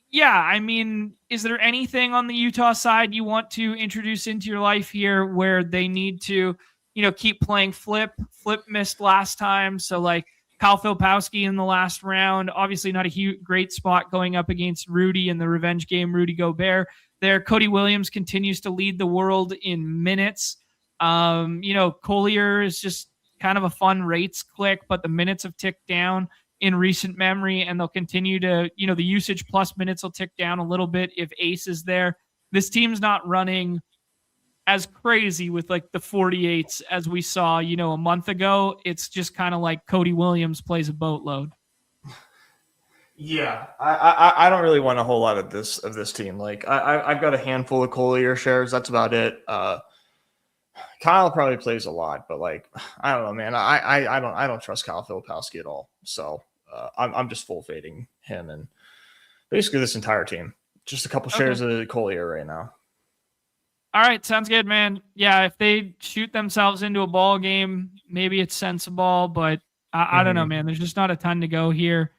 Speaker 1: yeah, I mean, is there anything on the Utah side you want to introduce into your life here where they need to, keep playing flip? Flip missed last time. So, like, Kyle Filipowski in the last round, obviously not a great spot going up against Rudy in the revenge game, Rudy Gobert. There, Cody Williams continues to lead the world in minutes. Collier is just kind of a fun rates click, but the minutes have ticked down in recent memory, and they'll continue to, the usage plus minutes will tick down a little bit if Ace is there. This team's not running as crazy with like the 48s as we saw, a month ago. It's just kind of like Cody Williams plays a boatload.
Speaker 2: Yeah, I don't really want a whole lot of this team. Like I've got a handful of Collier shares. That's about it. Kyle probably plays a lot, but like I don't know, man. I don't trust Kyle Filipowski at all. So I'm just full fading him and basically this entire team. Just a couple shares of Collier right now.
Speaker 1: All right, sounds good, man. Yeah, if they shoot themselves into a ball game, maybe it's sensible, but I don't know, man. There's just not a ton to go here.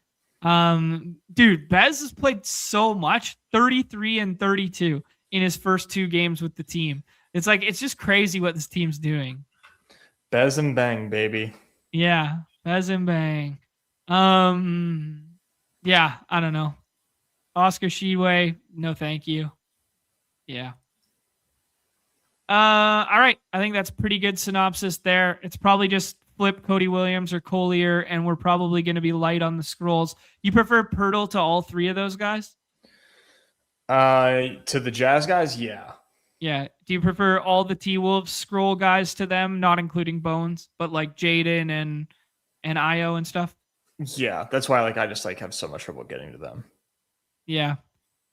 Speaker 1: Dude, Bez has played so much, 33 and 32 in his first 2 games with the team. It's like, it's just crazy what this team's doing.
Speaker 2: Bez and bang, baby.
Speaker 1: Yeah, Bez and bang. Yeah, I don't know. Oscar Sheway, no thank you. Yeah. All right. I think that's a pretty good synopsis there. It's probably just flip Cody Williams or Collier, and we're probably going to be light on the scrolls. You prefer Pirtle to all 3 of those guys?
Speaker 2: To the Jazz guys, yeah.
Speaker 1: Yeah. Do you prefer all the T-Wolves scroll guys to them, not including Bones, but like Jaden and Io and stuff?
Speaker 2: Yeah, that's why I just have so much trouble getting to them.
Speaker 1: Yeah.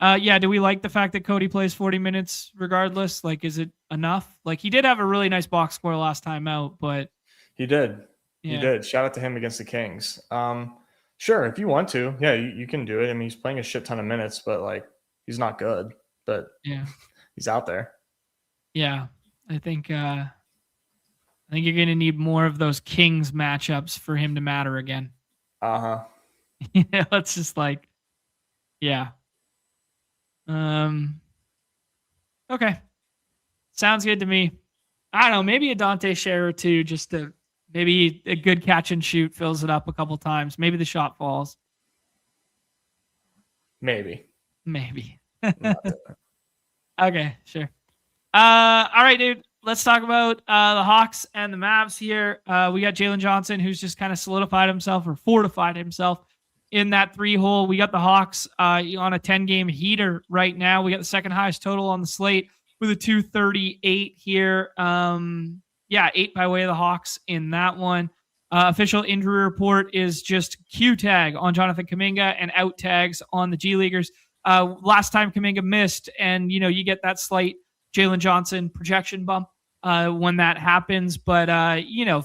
Speaker 1: Yeah, do we like the fact that Cody plays 40 minutes regardless? Like, is it enough? Like, he did have a really nice box score last time out, but...
Speaker 2: He did.
Speaker 1: Yeah.
Speaker 2: He did. Shout out to him against the Kings. Sure, if you want to. Yeah, you can do it. I mean, he's playing a shit ton of minutes, but, he's not good. But
Speaker 1: yeah,
Speaker 2: he's out there.
Speaker 1: Yeah, I think you're going to need more of those Kings matchups for him to matter again.
Speaker 2: Uh-huh.
Speaker 1: Yeah, let's just yeah. Okay. Sounds good to me. I don't know, maybe a Dante share or 2 just to maybe a good catch and shoot fills it up a couple times. Maybe the shot falls.
Speaker 2: Maybe.
Speaker 1: Okay, sure. All right, dude. Let's talk about the Hawks and the Mavs here. We got Jalen Johnson, who's just kind of solidified himself or fortified himself in that 3-hole. We got the Hawks on a 10-game heater right now. We got the second highest total on the slate with a 238 here. 8 by way of the Hawks in that one. Official injury report is just Q tag on Jonathan Kuminga and out tags on the G Leaguers. Last time Kuminga missed, and you get that slight Jalen Johnson projection bump when that happens. But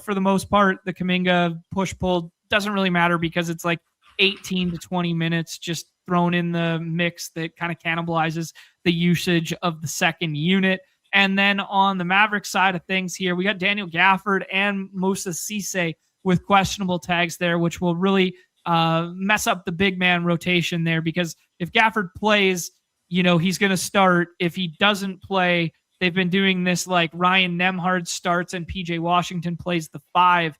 Speaker 1: for the most part, the Kuminga push-pull doesn't really matter because it's like 18 to 20 minutes just thrown in the mix that kind of cannibalizes the usage of the second unit. And then on the Mavericks side of things here, we got Daniel Gafford and Moussa Cisse with questionable tags there, which will really mess up the big man rotation there, because if Gafford plays, he's going to start. If he doesn't play, they've been doing this like Ryan Nembhard starts and PJ Washington plays the 5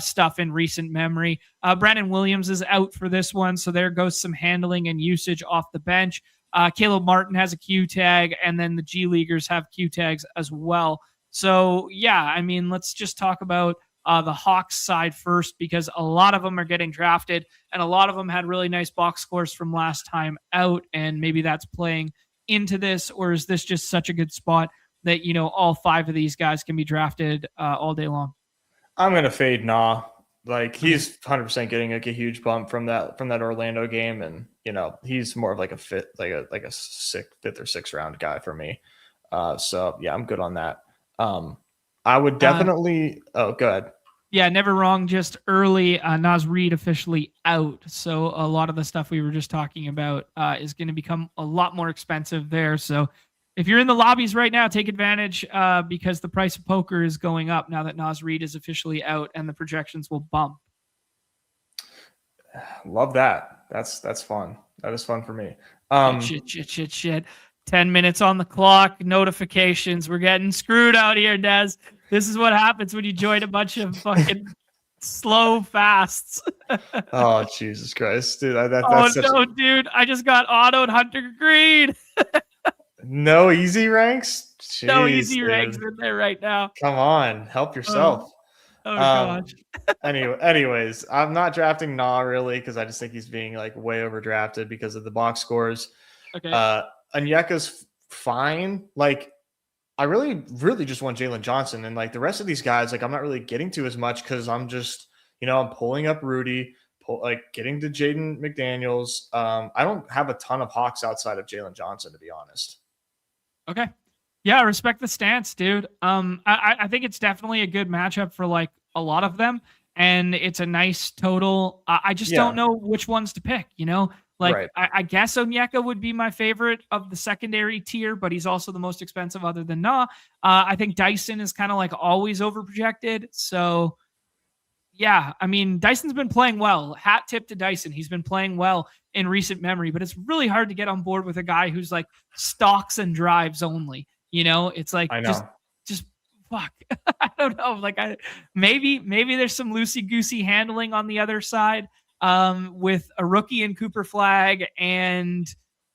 Speaker 1: stuff in recent memory. Brandon Williams is out for this one, so there goes some handling and usage off the bench. Caleb Martin has a Q tag, and then the G Leaguers have Q tags as well. So, let's just talk about the Hawks side first, because a lot of them are getting drafted, and a lot of them had really nice box scores from last time out, and maybe that's playing into this, or is this just such a good spot that, all 5 of these guys can be drafted all day long?
Speaker 2: I'm going to fade Nah. Like, he's 100% getting like a huge bump from that Orlando game, and he's more of like a fifth or sixth round guy for me. So yeah, I'm good on that. I would definitely. Go ahead.
Speaker 1: Yeah, never wrong. Just early, Naz Reid officially out, so a lot of the stuff we were just talking about is going to become a lot more expensive there. So if you're in the lobbies right now, take advantage because the price of poker is going up now that Naz Reid is officially out, and the projections will bump.
Speaker 2: Love that. That's fun. That is fun for me.
Speaker 1: Shit. 10 minutes on the clock. Notifications. We're getting screwed out here, Des. This is what happens when you join a bunch of fucking slow fasts.
Speaker 2: Oh, Jesus Christ, dude.
Speaker 1: Dude. I just got autoed Hunter Green.
Speaker 2: No easy ranks? Jeez,
Speaker 1: no easy ranks in there right now.
Speaker 2: Come on. Help yourself.
Speaker 1: Gosh.
Speaker 2: Anyways, I'm not drafting Nah really, because I just think he's being like way overdrafted because of the box scores.
Speaker 1: Okay.
Speaker 2: Onyeka's fine. Like, I really, really just want Jalen Johnson, and like the rest of these guys, like I'm not really getting to as much because I'm just, I'm pulling up Rudy, getting to Jaden McDaniels. I don't have a ton of Hawks outside of Jalen Johnson, to be honest.
Speaker 1: Okay. Yeah, I respect the stance, dude. I think it's definitely a good matchup for like a lot of them, and it's a nice total. I just don't know which ones to pick, Right. I guess Onyeka would be my favorite of the secondary tier, but he's also the most expensive other than Nah. I think Dyson is kind of like always overprojected. So, yeah, Dyson's been playing well. Hat tip to Dyson. He's been playing well in recent memory, but it's really hard to get on board with a guy who's like stocks and drives only. It's like,
Speaker 2: I know.
Speaker 1: just fuck. I don't know. Like maybe there's some loosey-goosey handling on the other side. With a rookie in Cooper Flag and,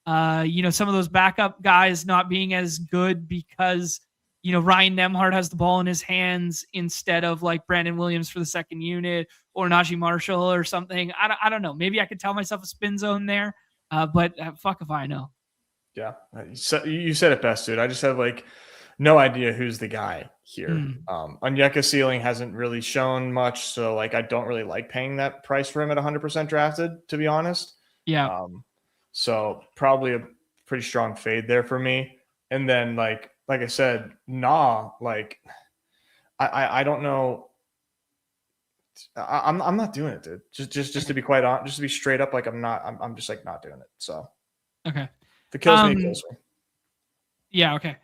Speaker 1: some of those backup guys not being as good because, Ryan Nembhard has the ball in his hands instead of like Brandon Williams for the second unit or Najee Marshall or something. I don't know. Maybe I could tell myself a spin zone there, but fuck if I know.
Speaker 2: Yeah. You said it best, dude. I just have like no idea who's the guy here. Onyeka ceiling hasn't really shown much, so like I don't really like paying that price for him at 100% drafted, to be honest.
Speaker 1: Yeah.
Speaker 2: So probably a pretty strong fade there for me. And then like I said, Nah, like I don't know. I'm not doing it, dude. Just to be quite honest, just to be straight up, like I'm just like not doing it. So
Speaker 1: okay.
Speaker 2: If it kills me, it kills me.
Speaker 1: Yeah. Okay.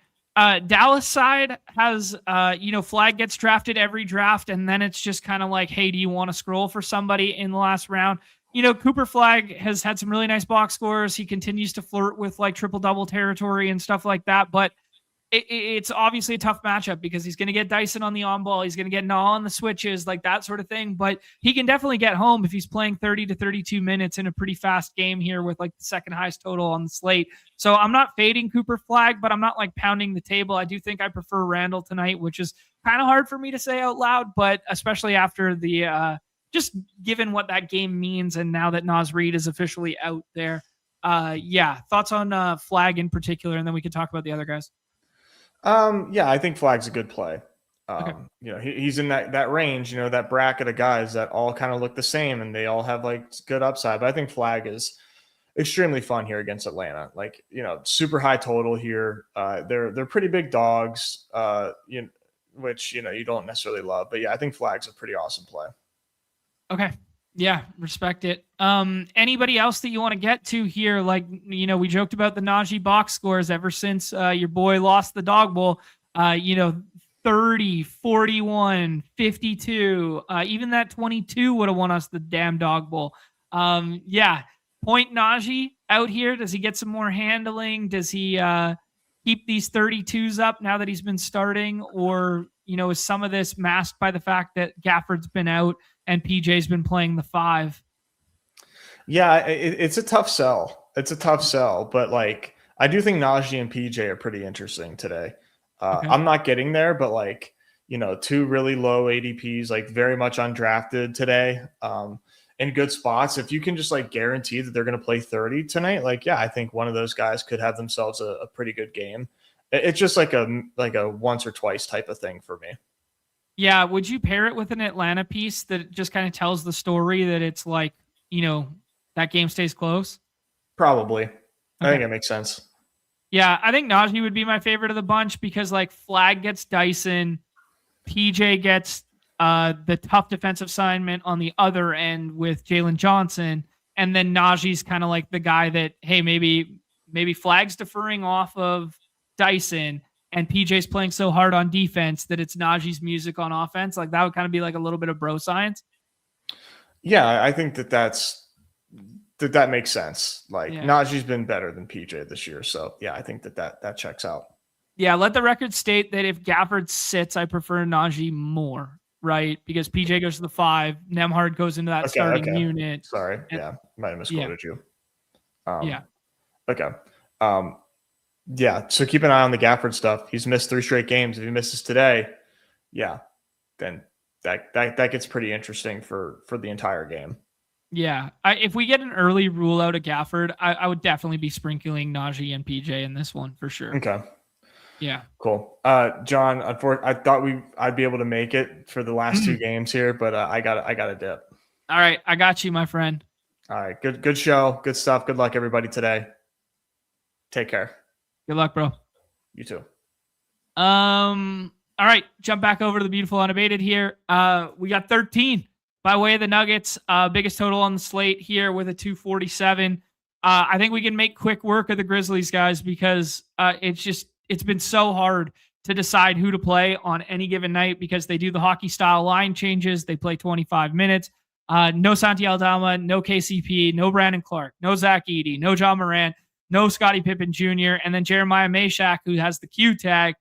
Speaker 1: Dallas side has, Flag gets drafted every draft, and then it's just kind of like, hey, do you want to scroll for somebody in the last round? Cooper Flag has had some really nice box scores. He continues to flirt with like triple-double territory and stuff like that. But it's obviously a tough matchup because he's going to get Dyson on the on ball. He's going to get Nah on the switches, like that sort of thing. But he can definitely get home if he's playing 30 to 32 minutes in a pretty fast game here with like the second highest total on the slate. So I'm not fading Cooper Flag, but I'm not like pounding the table. I do think I prefer Randall tonight, which is kind of hard for me to say out loud, but especially after the just given what that game means. And now that Naz Reid is officially out there. Yeah. Thoughts on Flag in particular, and then we can talk about the other guys.
Speaker 2: Yeah, I think Flag's a good play.
Speaker 1: Okay.
Speaker 2: You know, he's in that range, you know, that bracket of guys that all kind of look the same and they all have like good upside. But I think Flag is extremely fun here against Atlanta. Like, you know, super high total here. They're pretty big dogs, which, you know, you don't necessarily love. But yeah, I think Flag's a pretty awesome play.
Speaker 1: Okay. Yeah, respect it. Anybody else that you want to get to here? Like, you know, we joked about the Najee box scores ever since your boy lost the Dog Bowl. 30, 41, 52, even that 22 would have won us the damn Dog Bowl. Yeah, point Najee out here. Does he get some more handling? Does he keep these 32s up now that he's been starting? Or, you know, is some of this masked by the fact that Gafford's been out and PJ's been playing the 5?
Speaker 2: Yeah, it's a tough sell. It's a tough sell, but like I do think Najee and PJ are pretty interesting today. Okay. I'm not getting there, but like, you know, 2 really low ADPs, like very much undrafted today, in good spots. If you can just like guarantee that they're going to play 30 tonight, like, yeah, I think one of those guys could have themselves a pretty good game. It's just like a once or twice type of thing for me.
Speaker 1: Yeah. Would you pair it with an Atlanta piece that just kind of tells the story that it's like, you know, that game stays close?
Speaker 2: Probably. Okay. I think it makes sense.
Speaker 1: Yeah. I think Najee would be my favorite of the bunch because like Flag gets Dyson, PJ gets the tough defensive assignment on the other end with Jalen Johnson. And then Najee's kind of like the guy that, hey, maybe Flag's deferring off of Dyson and PJ's playing so hard on defense that it's Najee's music on offense. Like that would kind of be like a little bit of bro science.
Speaker 2: Yeah, I think that makes sense. Like Najee's been better than PJ this year. So yeah, I think that checks out.
Speaker 1: Yeah, let the record state that if Gafford sits, I prefer Najee more, right? Because PJ goes to the 5, Nembhard goes into that starting unit.
Speaker 2: Sorry, might have misquoted you. Okay. Yeah, so keep an eye on the Gafford stuff. He's missed 3 straight games. If he misses today, then that gets pretty interesting for the entire game.
Speaker 1: Yeah, if we get an early rule out of Gafford, I would definitely be sprinkling Najee and PJ in this one for sure.
Speaker 2: Okay.
Speaker 1: Yeah.
Speaker 2: Cool. John, I thought I'd be able to make it for the last 2 games here, but I got a dip.
Speaker 1: All right, I got you, my friend.
Speaker 2: All right, good show, good stuff. Good luck, everybody, today. Take care.
Speaker 1: Good luck, bro.
Speaker 2: You too.
Speaker 1: All right, jump back over to the beautiful Unabated here. We got 13 by way of the Nuggets. Biggest total on the slate here with a 247. I think we can make quick work of the Grizzlies, guys, because it's been so hard to decide who to play on any given night because they do the hockey style line changes. They play 25 minutes. No Santi Aldama, no KCP, no Brandon Clark, no Zach Edey, no John Morant, no Scottie Pippen Jr., and then Jeremiah Meshack, who has the Q tag.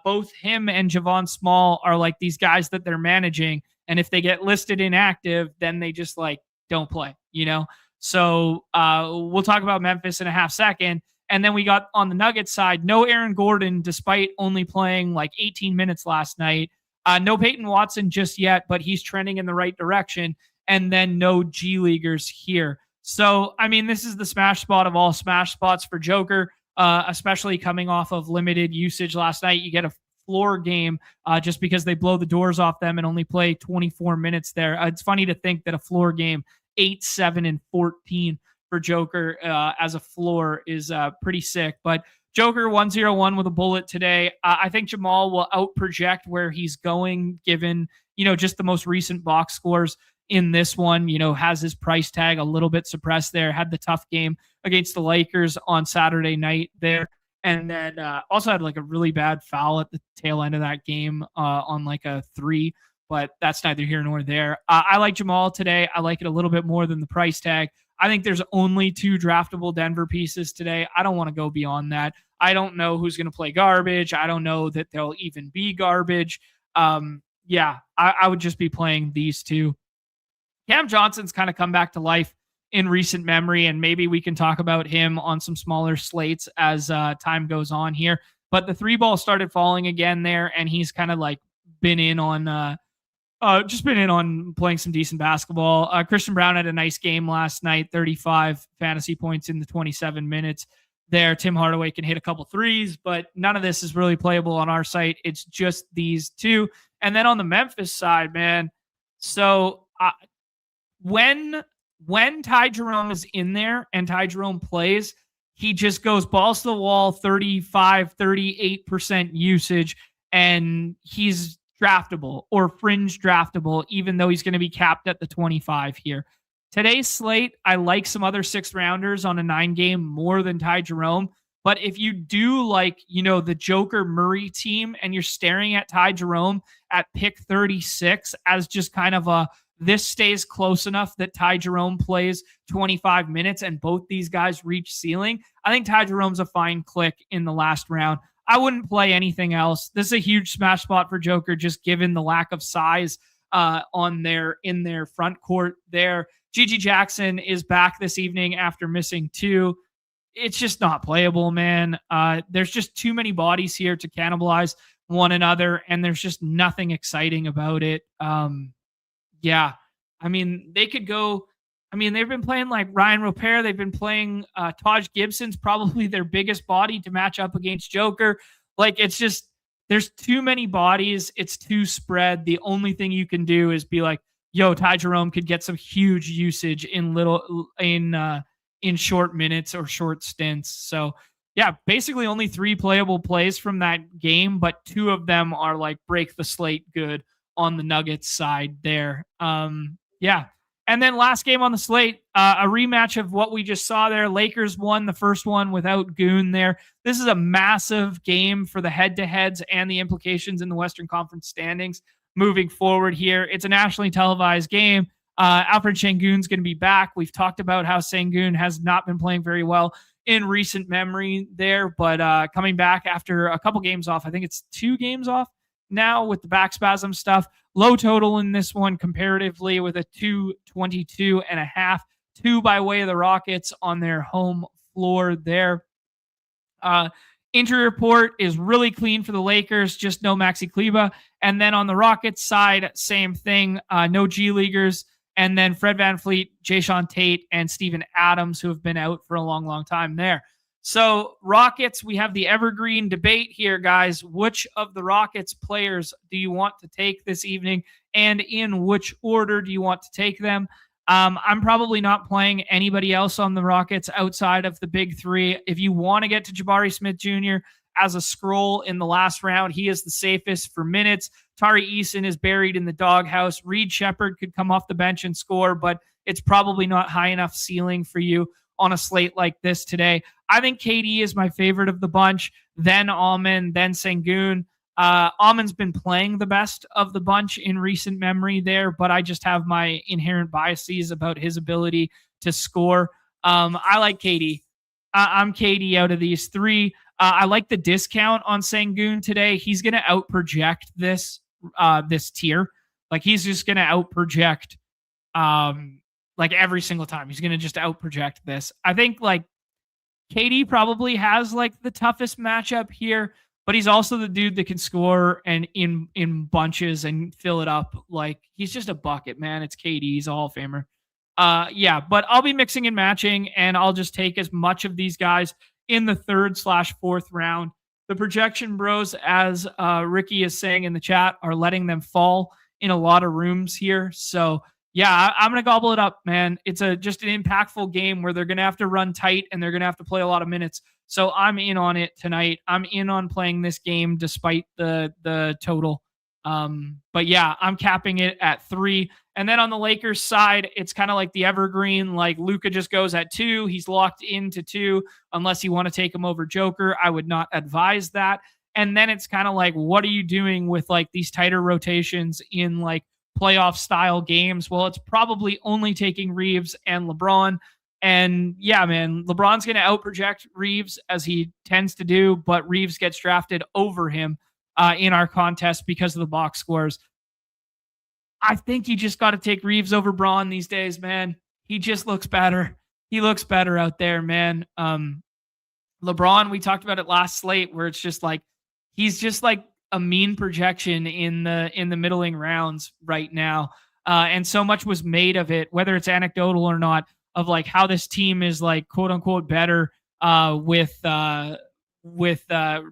Speaker 1: Both him and Javon Small are like these guys that they're managing. And if they get listed inactive, then they just like don't play, you know? So we'll talk about Memphis in a half second. And then we got on the Nuggets side, no Aaron Gordon, despite only playing like 18 minutes last night. No Peyton Watson just yet, but he's trending in the right direction. And then no G Leaguers here. So, I mean, this is the smash spot of all smash spots for Joker, especially coming off of limited usage last night. You get a floor game just because they blow the doors off them and only play 24 minutes there. It's funny to think that a floor game, 8, 7, and 14 for Joker as a floor is pretty sick. But Joker 101 with a bullet today. I think Jamal will out project where he's going given, you know, just the most recent box scores in this one, you know, has his price tag a little bit suppressed there, had the tough game against the Lakers on Saturday night there. And then also had like a really bad foul at the tail end of that game on like a 3, but that's neither here nor there. I like Jamal today. I like it a little bit more than the price tag. I think there's only 2 draftable Denver pieces today. I don't want to go beyond that. I don't know who's going to play garbage. I don't know that they'll even be garbage. Yeah, I would just be playing these 2. Cam Johnson's kind of come back to life in recent memory, and maybe we can talk about him on some smaller slates as time goes on here. But the 3 ball started falling again there, and he's kind of like been in on playing some decent basketball. Christian Brown had a nice game last night, 35 fantasy points in the 27 minutes there. Tim Hardaway can hit a couple threes, but none of this is really playable on our site. It's just these 2. And then on the Memphis side, man, so when Ty Jerome is in there and Ty Jerome plays, he just goes balls to the wall, 35, 38% usage, and he's draftable or fringe draftable, even though he's going to be capped at the 25 here. Today's slate, I like some other 6th rounders on a 9-game more than Ty Jerome. But if you do like, the Joker Murray team and you're staring at Ty Jerome at pick 36 as just kind of this stays close enough that Ty Jerome plays 25 minutes and both these guys reach ceiling, I think Ty Jerome's a fine click in the last round. I wouldn't play anything else. This is a huge smash spot for Joker, just given the lack of size in their front court there. Gigi Jackson is back this evening after missing 2. It's just not playable, man. There's just too many bodies here to cannibalize one another, and there's just nothing exciting about it. Yeah, I mean, they could go. I mean, they've been playing like Ryan Roper. They've been playing Taj Gibson's probably their biggest body to match up against Joker. Like, it's just, there's too many bodies. It's too spread. The only thing you can do is be like, yo, Ty Jerome could get some huge usage in short minutes or short stints. So yeah, basically only 3 playable plays from that game, but 2 of them are like break the slate good on the Nuggets side there. Yeah. And then last game on the slate, a rematch of what we just saw there. Lakers won the first one without Goon there. This is a massive game for the head-to-heads and the implications in the Western Conference standings moving forward here. It's a nationally televised game. Alfred Sengun's going to be back. We've talked about how Sengun has not been playing very well in recent memory there, but coming back after a couple games off. I think it's 2 games off now with the back spasm stuff. Low total in this one comparatively with a 222.5, 2 by way of the Rockets on their home floor there. Injury report is really clean for the Lakers, just no Maxi Kleber. And then on the Rockets side, same thing, no G Leaguers. And then Fred VanVleet, Jayshawn Tate, and Steven Adams, who have been out for a long, long time there. So Rockets, we have the evergreen debate here, guys. Which of the Rockets players do you want to take this evening, and in which order do you want to take them? I'm probably not playing anybody else on the Rockets outside of the big 3. If you want to get to Jabari Smith Jr. as a scroll in the last round, he is the safest for minutes. Tari Eason is buried in the doghouse. Reed Shepherd could come off the bench and score, but it's probably not high enough ceiling for you on a slate like this today. I think KD is my favorite of the bunch, then Almond, then Sengun. Almond's been playing the best of the bunch in recent memory there, but I just have my inherent biases about his ability to score. I like KD. I'm KD out of these 3. I like the discount on Sengun today. He's going to outproject this tier. Like, he's just going to outproject like every single time. He's going to just outproject this. I think like KD probably has like the toughest matchup here, but he's also the dude that can score and in bunches and fill it up. Like, he's just a bucket, man. It's KD. He's a Hall of Famer. Yeah, but I'll be mixing and matching, and I'll just take as much of these guys in the 3rd/4th round. The projection bros, as Ricky is saying in the chat, are letting them fall in a lot of rooms here. So yeah, I'm going to gobble it up, man. It's just an impactful game where they're going to have to run tight and they're going to have to play a lot of minutes. So I'm in on it tonight. I'm in on playing this game despite the total. But yeah, I'm capping it at 3. And then on the Lakers side, it's kind of like the evergreen, like Luka just goes at 2. He's locked into 2 unless you want to take him over Joker. I would not advise that. And then it's kind of like, what are you doing with like these tighter rotations in like playoff style games? Well, it's probably only taking Reeves and LeBron. And yeah, man, LeBron's going to outproject Reeves as he tends to do, but Reeves gets drafted over him in our contest because of the box scores. I think you just got to take Reeves over Braun these days, man. He just looks better. He looks better out there, man. LeBron, we talked about it last slate where it's just like he's just like a mean projection in the middling rounds right now. And so much was made of it, whether it's anecdotal or not, of like how this team is like quote unquote better with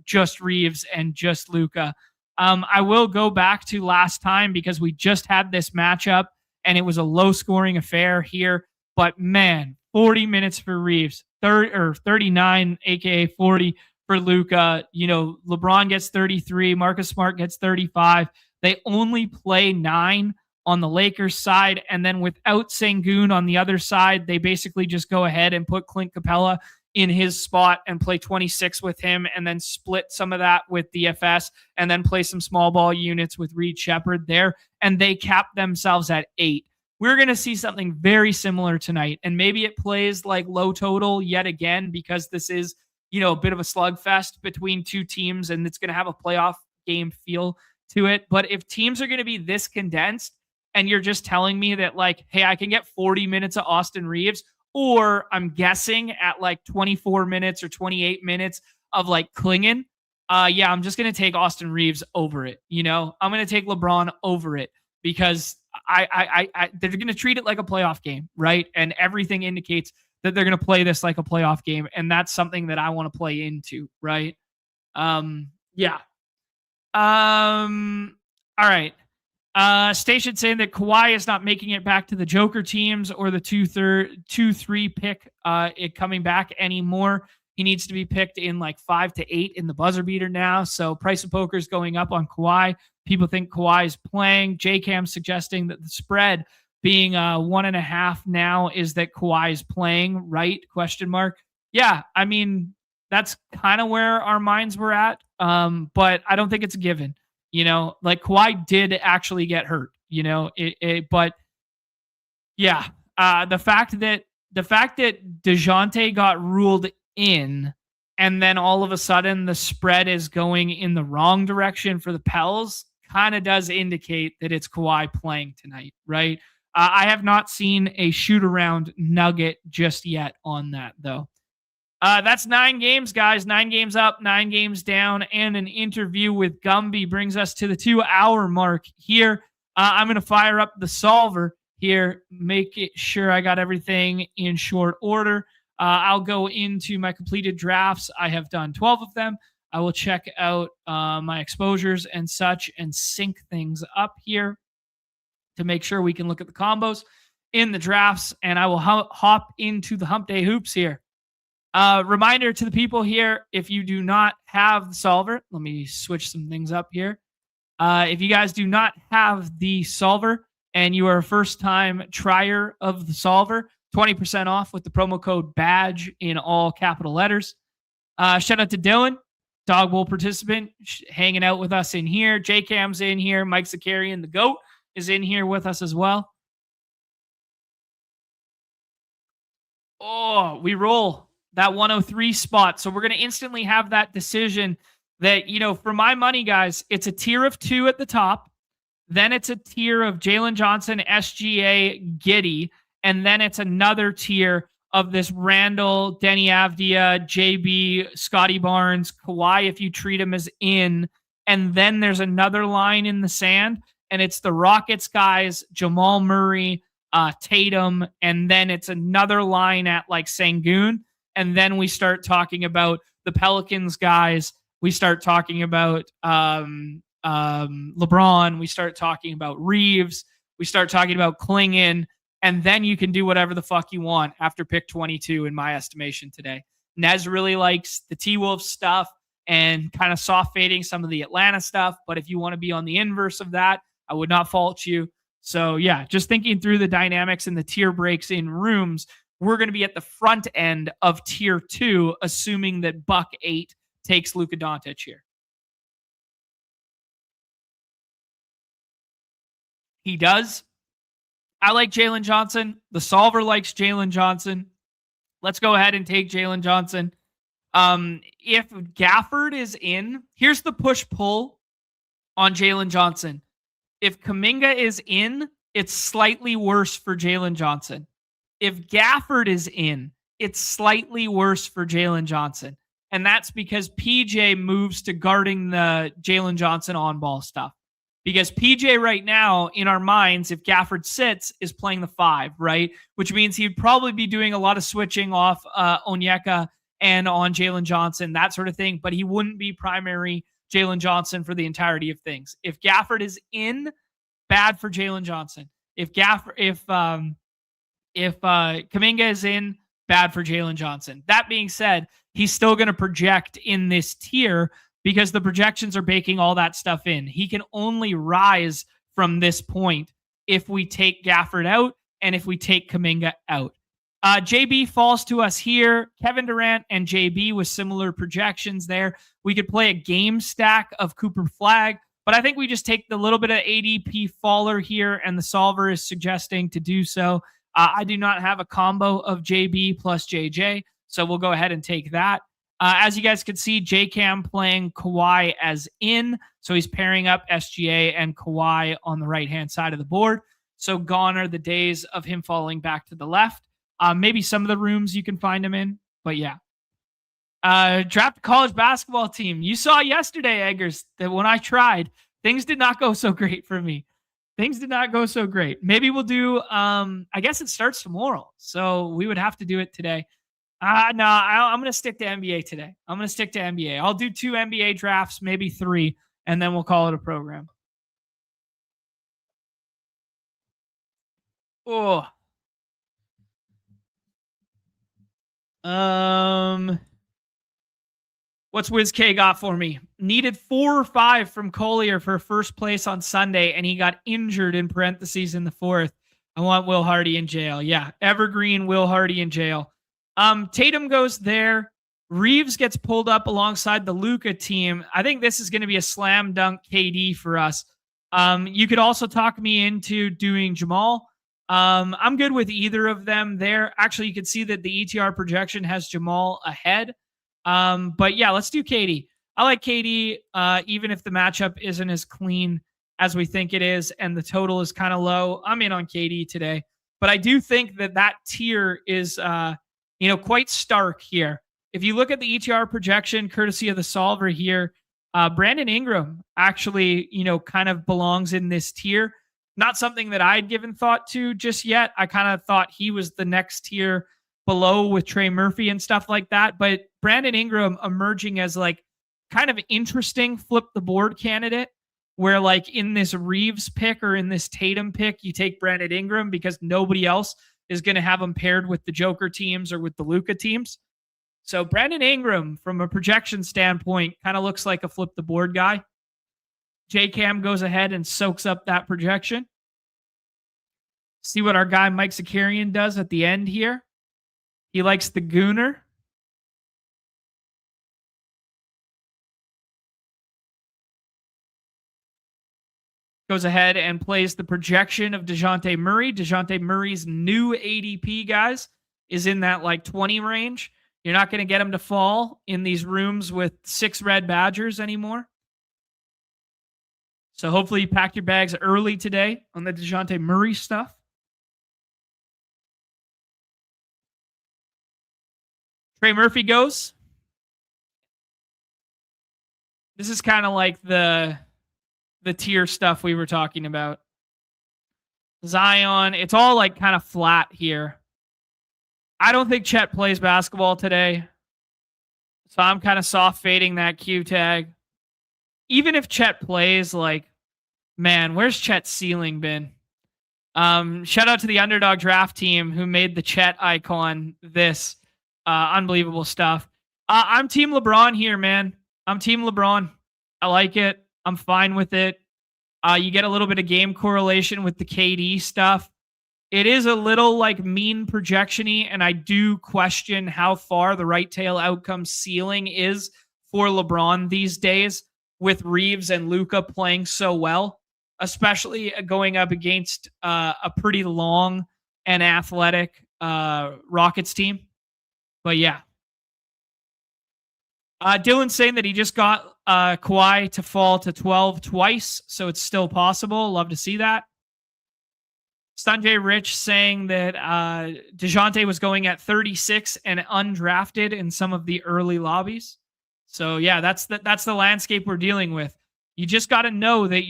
Speaker 1: just Reeves and just Luka. I will go back to last time because we just had this matchup and it was a low scoring affair here. But man, 40 minutes for Reeves, 39, aka 40 for Luka. You know, LeBron gets 33, Marcus Smart gets 35. They only play 9 on the Lakers side, and then without Sengun on the other side, they basically just go ahead and put Clint Capella in his spot and play 26 with him, and then split some of that with DFS, and then play some small ball units with Reed Shepherd there, and they cap themselves at 8. We're going to see something very similar tonight, and maybe it plays like low total yet again because this is, you know, a bit of a slugfest between two teams, and it's going to have a playoff game feel to it. But if teams are going to be this condensed, and you're just telling me that, like, hey, I can get 40 minutes of Austin Reeves, or I'm guessing at like 24 minutes or 28 minutes of like Klingon, yeah, I'm just going to take Austin Reeves over it. You know, I'm going to take LeBron over it because they're going to treat it like a playoff game, right? And everything indicates that they're going to play this like a playoff game, and that's something that I want to play into, right? Yeah. All right. Station saying that Kawhi is not making it back to the Joker teams or the 2-3 pick it coming back anymore. He needs to be picked in like 5 to 8 in the buzzer beater now. So price of poker is going up on Kawhi. People think Kawhi is playing. JCam suggesting that the spread being 1.5 now is that Kawhi is playing, right? Question mark. Yeah, I mean, that's kind of where our minds were at. But I don't think it's a given. You know, like Kawhi did actually get hurt, you know, but yeah, the fact that DeJounte got ruled in and then all of a sudden the spread is going in the wrong direction for the Pels kind of does indicate that it's Kawhi playing tonight, right? I have not seen a shoot around nugget just yet on that though. That's 9 games, guys. 9 games up, 9 games down, and an interview with Gumby brings us to the 2-hour mark here. I'm going to fire up the solver here, make it sure I got everything in short order. I'll go into my completed drafts. I have done 12 of them. I will check out my exposures and such and sync things up here to make sure we can look at the combos in the drafts, and I will hop into the Hump Day Hoops here. Reminder to the people here, if you do not have the solver, let me switch some things up here. If you guys do not have the solver and you are a first-time trier of the solver, 20% off with the promo code BADGE in all capital letters. Shout out to Dylan, Dog Bowl participant, hanging out with us in here. J-Cam's in here. Mike Zakarian, the GOAT, is in here with us as well. Oh, we roll that 103 spot. So we're going to instantly have that decision that, you know, for my money, guys, it's a tier of 2 at the top. Then it's a tier of Jalen Johnson, SGA, Giddey. And then it's another tier of this Randall, Denny Avdia, JB, Scotty Barnes, Kawhi, if you treat him as in. And then there's another line in the sand, and it's the Rockets guys, Jamal Murray, Tatum, and then it's another line at like Sengun. And then we start talking about the Pelicans guys. We start talking about LeBron. We start talking about Reeves. We start talking about Klingon. And then you can do whatever the fuck you want after pick 22, in my estimation today. Nez really likes the T-Wolf stuff and kind of soft fading some of the Atlanta stuff. But if you want to be on the inverse of that, I would not fault you. So yeah, just thinking through the dynamics and the tier breaks in rooms, we're going to be at the front end of tier 2, assuming that Buck 8 takes Luka Doncic here. He does. I like Jalen Johnson. The solver likes Jalen Johnson. Let's go ahead and take Jalen Johnson. If Gafford is in, here's the push-pull on Jalen Johnson. If Kuminga is in, it's slightly worse for Jalen Johnson. If Gafford is in, it's slightly worse for Jalen Johnson. And that's because PJ moves to guarding the Jalen Johnson on-ball stuff. Because PJ right now, in our minds, if Gafford sits, is playing the 5, right? Which means he'd probably be doing a lot of switching off Onyeka and on Jalen Johnson, that sort of thing. But he wouldn't be primary Jalen Johnson for the entirety of things. If Gafford is in, bad for Jalen Johnson. If Kuminga is in, bad for Jalen Johnson. That being said, he's still going to project in this tier because the projections are baking all that stuff in. He can only rise from this point if we take Gafford out and if we take Kuminga out. JB falls to us here. Kevin Durant and JB with similar projections there. We could play a game stack of Cooper Flag, but I think we just take the little bit of ADP faller here, and the solver is suggesting to do so. I do not have a combo of JB plus JJ, so we'll go ahead and take that. As you guys can see, JCam playing Kawhi as in, so he's pairing up SGA and Kawhi on the right-hand side of the board. So gone are the days of him falling back to the left. Maybe some of the rooms you can find him in, but yeah. Draft college basketball team. You saw yesterday, Eggers, that when I tried, things did not go so great for me. Things did not go so great. Maybe we'll do, I guess it starts tomorrow, so we would have to do it today. I'm going to stick to NBA today. I'm going to stick to NBA. I'll do 2 NBA drafts, maybe 3, and then we'll call it a program. Oh. What's WizK got for me? Needed 4 or 5 from Collier for first place on Sunday, and he got injured in parentheses in the 4th. I want Will Hardy in jail. Yeah, evergreen Will Hardy in jail. Tatum goes there. Reeves gets pulled up alongside the Luka team. I think this is going to be a slam dunk KD for us. You could also talk me into doing Jamal. I'm good with either of them there. Actually, you can see that the ETR projection has Jamal ahead. But yeah, let's do KD. I like KD, even if the matchup isn't as clean as we think it is, and the total is kind of low. I'm in on KD today, but I do think that tier is, quite stark here. If you look at the ETR projection, courtesy of the solver here, Brandon Ingram actually, kind of belongs in this tier. Not something that I'd given thought to just yet. I kind of thought he was the next tier below with Trey Murphy and stuff like that. But Brandon Ingram emerging as like kind of interesting flip the board candidate, where like in this Reeves pick or in this Tatum pick, you take Brandon Ingram because nobody else is going to have him paired with the Joker teams or with the Luka teams. So Brandon Ingram, from a projection standpoint, kind of looks like a flip the board guy. JCam goes ahead and soaks up that projection. See what our guy Mike Zakarian does at the end here. He likes the Gooner. Goes ahead and plays the projection of DeJounte Murray. DeJounte Murray's new ADP, guys, is in that like 20 range. You're not going to get him to fall in these rooms with 6 red Badgers anymore. So hopefully you pack your bags early today on the DeJounte Murray stuff. Trey Murphy goes. This is kind of like the tier stuff we were talking about. Zion, it's all like kind of flat here. I don't think Chet plays basketball today. So I'm kind of soft fading that Q tag. Even if Chet plays, like, man, where's Chet's ceiling been? Shout out to the Underdog draft team who made the Chet icon this. Unbelievable stuff. I'm Team LeBron here, man. I'm Team LeBron. I like it. I'm fine with it. You get a little bit of game correlation with the KD stuff. It is a little like mean projection-y, and I do question how far the right tail outcome ceiling is for LeBron these days with Reeves and Luka playing so well, especially going up against a pretty long and athletic Rockets team. But yeah. Dylan's saying that he just got Kawhi to fall to 12 twice, so it's still possible. Love to see that. Sanjay Rich saying that DeJounte was going at 36 and undrafted in some of the early lobbies. So yeah, that's the landscape we're dealing with. You just got to know that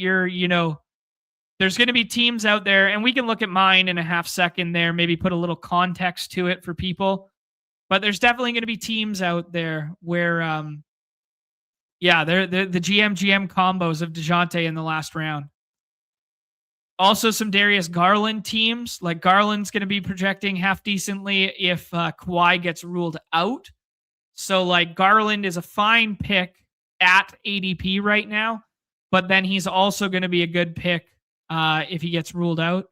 Speaker 1: there's going to be teams out there, and we can look at mine in a half second there, maybe put a little context to it for people. But there's definitely going to be teams out there where, they're the GM combos of DeJounte in the last round. Also, some Darius Garland teams. Like Garland's going to be projecting half decently if Kawhi gets ruled out. So, like, Garland is a fine pick at ADP right now, but then he's also going to be a good pick if he gets ruled out.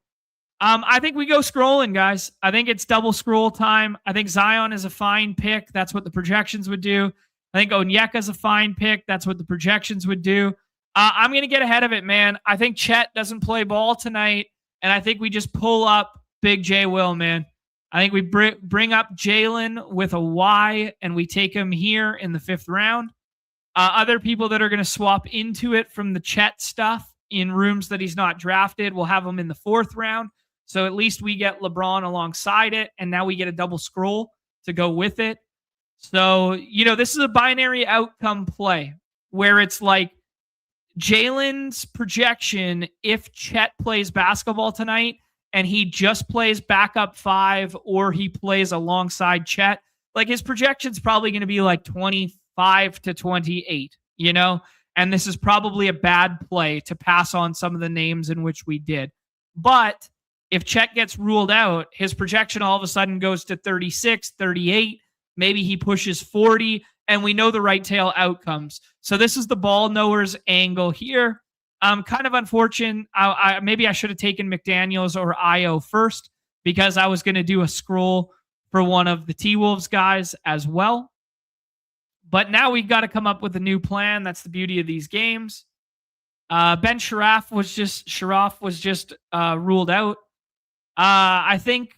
Speaker 1: I think we go scrolling, guys. I think it's double scroll time. I think Zion is a fine pick. That's what the projections would do. I think Onyeka's a fine pick. That's what the projections would do. I'm going to get ahead of it, man. I think Chet doesn't play ball tonight, and I think we just pull up Big J Will, man. I think we bring up Jalen with a Y, and we take him here in the 5th round. Other people that are going to swap into it from the Chet stuff in rooms that he's not drafted, we'll have him in the 4th round. So at least we get LeBron alongside it, and now we get a double scroll to go with it. So, this is a binary outcome play where it's like Jalen's projection, if Chet plays basketball tonight and he just plays backup 5 or he plays alongside Chet, like his projection's probably going to be like 25 to 28, And this is probably a bad play to pass on some of the names in which we did. But if Chet gets ruled out, his projection all of a sudden goes to 36, 38. Maybe he pushes 40, and we know the right tail outcomes. So this is the ball knowers angle here. Kind of unfortunate. Maybe I should have taken McDaniels or Io first because I was going to do a scroll for one of the T-Wolves guys as well. But now we've got to come up with a new plan. That's the beauty of these games. Ben Sharaf was just ruled out. I think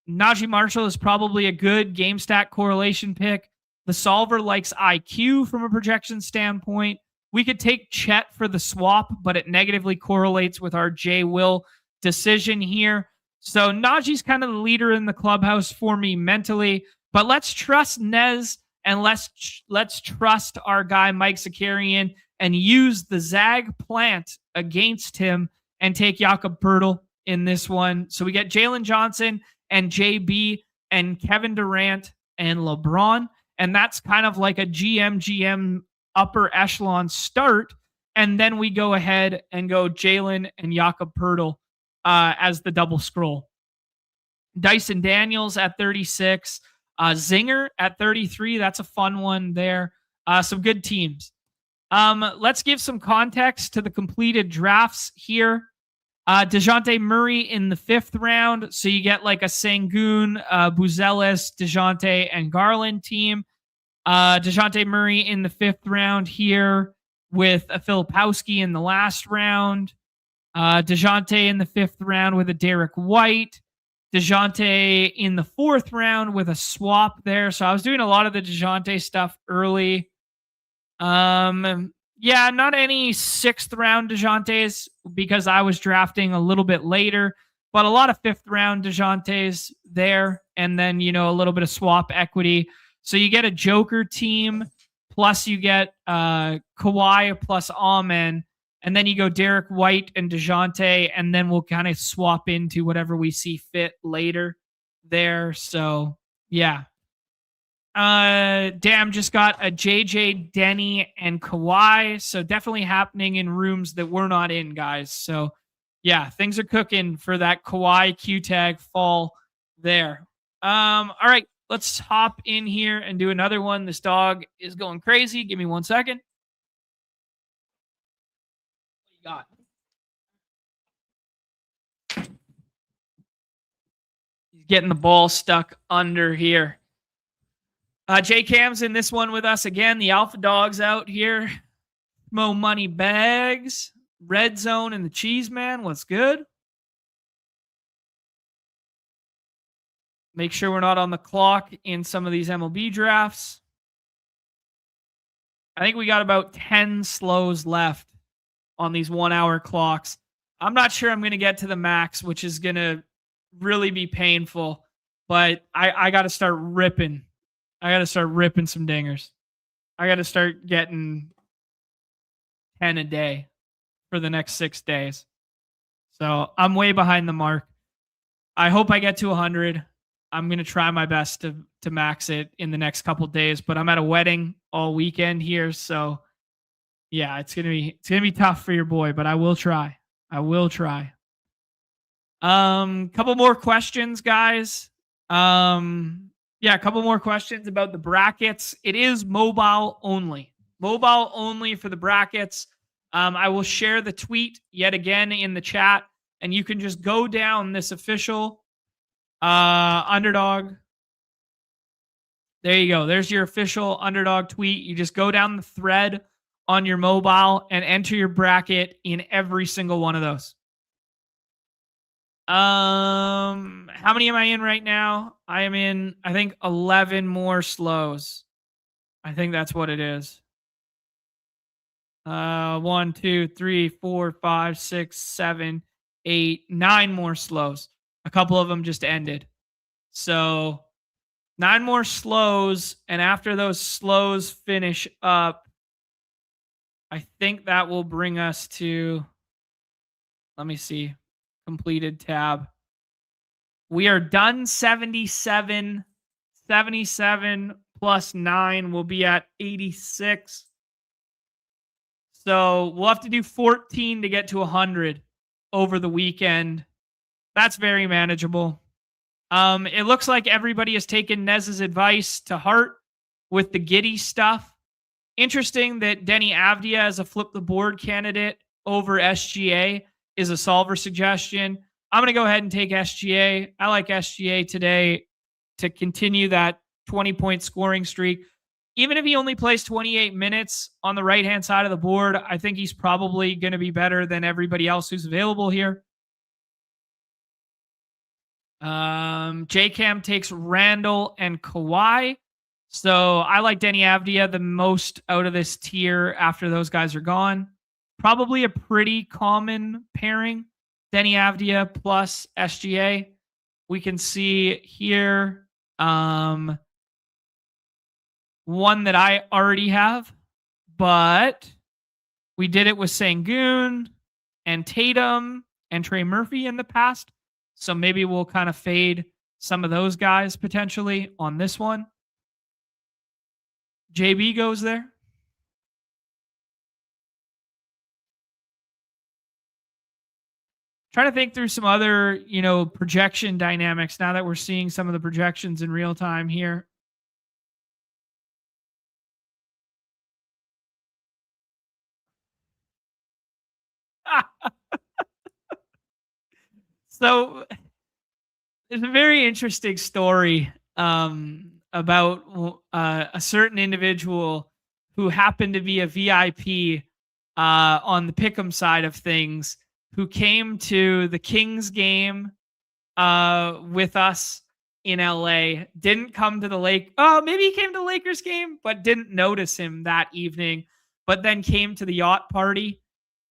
Speaker 1: Najee Marshall is probably a good game stack correlation pick. The solver likes IQ from a projection standpoint. We could take Chet for the swap, but it negatively correlates with our J. Will decision here. So Najee's kind of the leader in the clubhouse for me mentally, but let's trust Nez and let's trust our guy Mike Zakarian and use the Zag plant against him and take Jakob Poeltl in this one. So we get Jalen Johnson and JB and Kevin Durant and LeBron. And that's kind of like a GM upper echelon start. And then we go ahead and go Jalen and Jakob Poeltl as the double scroll. Dyson Daniels at 36. Zinger at 33. That's a fun one there. Some good teams. Let's give some context to the completed drafts here. DeJounte Murray in the 5th round. So you get like a Sengun, Buzelis, DeJounte, and Garland team. DeJounte Murray in the 5th round here with a Filipowski in the last round. DeJounte in the 5th round with a Derek White. DeJounte in the 4th round with a swap there. So I was doing a lot of the DeJounte stuff early. Yeah, not any 6th round DeJountes because I was drafting a little bit later, but a lot of 5th round DeJountes there. And then, a little bit of swap equity. So you get a Joker team, plus you get Kawhi plus Amen, and then you go Derek White and DeJounte, and then we'll kind of swap into whatever we see fit later there. So, yeah. Damn just got a JJ, Denny, and Kawhi. So definitely happening in rooms that we're not in, guys. So, yeah, things are cooking for that Kawhi Q-tag fall there. All right. Let's hop in here and do another one. This dog is going crazy. Give me 1 second. What you got? He's getting the ball stuck under here. J Cam's in this one with us again. The Alpha Dog's out here. Mo Money Bags. Red Zone and the Cheese Man. What's good? Make sure we're not on the clock in some of these MLB drafts. I think we got about 10 slows left on these 1 hour clocks. I'm not sure I'm going to get to the max, which is going to really be painful, but I got to start ripping. I got to start ripping some dingers. I got to start getting 10 a day for the next 6 days. So I'm way behind the mark. I hope I get to 100. I'm going to try my best to max it in the next couple days, but I'm at a wedding all weekend here. So yeah, it's going to be tough for your boy, but I will try. I will try. Couple more questions, guys. Yeah, a couple more questions about the brackets. It is mobile only. Mobile only for the brackets. I will share the tweet yet again in the chat, and you can just go down this official Underdog. There you go. There's your official Underdog tweet. You just go down the thread on your mobile and enter your bracket in every single one of those. How many am I in right now? I am in, I think, 11 more slows. I think that's what it is. 1, 2, 3, 4, 5, 6, 7, 8, 9 more slows. A couple of them just ended. So 9 more slows. And after those slows finish up, I think that will bring us to, let me see, completed tab. We are done 77. 77 plus 9 will be at 86. So we'll have to do 14 to get to 100 over the weekend. That's very manageable. It looks like everybody has taken Nez's advice to heart with the giddy stuff. Interesting that Denny Avdia as a flip the board candidate over SGA is a solver suggestion. I'm going to go ahead and take SGA. I like SGA today to continue that 20-point scoring streak. Even if he only plays 28 minutes on the right-hand side of the board, I think he's probably going to be better than everybody else who's available here. JCam takes Randall and Kawhi. So I like Denny Avdia the most out of this tier after those guys are gone. Probably a pretty common pairing. Denny Avdia plus SGA. We can see here one that I already have, but we did it with Sengun and Tatum and Trey Murphy in the past. So maybe we'll kind of fade some of those guys potentially on this one. JB goes there. Trying to think through some other, projection dynamics now that we're seeing some of the projections in real time here. So there's a very interesting story about a certain individual who happened to be a VIP on the pick'em side of things, who came to the Kings game with us in LA, didn't come to the maybe he came to the Lakers game, but didn't notice him that evening, but then came to the yacht party.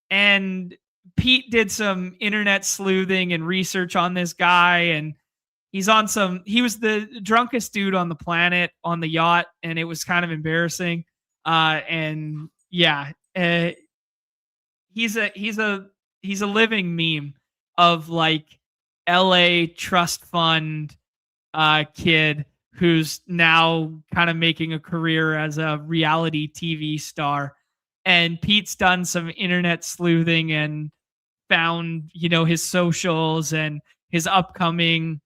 Speaker 1: And Pete did some internet sleuthing and research on this guy, and he was the drunkest dude on the planet on the yacht, and it was kind of embarrassing. And yeah, he's a living meme of like LA trust fund kid who's now kind of making a career as a reality TV star. And Pete's done some internet sleuthing and found, his socials and his upcoming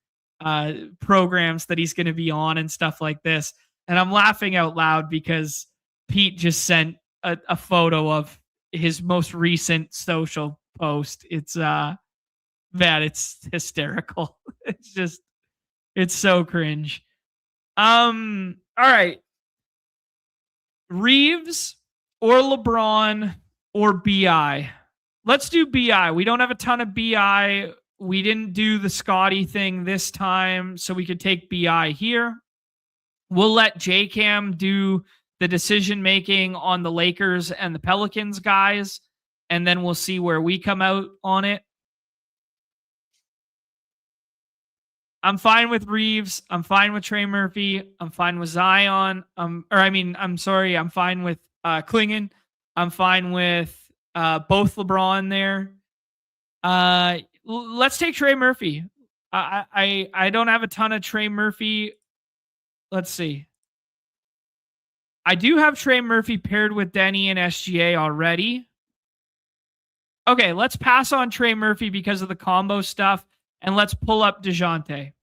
Speaker 1: programs that he's going to be on and stuff like this. And I'm laughing out loud because Pete just sent a photo of his most recent social post. It's it's hysterical. It's so cringe. All right. Reeves or LeBron or BI. Let's do BI. We don't have a ton of BI We didn't do the Scotty thing this time, so we could take BI here. We'll let JCam do the decision making on the Lakers and the Pelicans guys, and then we'll see where we come out on it. I'm fine with Reeves. I'm fine with Trey Murphy. I'm fine with Zion. I'm fine with Klingon. I'm fine with both LeBron there. Let's take Trey Murphy. I don't have a ton of Trey Murphy. Let's see. I do have Trey Murphy paired with Denny and SGA already. Okay, let's pass on Trey Murphy because of the combo stuff, and let's pull up DeJounte.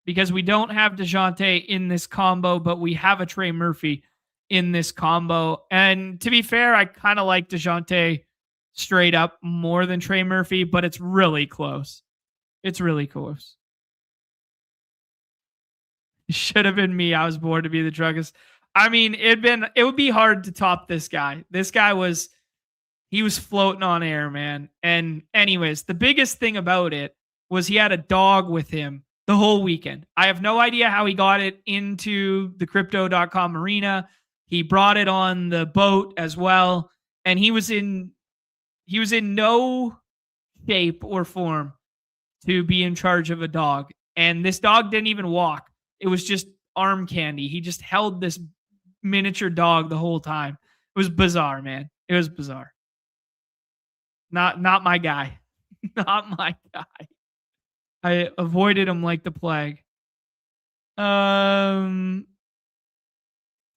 Speaker 1: Because we don't have DeJounte in this combo, but we have a Trey Murphy in this combo. And to be fair, I kind of like DeJounte straight up more than Trey Murphy, but it's really close. It's really close. It should have been me. I was born to be the druggist. I mean, it would be hard to top this guy. This guy was floating on air, man. And anyways, the biggest thing about it was he had a dog with him the whole weekend. I have no idea how he got it into the crypto.com arena. He brought it on the boat as well. And he was in no shape or form to be in charge of a dog. And this dog didn't even walk. It was just arm candy. He just held this miniature dog the whole time. It was bizarre, man. It was bizarre. Not my guy. Not my guy. I avoided him like the plague. Johan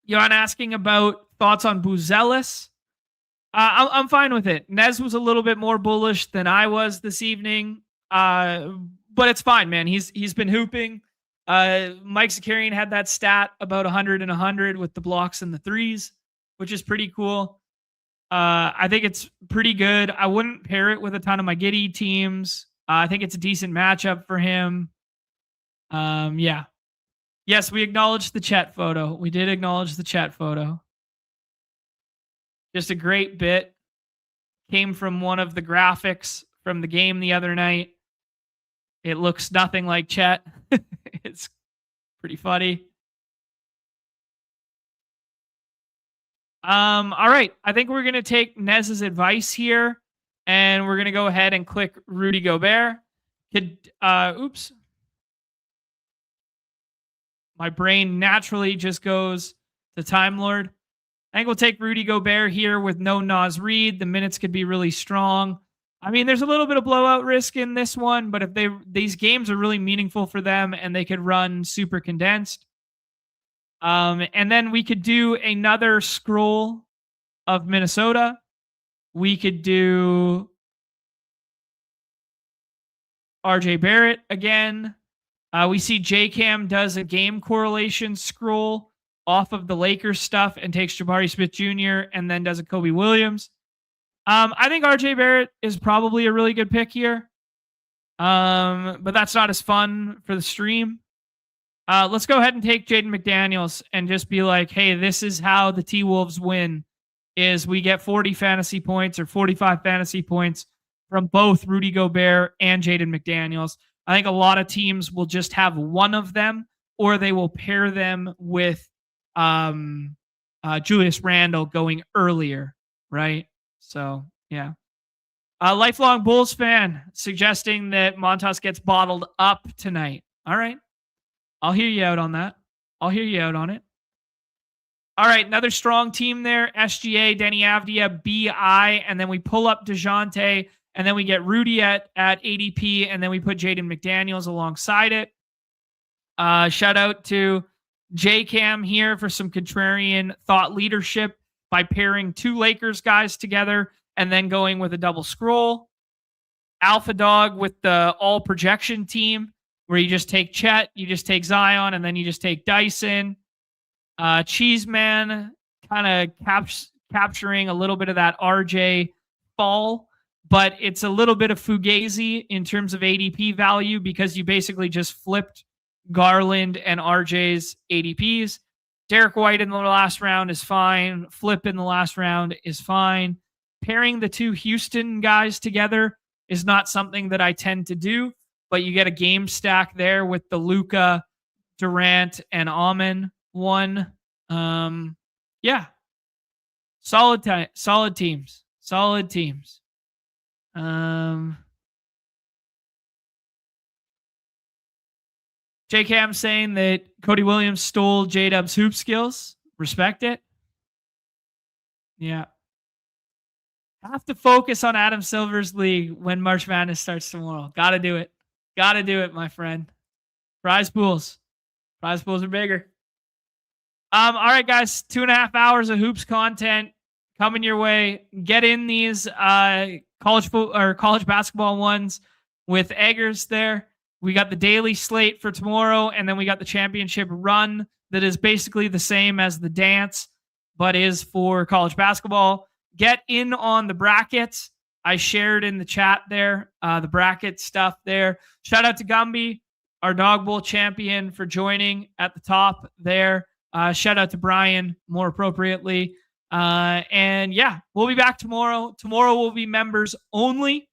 Speaker 1: asking about thoughts on Buzelis. I'm fine with it. Nez was a little bit more bullish than I was this evening, but it's fine, man. He's been hooping. Mike Zakarian had that stat about 100 and 100 with the blocks and the threes, which is pretty cool. I think it's pretty good. I wouldn't pair it with a ton of my Giddy teams. I think it's a decent matchup for him. Yeah. Yes, we acknowledged the chat photo. We did acknowledge the chat photo. Just a great bit. Came from one of the graphics from the game the other night. It looks nothing like Chet. It's pretty funny. All right. I think we're going to take Nez's advice here, and we're going to go ahead and click Rudy Gobert. Oops. My brain naturally just goes to Time Lord. I think we'll take Rudy Gobert here with no Naz Reid. The minutes could be really strong. I mean, there's a little bit of blowout risk in this one, but if these games are really meaningful for them and they could run super condensed. And then we could do another scroll of Minnesota. We could do RJ Barrett again. We see JCam does a game correlation scroll off of the Lakers stuff and takes Jabari Smith Jr. and then does a Kobe Williams. I think RJ Barrett is probably a really good pick here. But that's not as fun for the stream. Let's go ahead and take Jaden McDaniels and just be like, hey, this is how the T-Wolves win, is we get 40 fantasy points or 45 fantasy points from both Rudy Gobert and Jaden McDaniels. I think a lot of teams will just have one of them, or they will pair them with Julius Randle going earlier, right? So, yeah. Lifelong Bulls fan suggesting that Montas gets bottled up tonight. All right. I'll hear you out on that. I'll hear you out on it. All right. Another strong team there. SGA, Denny Avdia, BI, and then we pull up DeJounte, and then we get Rudy at ADP, and then we put Jaden McDaniels alongside it. Shout out to JCam here for some contrarian thought leadership by pairing two Lakers guys together and then going with a double scroll. Alpha Dog with the all projection team, where you just take Chet, you just take Zion, and then you just take Dyson. Cheeseman kind of capturing a little bit of that RJ fall, but it's a little bit of Fugazi in terms of ADP value because you basically just flipped Garland and RJ's ADPs. Derek White in the last round is fine. Flip in the last round is fine. Pairing the two Houston guys together is not something that I tend to do, but you get a game stack there with the Luka, Durant, and Amen one. Yeah. Solid teams. Solid teams. J Cam saying that Cody Williams stole J-Dub's hoop skills. Respect it. Yeah. Have to focus on Adam Silver's league when March Madness starts tomorrow. Gotta do it. Gotta do it, my friend. Prize pools. Prize pools are bigger. All right, guys. 2.5 hours of hoops content coming your way. Get in these college basketball ones with Eggers there. We got the daily slate for tomorrow, and then we got the championship run that is basically the same as the dance, but is for college basketball. Get in on the brackets. I shared in the chat there, the bracket stuff there. Shout out to Gumby, our Dog Bowl champion, for joining at the top there. Shout out to Brian, more appropriately. And yeah, we'll be back tomorrow. Tomorrow will be members only.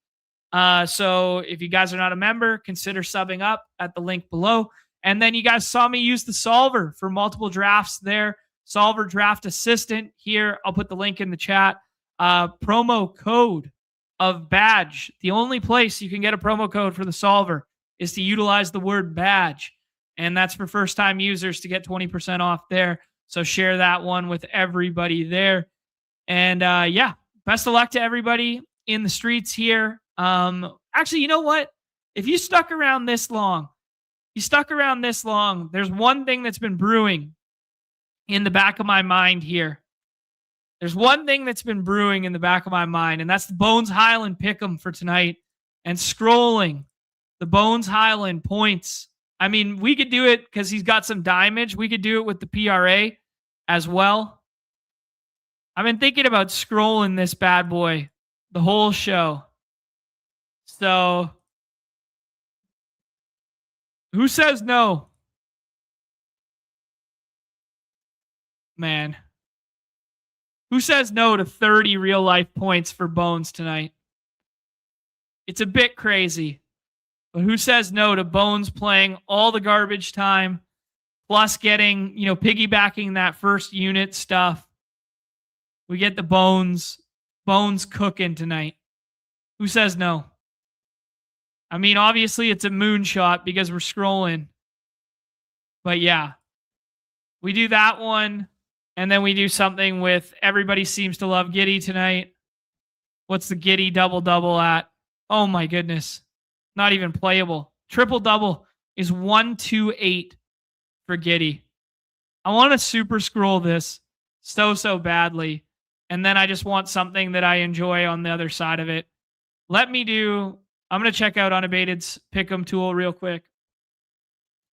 Speaker 1: So if you guys are not a member, consider subbing up at the link below. And then you guys saw me use the solver for multiple drafts there. Solver draft assistant here. I'll put the link in the chat. Promo code of badge. The only place you can get a promo code for the solver is to utilize the word badge. And that's for first time users to get 20% off there. So share that one with everybody there. And yeah, best of luck to everybody in the streets here. Actually, you know what? If you stuck around this long, there's one thing that's been brewing in the back of my mind here. There's one thing that's been brewing in the back of my mind, and that's the Bones Highland pick'em for tonight. And scrolling the Bones Highland points. I mean, we could do it because he's got some damage. We could do it with the PRA as well. I've been thinking about scrolling this bad boy the whole show. So, who says no? Man. Who says no to 30 real life points for Bones tonight? It's a bit crazy. But who says no to Bones playing all the garbage time, plus getting, piggybacking that first unit stuff? We get the Bones cooking tonight. Who says no? I mean, obviously it's a moonshot because we're scrolling. But yeah, we do that one. And then we do something with everybody seems to love Giddy tonight. What's the Giddy double-double at? Oh my goodness. Not even playable. Triple-double is 128 for Giddy. I want to super scroll this so badly. And then I just want something that I enjoy on the other side of it. I'm going to check out Unabated's Pick'em tool real quick.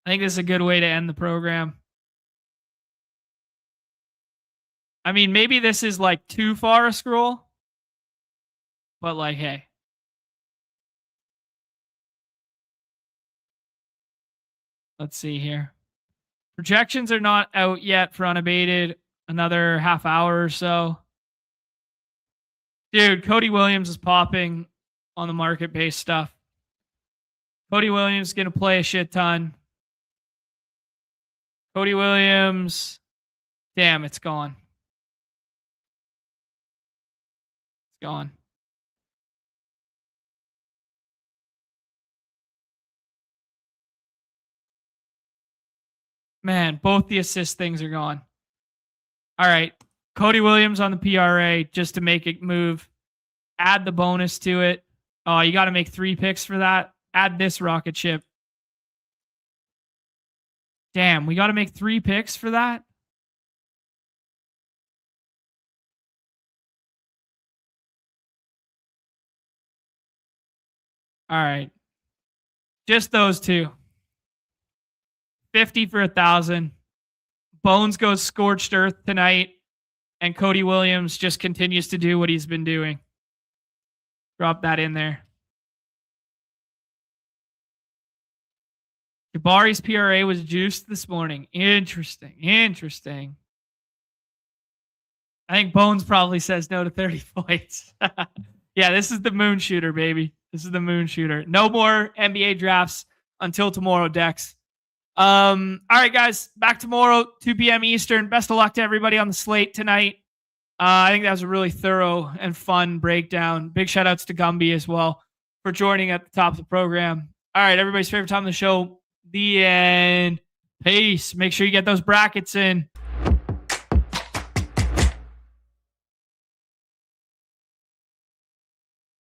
Speaker 1: I think this is a good way to end the program. I mean, maybe this is like too far a scroll, but like, hey. Let's see here. Projections are not out yet for Unabated. Another half hour or so. Dude, Cody Williams is popping on the market-based stuff. Cody Williams is going to play a shit ton. Cody Williams. Damn, it's gone. It's gone. Man, both the assist things are gone. All right. Cody Williams on the PRA just to make it move. Add the bonus to it. Oh, you got to make 3 picks for that. Add this rocket ship. Damn, we got to make 3 picks for that? All right. Just those 2. 50 for 1,000. Bones goes scorched earth tonight. And Cody Williams just continues to do what he's been doing. Drop that in there. Jabari's PRA was juiced this morning. Interesting. I think Bones probably says no to 30 points. Yeah, this is the moon shooter, baby. This is the moon shooter. No more NBA drafts until tomorrow, Dex. All right, guys. Back tomorrow, 2 p.m. Eastern. Best of luck to everybody on the slate tonight. I think that was a really thorough and fun breakdown. Big shout outs to Gumby as well for joining at the top of the program. All right, everybody's favorite time of the show, the end. Peace. Make sure you get those brackets in.